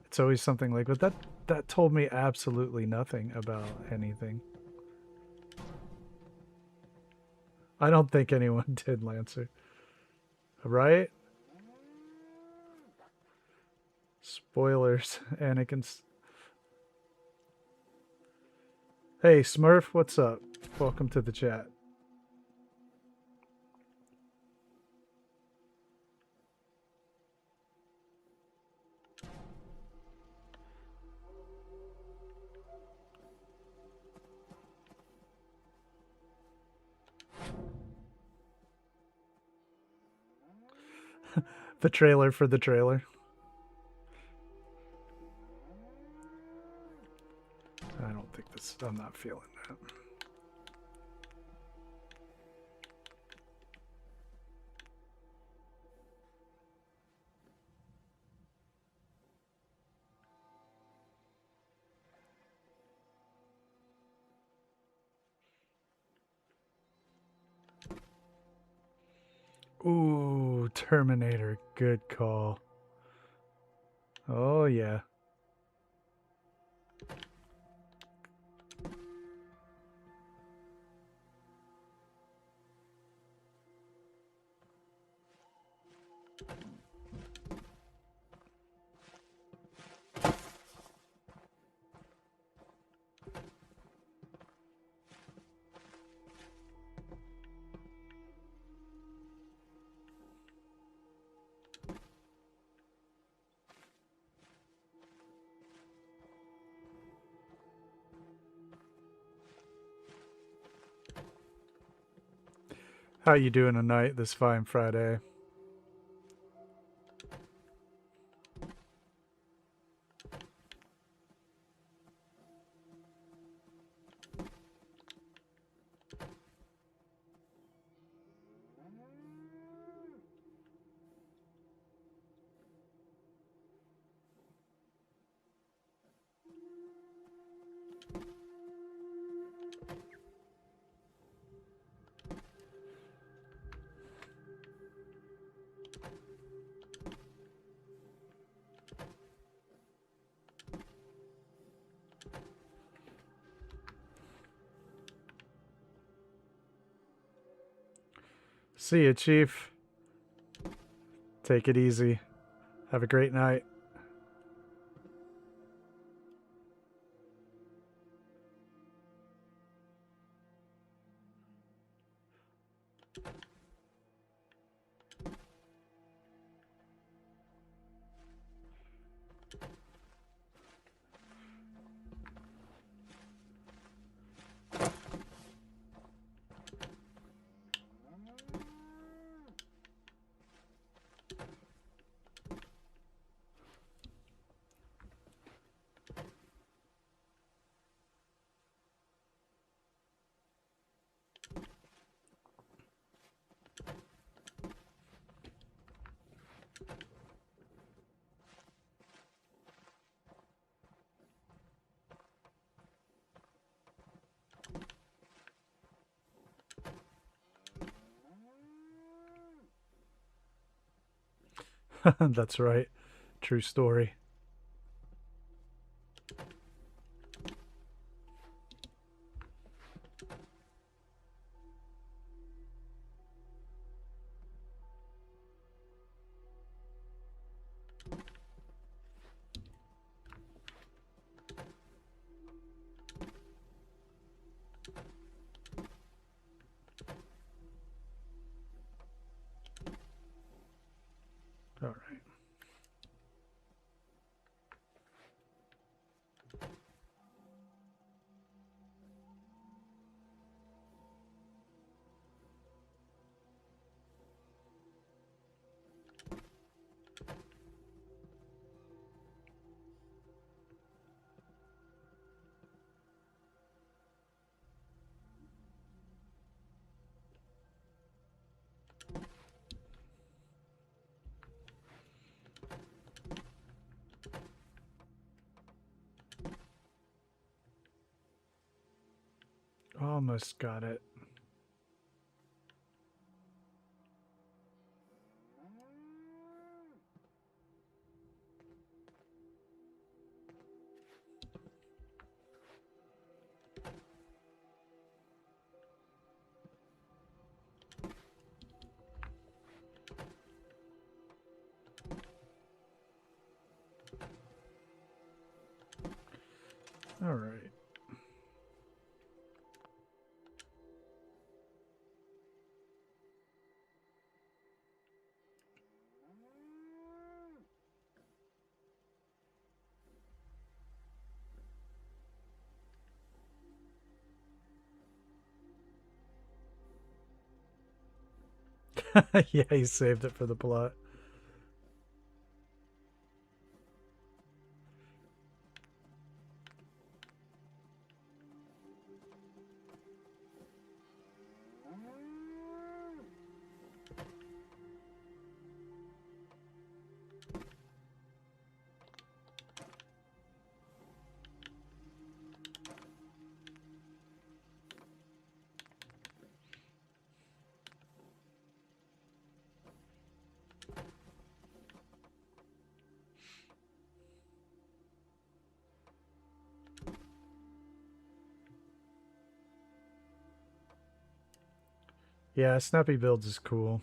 It's always something like, but that told me absolutely nothing about anything. I don't think anyone did, Lancer. Right? Spoilers. Anakin's. Hey, Smurf, what's up? Welcome to the chat. The trailer for the trailer. I don't think this. I'm not feeling that. Ooh, Terminator. Good call. Oh, yeah. How you doing tonight, this fine Friday? See you, Chief. Take it easy. Have a great night. That's right. True story. All right. Almost got it. All right. Yeah, he saved it for the plot. Yeah, snappy builds is cool.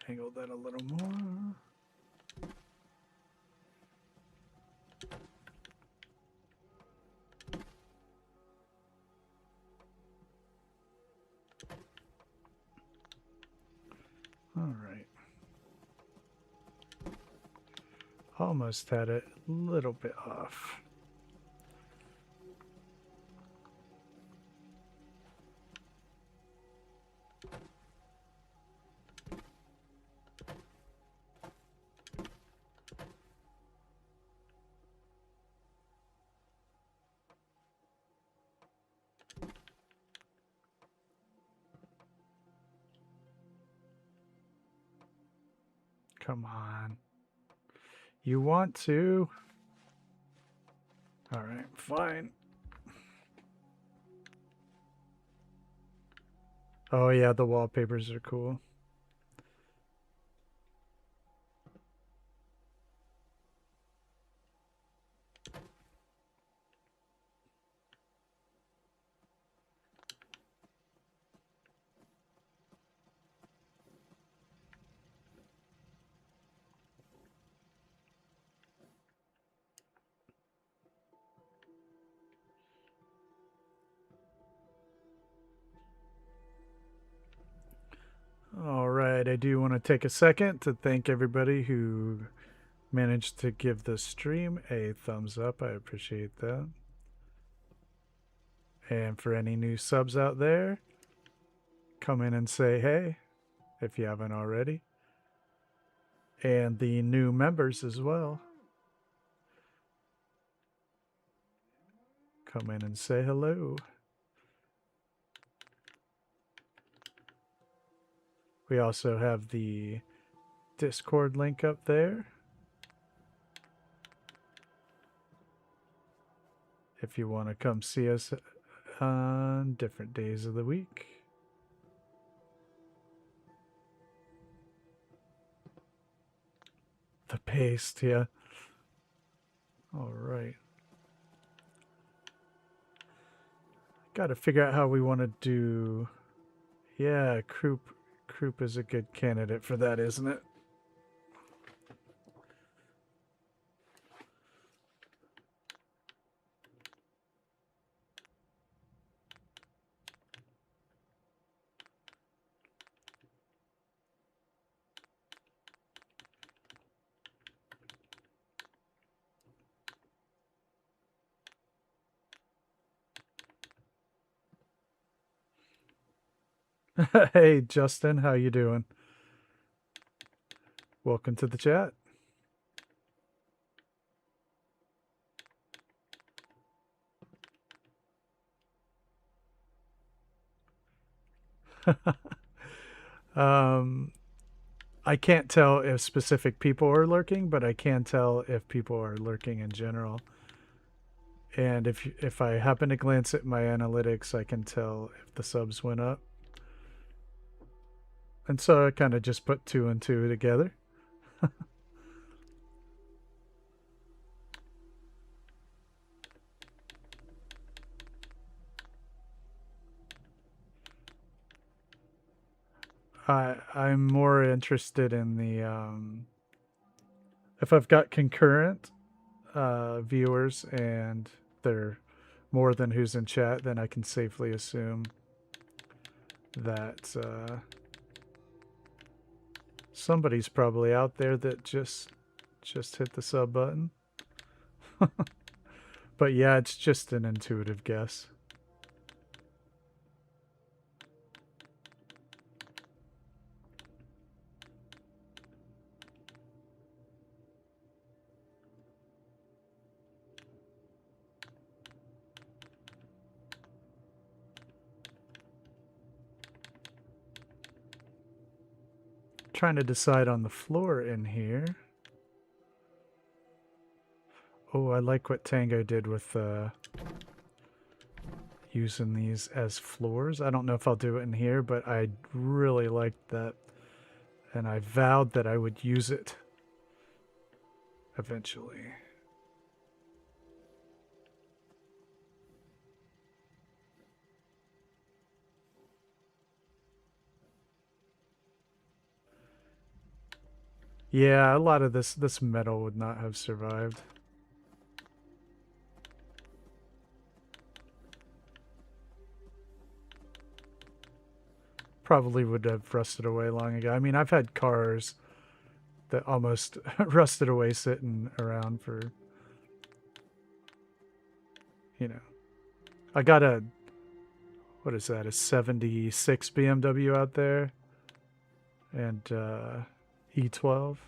Angle that a little more. All right. Almost had it a little bit off. Come on. You want to? All right, fine. Oh yeah, the wallpapers are cool. All right, I do want to take a second to thank everybody who managed to give the stream a thumbs up. I appreciate that. And for any new subs out there, come in and say hey if you haven't already. And the new members as well. Come in and say hello. We also have the Discord link up there. If you want to come see us on different days of the week. The paste, yeah. All right. Got to figure out how we want to do. Yeah, Croup is a good candidate for that, isn't it? Hey, Justin, how you doing? Welcome to the chat. I can't tell if specific people are lurking, but I can tell if people are lurking in general. And if I happen to glance at my analytics, I can tell if the subs went up. And so I kind of just put 2 and 2 together. I'm more interested in the if I've got concurrent viewers and they're more than who's in chat, then I can safely assume that somebody's probably out there that just hit the sub button. But yeah, it's just an intuitive guess. Trying to decide on the floor in here. Oh, I like what Tango did with using these as floors. I don't know if I'll do it in here, but I really liked that. And I vowed that I would use it eventually. Yeah, a lot of this metal would not have survived. Probably would have rusted away long ago. I mean, I've had cars that almost rusted away sitting around for, you know. I got a, what is that, a 76 BMW out there, and E12.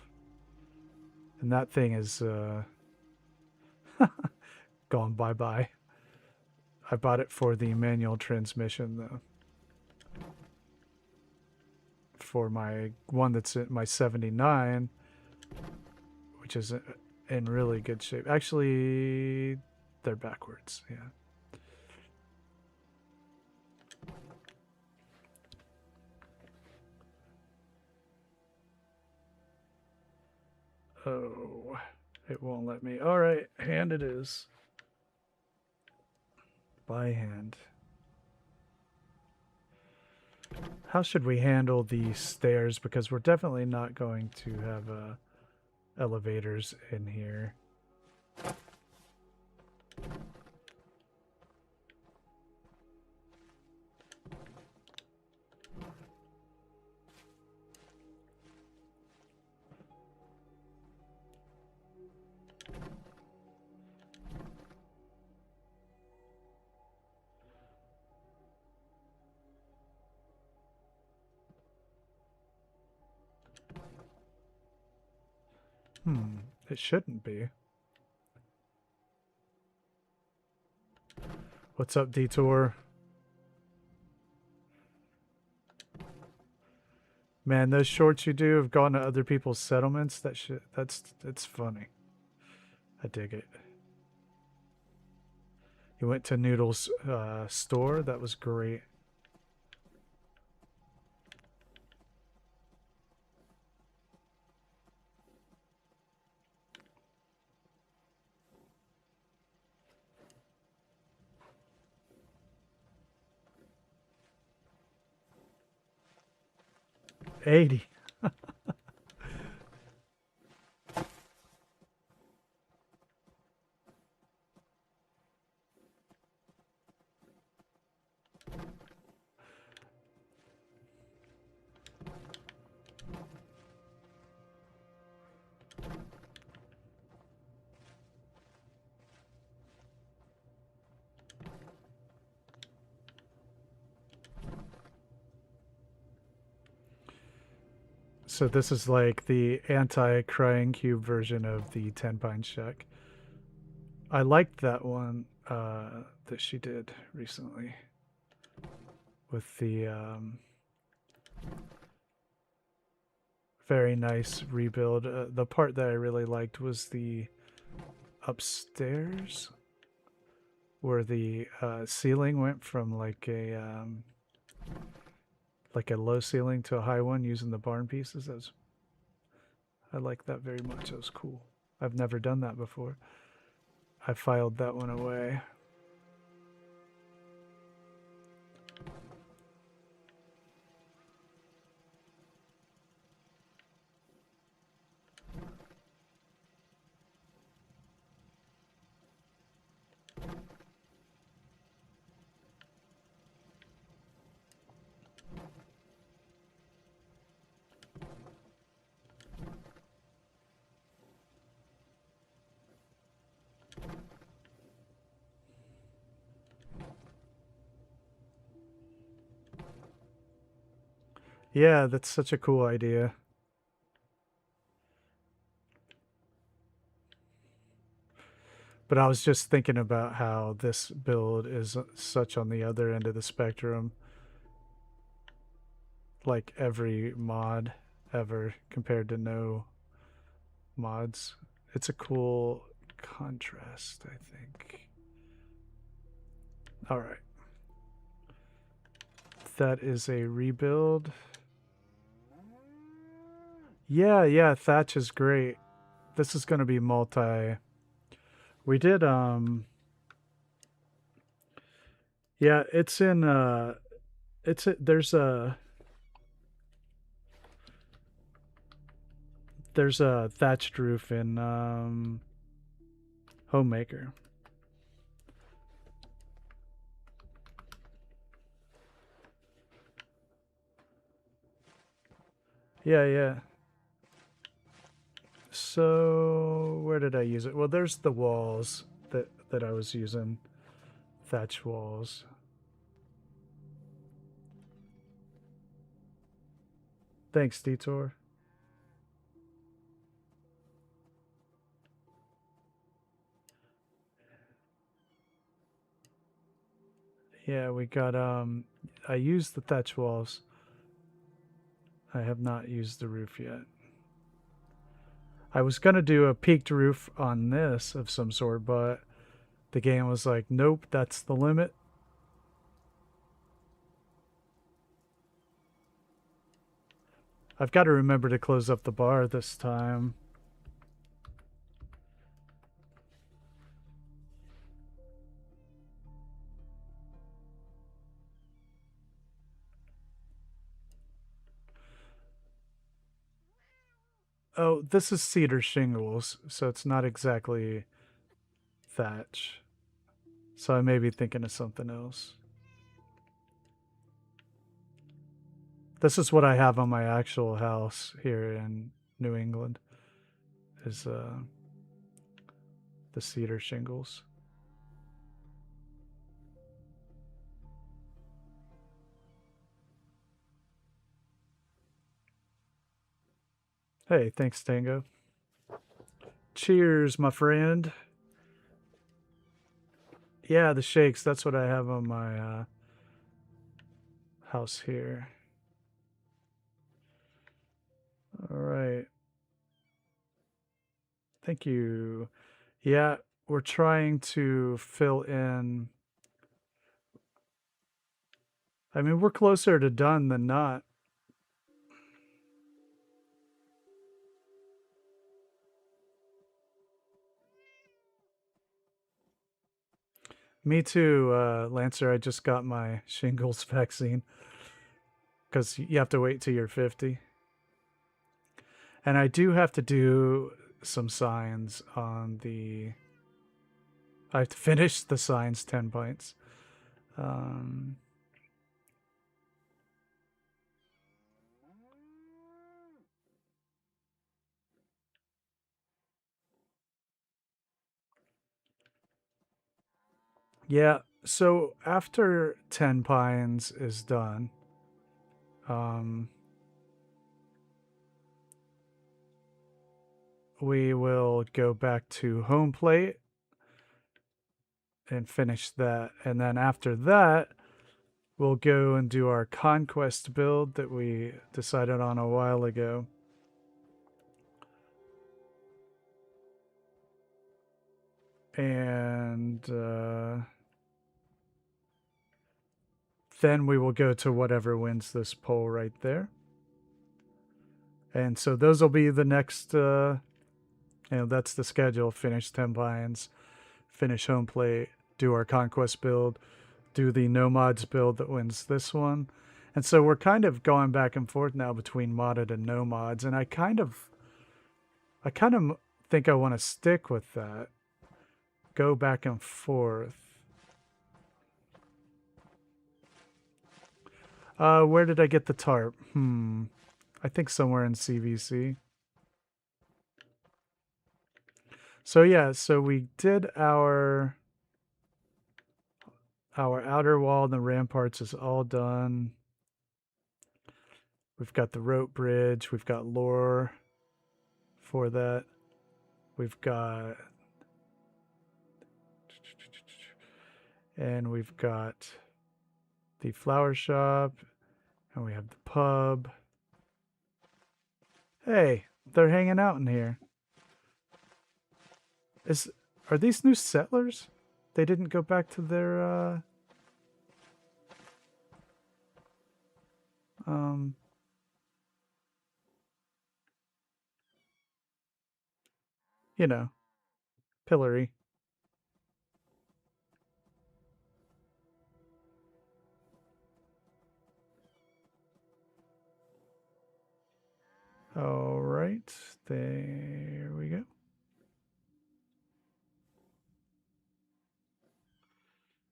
And that thing is gone bye-bye. I bought it for the manual transmission, though. For my one that's in my 79, which is in really good shape. Actually, they're backwards, yeah. Oh, it won't let me. All right, hand it is. By hand. How should we handle the stairs? Because we're definitely not going to have elevators in here. It shouldn't be. What's up, Detour? Man, those shorts you do have gone to other people's settlements. That shit, that's funny. I dig it. You went to Noodle's store. That was great. $80. So this is like the anti-crying cube version of the Tenpines shack. I liked that one that she did recently with the very nice rebuild. The part that I really liked was the upstairs where the ceiling went from like a low ceiling to a high one using the barn pieces. I like that very much. That was cool. I've never done that before. I filed that one away. Yeah, that's such a cool idea. But I was just thinking about how this build is such on the other end of the spectrum. Like every mod ever compared to no mods. It's a cool contrast, I think. All right. that is a rebuild. Yeah, yeah, thatch is great. This is going to be multi. We did yeah, it's in there's a thatched roof in Homemaker. Yeah, yeah. So where did I use it? Well, there's the walls that I was using. Thatch walls. Thanks, Detour. Yeah, we got I used the thatch walls. I have not used the roof yet. I was gonna do a peaked roof on this of some sort, but the game was like, nope, that's the limit. I've got to remember to close up the bar this time. Oh, this is cedar shingles, so it's not exactly thatch. So I may be thinking of something else. This is what I have on my actual house here in New England, is the cedar shingles. Hey, thanks, Tango. Cheers, my friend. Yeah, the shakes, that's what I have on my house here. All right. Thank you. Yeah, we're trying to fill in. I mean, we're closer to done than not. Me too, Lancer. I just got my shingles vaccine because you have to wait till you're 50. And I do have to do some signs on the. I have to finish the signs 10 pints. Yeah, so after Tenpines is done, we will go back to home plate and finish that. And then after that, we'll go and do our conquest build that we decided on a while ago. And then we will go to whatever wins this poll right there. And so those will be the next, that's the schedule. Finish Tenpines, finish home plate, do our conquest build, do the no mods build that wins this one. And so we're kind of going back and forth now between modded and no mods. And I kind of think I want to stick with that. Go back and forth. Where did I get the tarp? I think somewhere in CVC. So yeah, so we did our outer wall and the ramparts is all done. We've got the rope bridge. We've got lore for that. We've got... And we've got the flower shop. And we have the pub. Hey, they're hanging out in here. Are these new settlers? They didn't go back to their You know, pillory. All right, there we go.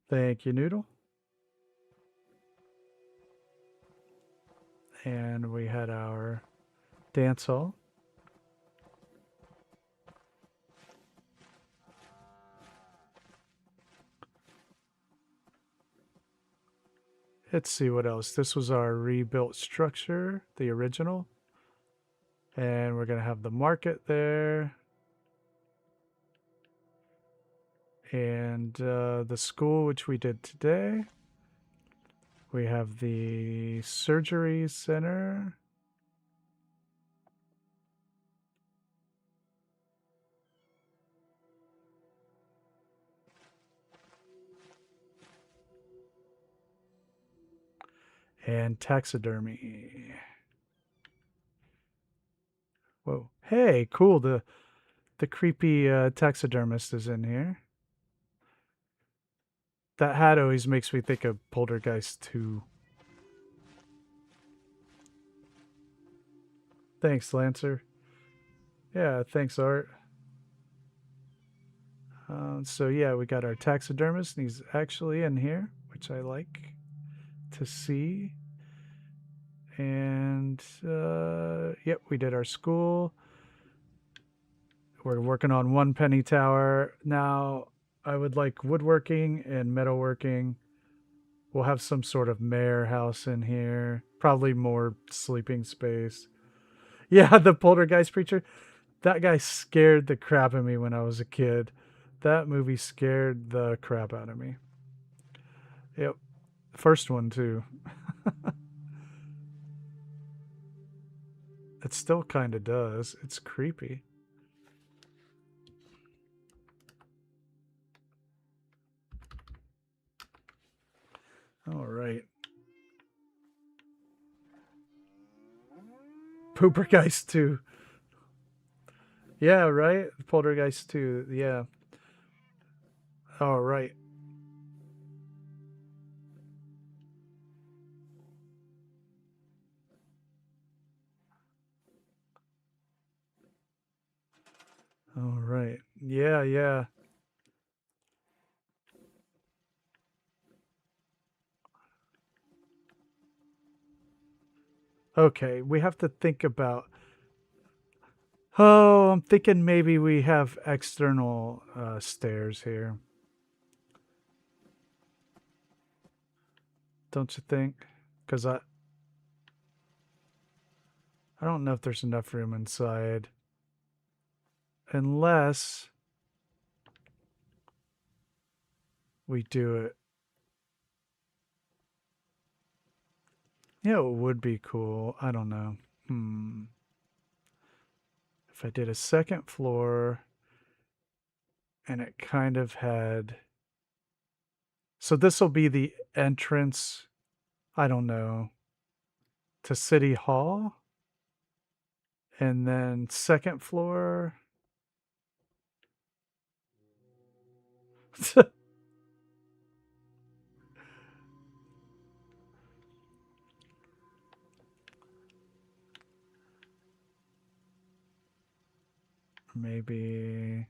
Thank you, Noodle. And we had our dance hall. Let's see what else. This was our rebuilt structure, the original. And we're going to have the market there. And the school, which we did today. We have the surgery center. And taxidermy. Whoa. Hey, cool. The creepy taxidermist is in here. That hat always makes me think of Poltergeist 2. Thanks, Lancer. Yeah, thanks, Art. So yeah, we got our taxidermist, and he's actually in here, which I like to see. And yep, we did our school. We're working on one penny tower. Now, I would like woodworking and metalworking. We'll have some sort of mayor house in here. Probably more sleeping space. Yeah, the poltergeist preacher. That guy scared the crap out of me when I was a kid. That movie scared the crap out of me. Yep. First one, too. It still kind of does. It's creepy. All right. Poopergeist 2. Yeah, right? Poltergeist 2. Yeah. All right. All right. Yeah, yeah. Okay, we have to think about... Oh, I'm thinking maybe we have external stairs here. Don't you think? Because I don't know if there's enough room inside. Unless we do it. Yeah, it would be cool. I don't know. If I did a second floor and it kind of had... So this will be the entrance, I don't know, to City Hall. And then second floor... Maybe...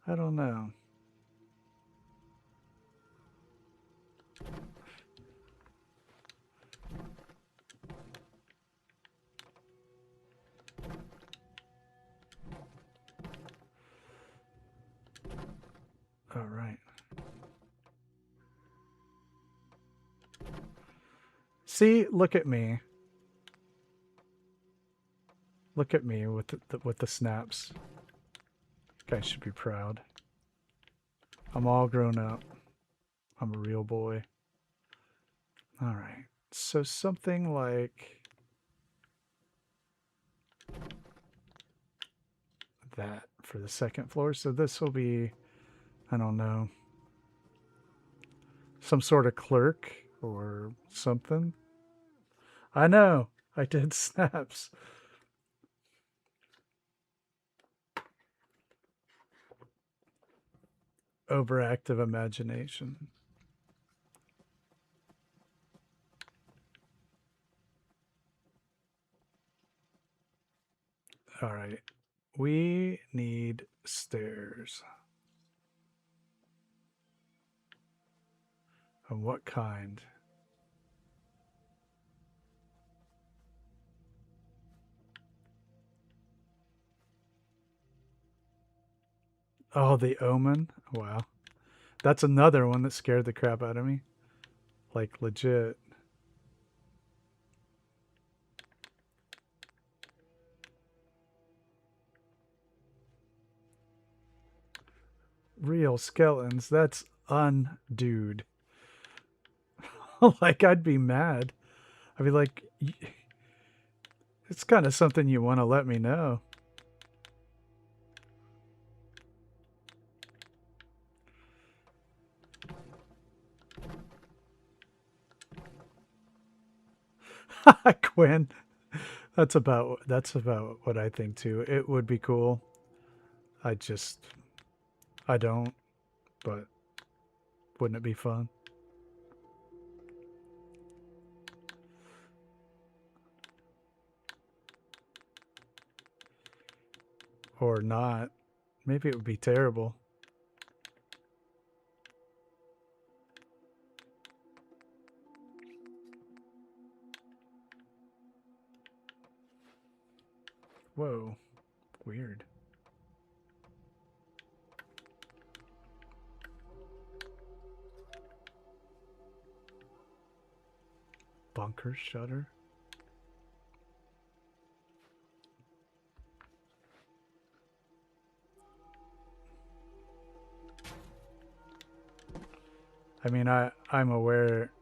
I don't know. All right. See, look at me. Look at me with the snaps. Guys should be proud. I'm all grown up. I'm a real boy. All right. So something like that for the second floor. So this will be, I don't know. some sort of clerk or something. I know. I did snaps. Overactive imagination. All right. We need stairs. Of what kind? Oh, the Omen? Wow. That's another one that scared the crap out of me. Like, legit. Real skeletons. That's undude. Like, I'd be mad. I'd be like, it's kind of something you want to let me know. Quinn. That's about what I think too. It would be cool. I don't, but wouldn't it be fun? Or not. Maybe it would be terrible. Whoa. Weird. Bunker shutter? I mean, I'm aware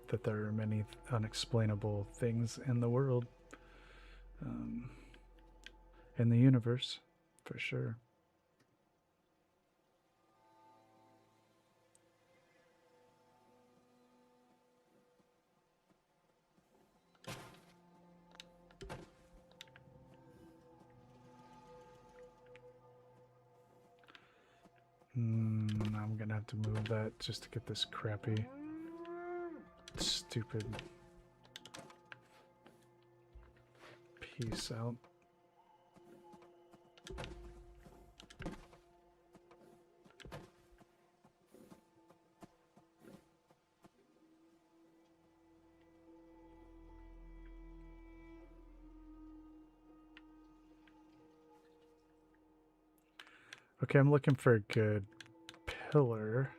that there are many unexplainable things in the world. In the universe, for sure. I'm gonna have to move that just to get this crappy, stupid piece out. Okay, I'm looking for a good pillar.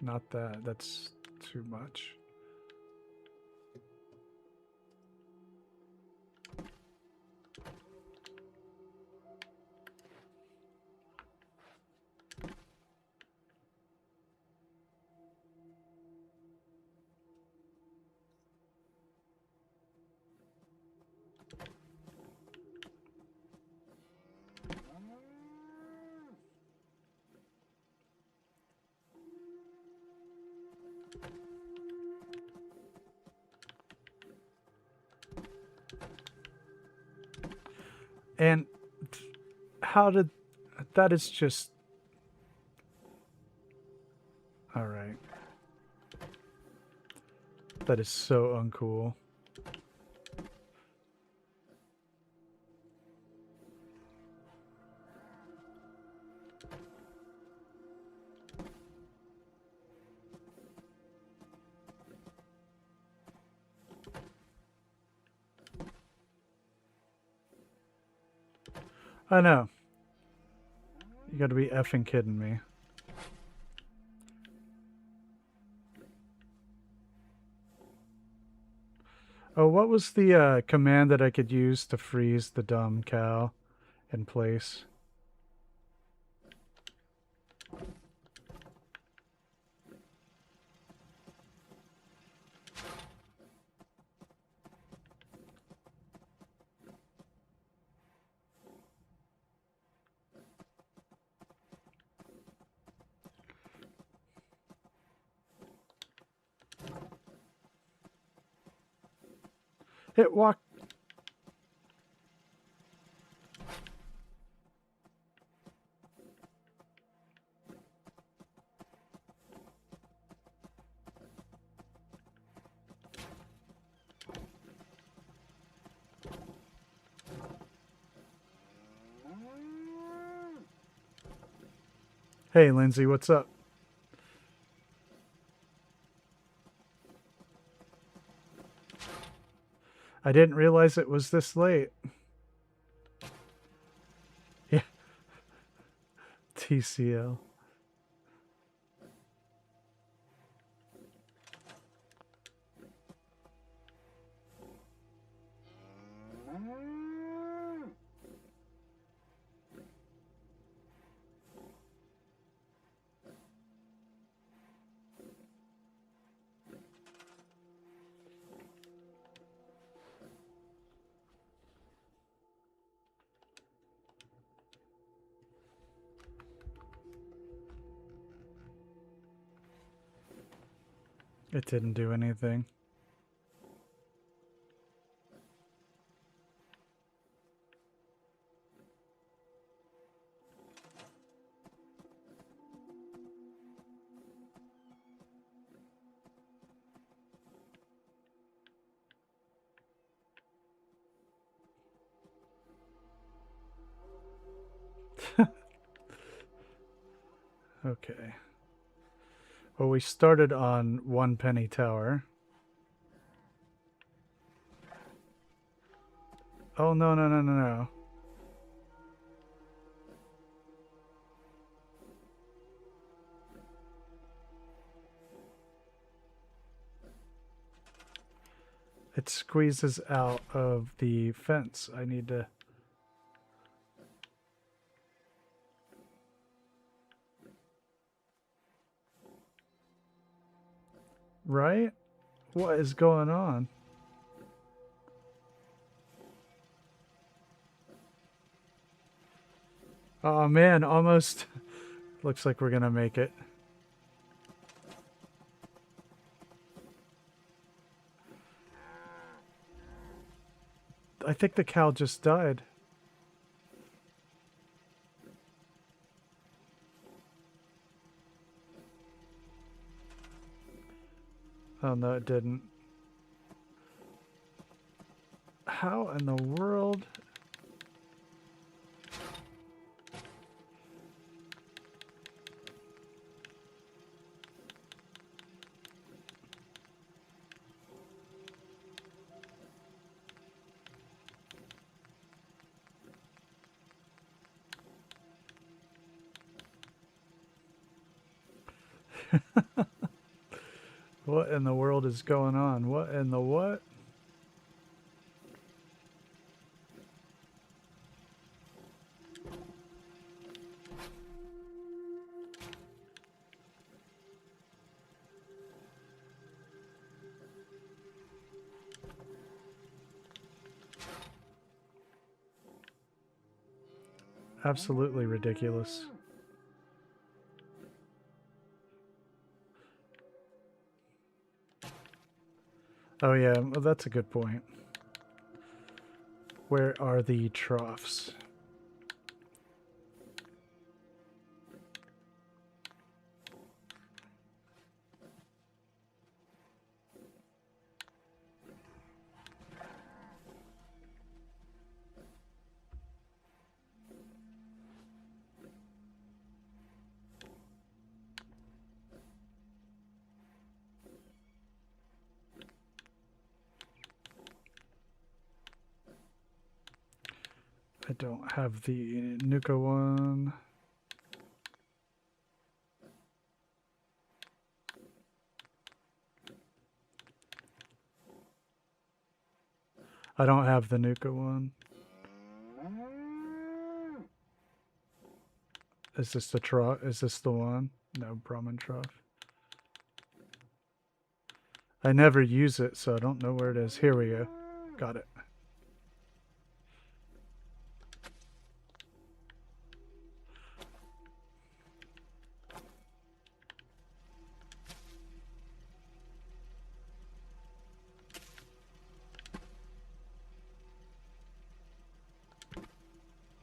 Not that. That's too much. And how did that is just all right. That is so uncool. I know. You gotta be effing kidding me. Oh, what was the command that I could use to freeze the dumb cow in place? Hit walk. Hey, Lindsay, what's up? I didn't realize it was this late. Yeah. TCL. It didn't do anything. Okay. Well, we started on 1 penny tower. Oh, no, no, no, no, no. It squeezes out of the fence. I need to... Right? What is going on? Oh man, almost. Looks like we're gonna make it. I think the cow just died. Oh no, it didn't. How in the world? What in the world is going on? What in the what? Absolutely ridiculous. Oh yeah, well, that's a good point. Where are the troughs? I don't have the Nuka one. I don't have the Nuka one. Is this the trough? Is this the one? No, Brahmin trough. I never use it, so I don't know where it is. Here we go. Got it.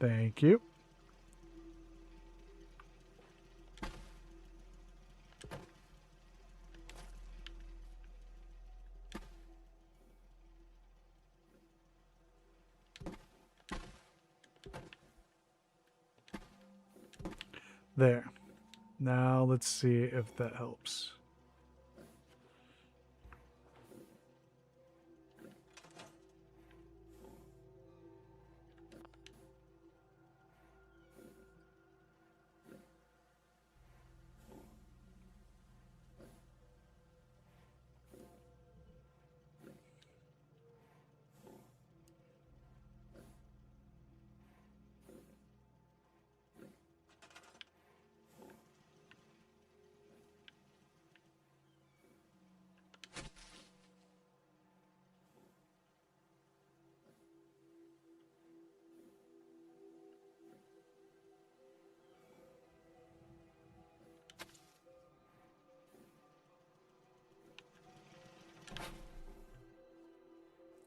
Thank you. There. Now let's see if that helps.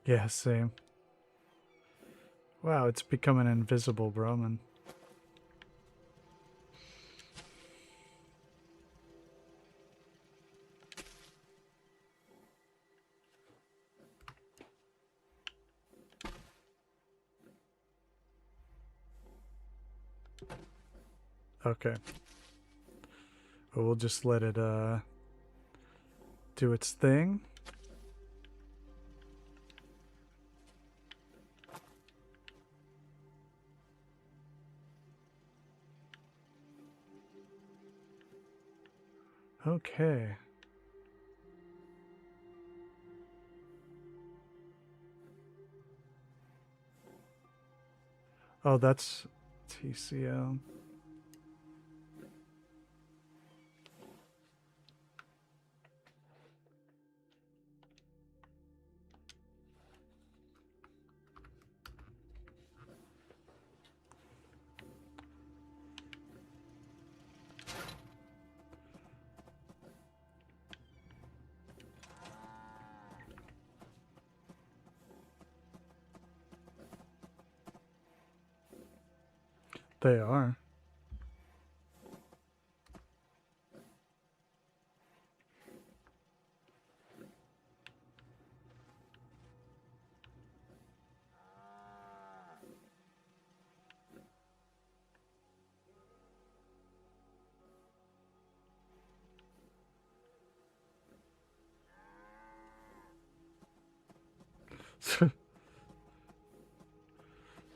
Yeah, same. Wow, it's becoming invisible, Brahman. Okay. But we'll just let it do its thing. Okay. Oh, that's TCM. They are.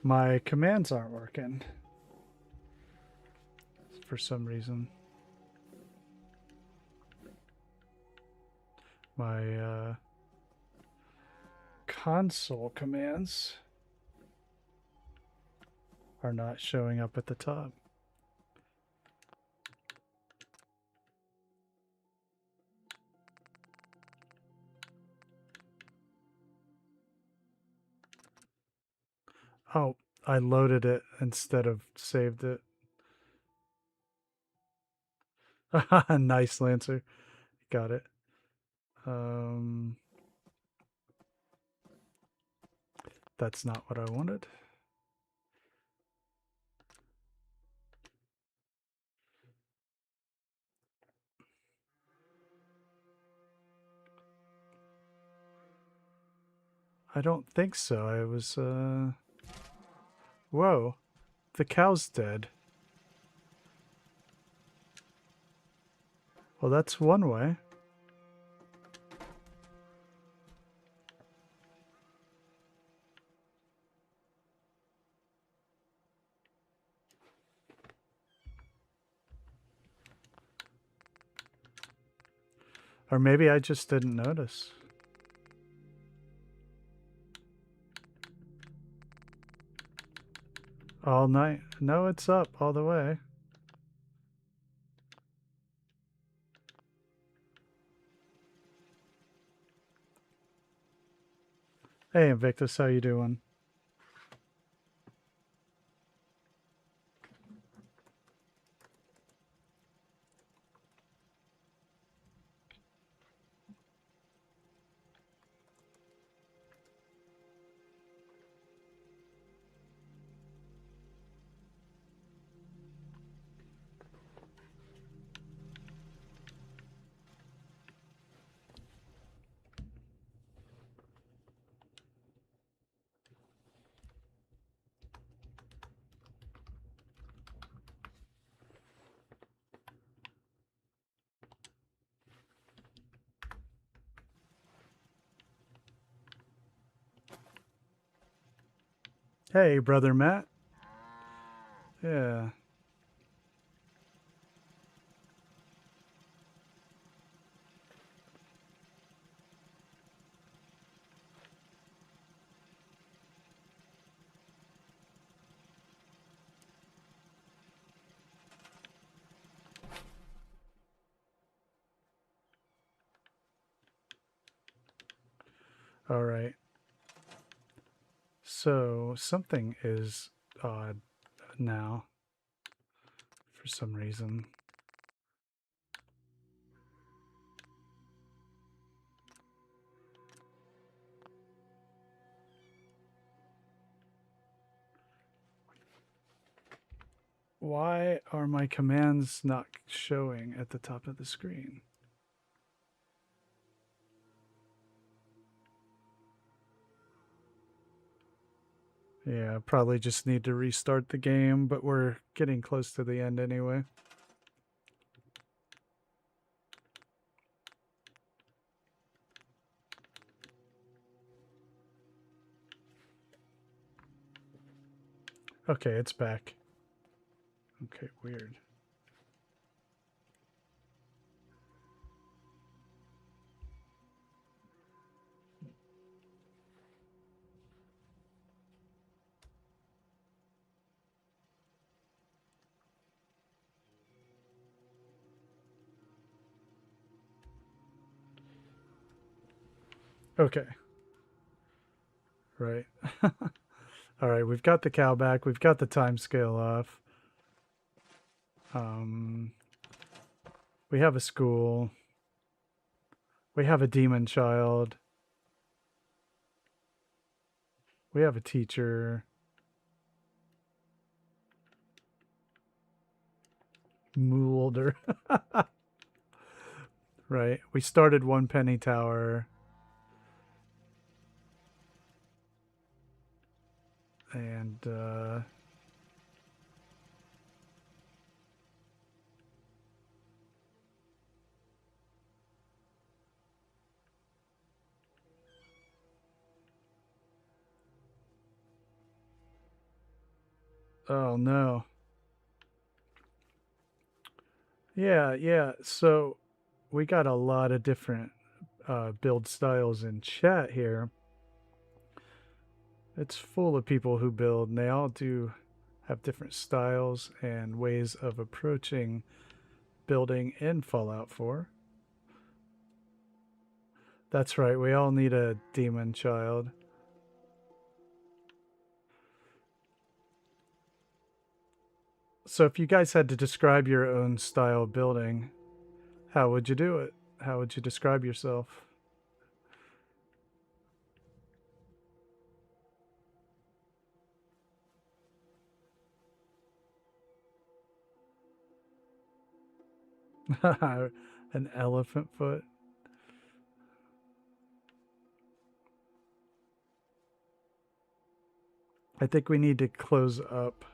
My commands aren't working for some reason. My console commands are not showing up at the top. Oh, I loaded it instead of saved it. Nice, Lancer. Got it. That's not what I wanted. I don't think so. I was, Whoa. The cow's dead. Well, that's one way. Or maybe I just didn't notice. All night. No, it's up all the way. Hey, Invictus, how you doing? Hey, brother Matt. Yeah. All right. So something is odd now for some reason. Why are my commands not showing at the top of the screen? Yeah, probably just need to restart the game, but we're getting close to the end anyway. Okay, it's back. Okay, weird. Okay. Right. All right, we've got the cow back. We've got the time scale off. We have a school. We have a demon child. We have a teacher. Moolder. Right. We started one penny tower. And oh no. Yeah. So we got a lot of different build styles in chat here. It's full of people who build, and they all do have different styles and ways of approaching building in Fallout 4. That's right, we all need a demon child. So if you guys had to describe your own style of building, how would you do it? How would you describe yourself? An elephant foot? I think we need to close up.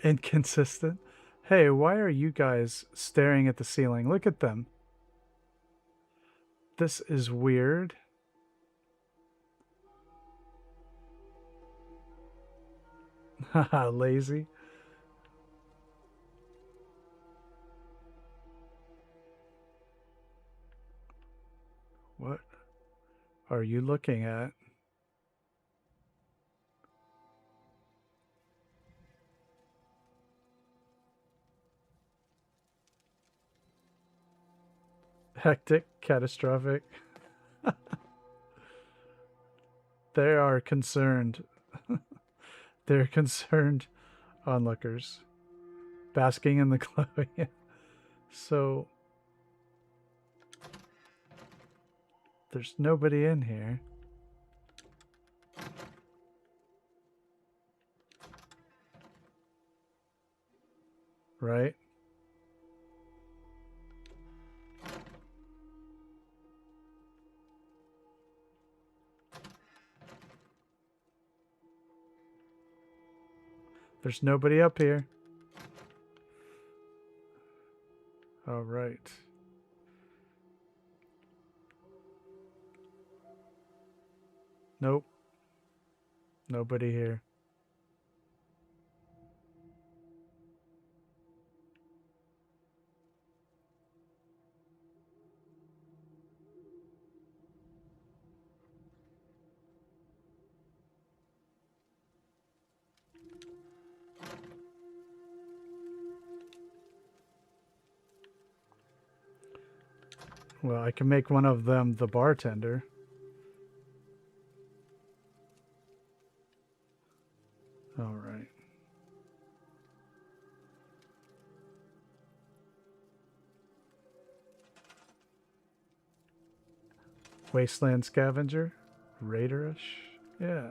Inconsistent? Hey, why are you guys staring at the ceiling? Look at them. This is weird. Haha, lazy. What are you looking at? Hectic, catastrophic. They are concerned. They're concerned onlookers. Basking in the glow. So there's nobody in here. Right? There's nobody up here. All right. Nope. Nobody here. Well, I can make one of them the bartender. All right. Wasteland scavenger? Raiderish? Yeah.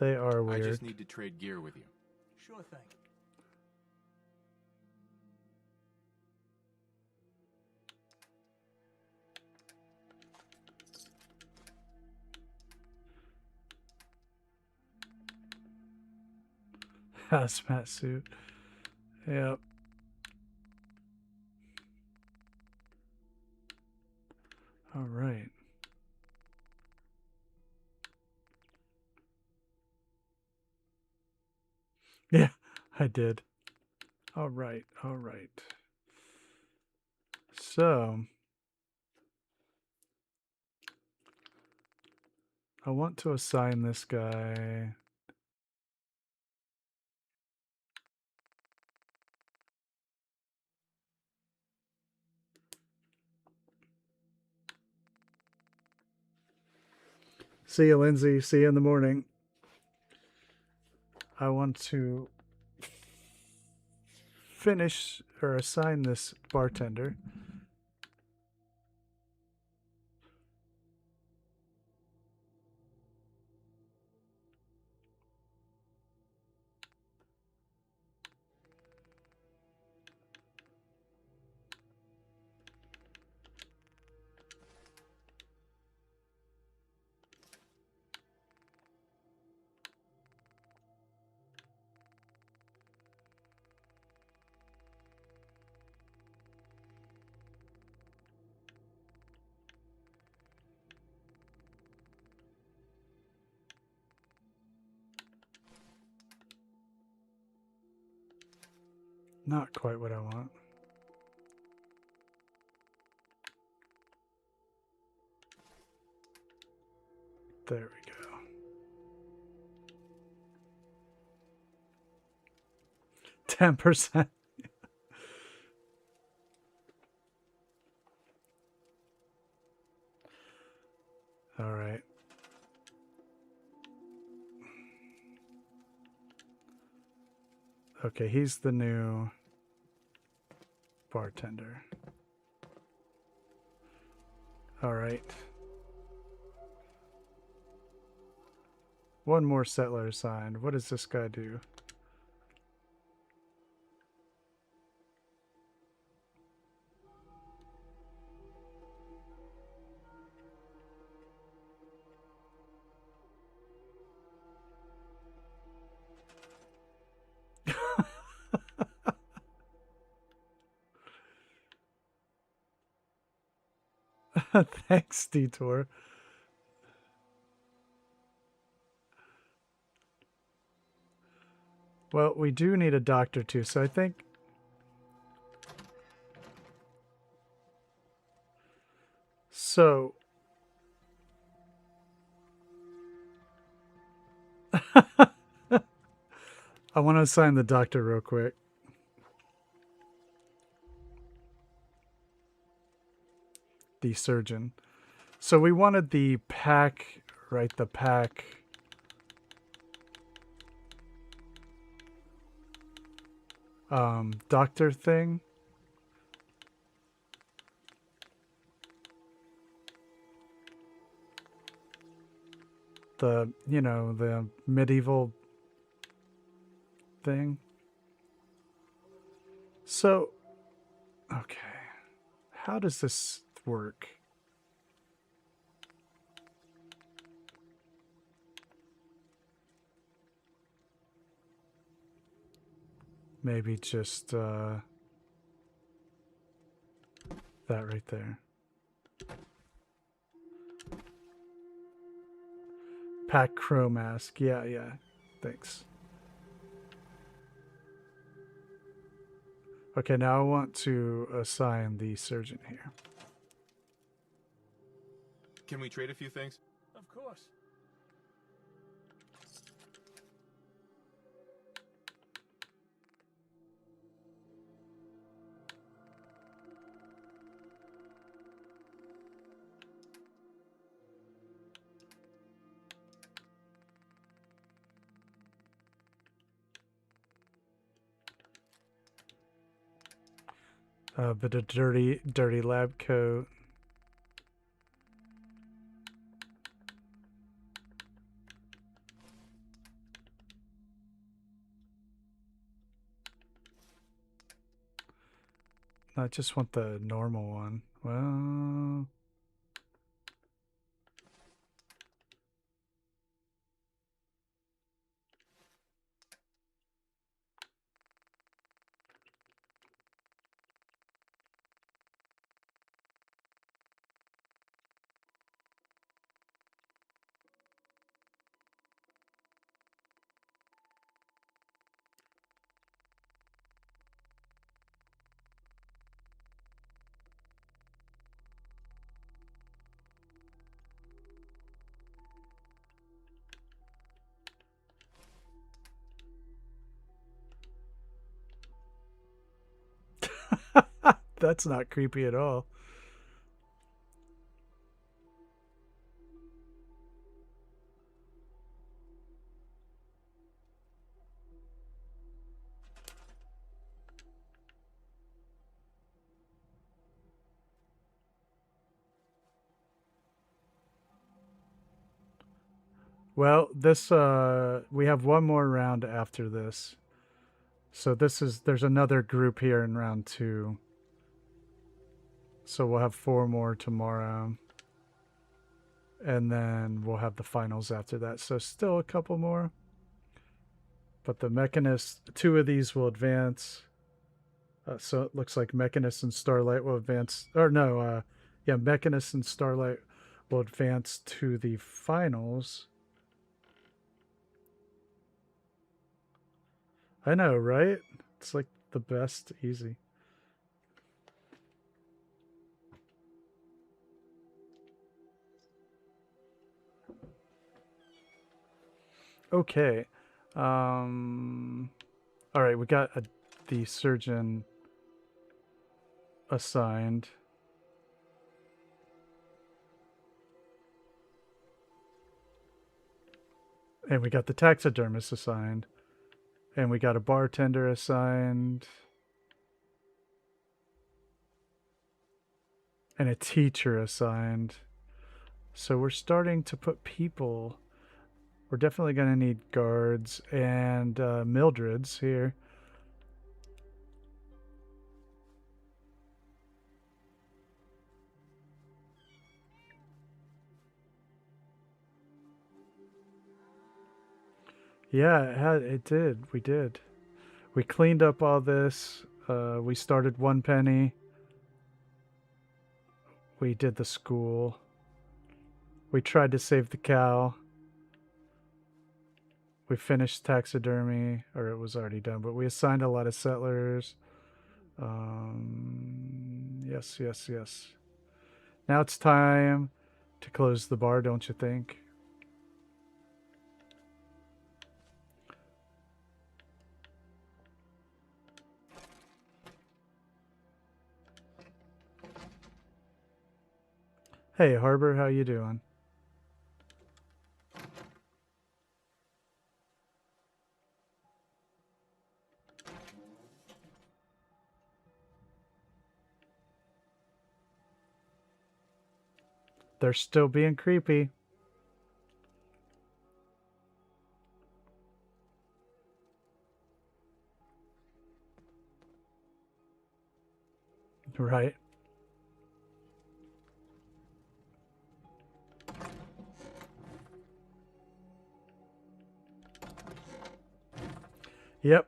They are I weird. just need to trade gear with you. Sure thing. Hazmat suit. Yep. All right. Yeah, I did. All right. All right. So, I want to assign this guy. See you, Lindsay. See you in the morning. I want to finish or assign this bartender. Not quite what I want. There we go. 10%. All right. Okay, he's the new bartender. All right. One more settler assigned. What does this guy do? Thanks, Detour. Well, we do need a doctor too, so I think... So... I want to assign the doctor real quick. The surgeon. So we wanted the pack, right? The pack. Doctor thing. The, you know, the medieval thing. So, okay. How does this work? Maybe just that right there. Pack Crow Mask. Yeah, yeah. Thanks. Okay, now I want to assign the surgeon here. Can we trade a few things? Of course. But a dirty lab coat. I just want the normal one. Well, that's not creepy at all. Well, this we have one more round after this. So there's another group here in round 2. So we'll have 4 more tomorrow. And then we'll have the finals after that. So still a couple more. But the Mechanist, 2 of these will advance. So it looks like Mechanist and Starlight will advance. Or no, yeah, Mechanist and Starlight will advance to the finals. I know, right? It's like the best, easy. Okay. All right, we got the surgeon assigned. And we got the taxidermist assigned. And we got a bartender assigned. And a teacher assigned. So we're starting to put people. We're definitely going to need guards and Mildreds here. Yeah, it did. We did. We cleaned up all this. We started One Penny. We did the school. We tried to save the cow. We finished taxidermy, or it was already done, but we assigned a lot of settlers. Yes, yes, yes. Now it's time to close the bar, don't you think? Hey, Harbor, how you doing? They're still being creepy. Right. Yep.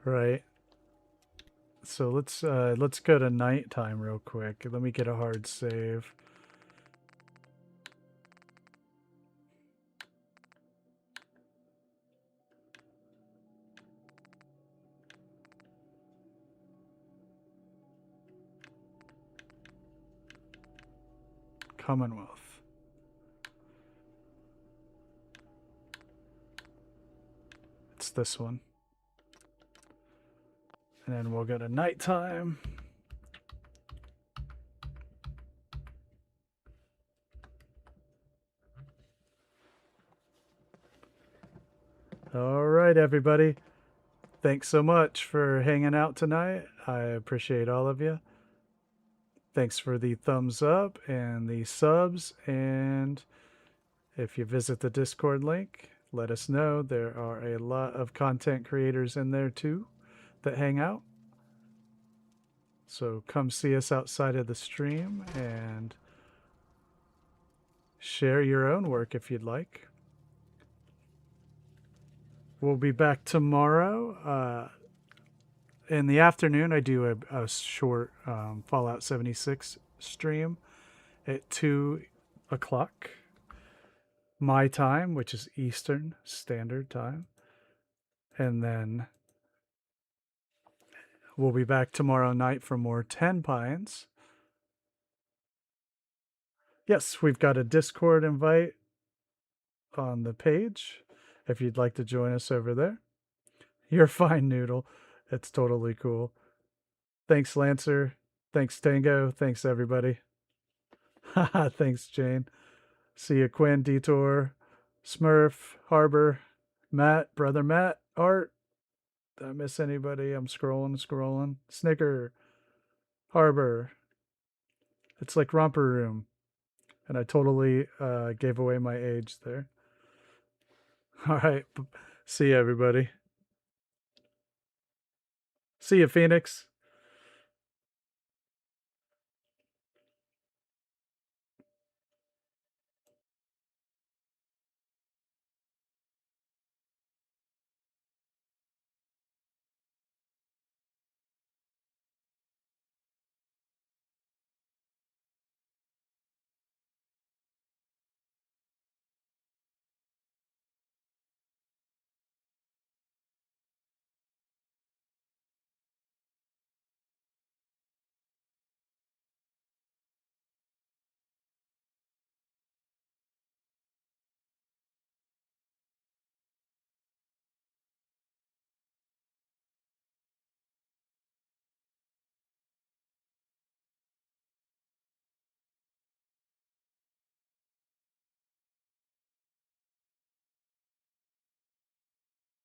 Right. so let's go to nighttime real quick. Let me get a hard save. Commonwealth. It's this one. And then we'll go to nighttime. All right, everybody. Thanks so much for hanging out tonight. I appreciate all of you. Thanks for the thumbs up and the subs. And if you visit the Discord link, let us know. There are a lot of content creators in there too that hang out. So come see us outside of the stream and share your own work if you'd like. We'll be back tomorrow. In the afternoon, I do a short Fallout 76 stream at 2 o'clock my time, which is Eastern Standard Time. And then we'll be back tomorrow night for more Tenpines. Yes, we've got a Discord invite on the page if you'd like to join us over there. You're fine, Noodle. It's totally cool. Thanks, Lancer. Thanks, Tango. Thanks, everybody. Haha, thanks, Jane. See you, Quinn, Detour, Smurf, Harbor, Matt, Brother Matt, Art. Did I miss anybody? I'm scrolling. Snicker, Harbor. It's like Romper Room. And I totally gave away my age there. All right. See you, everybody. See you, Phoenix.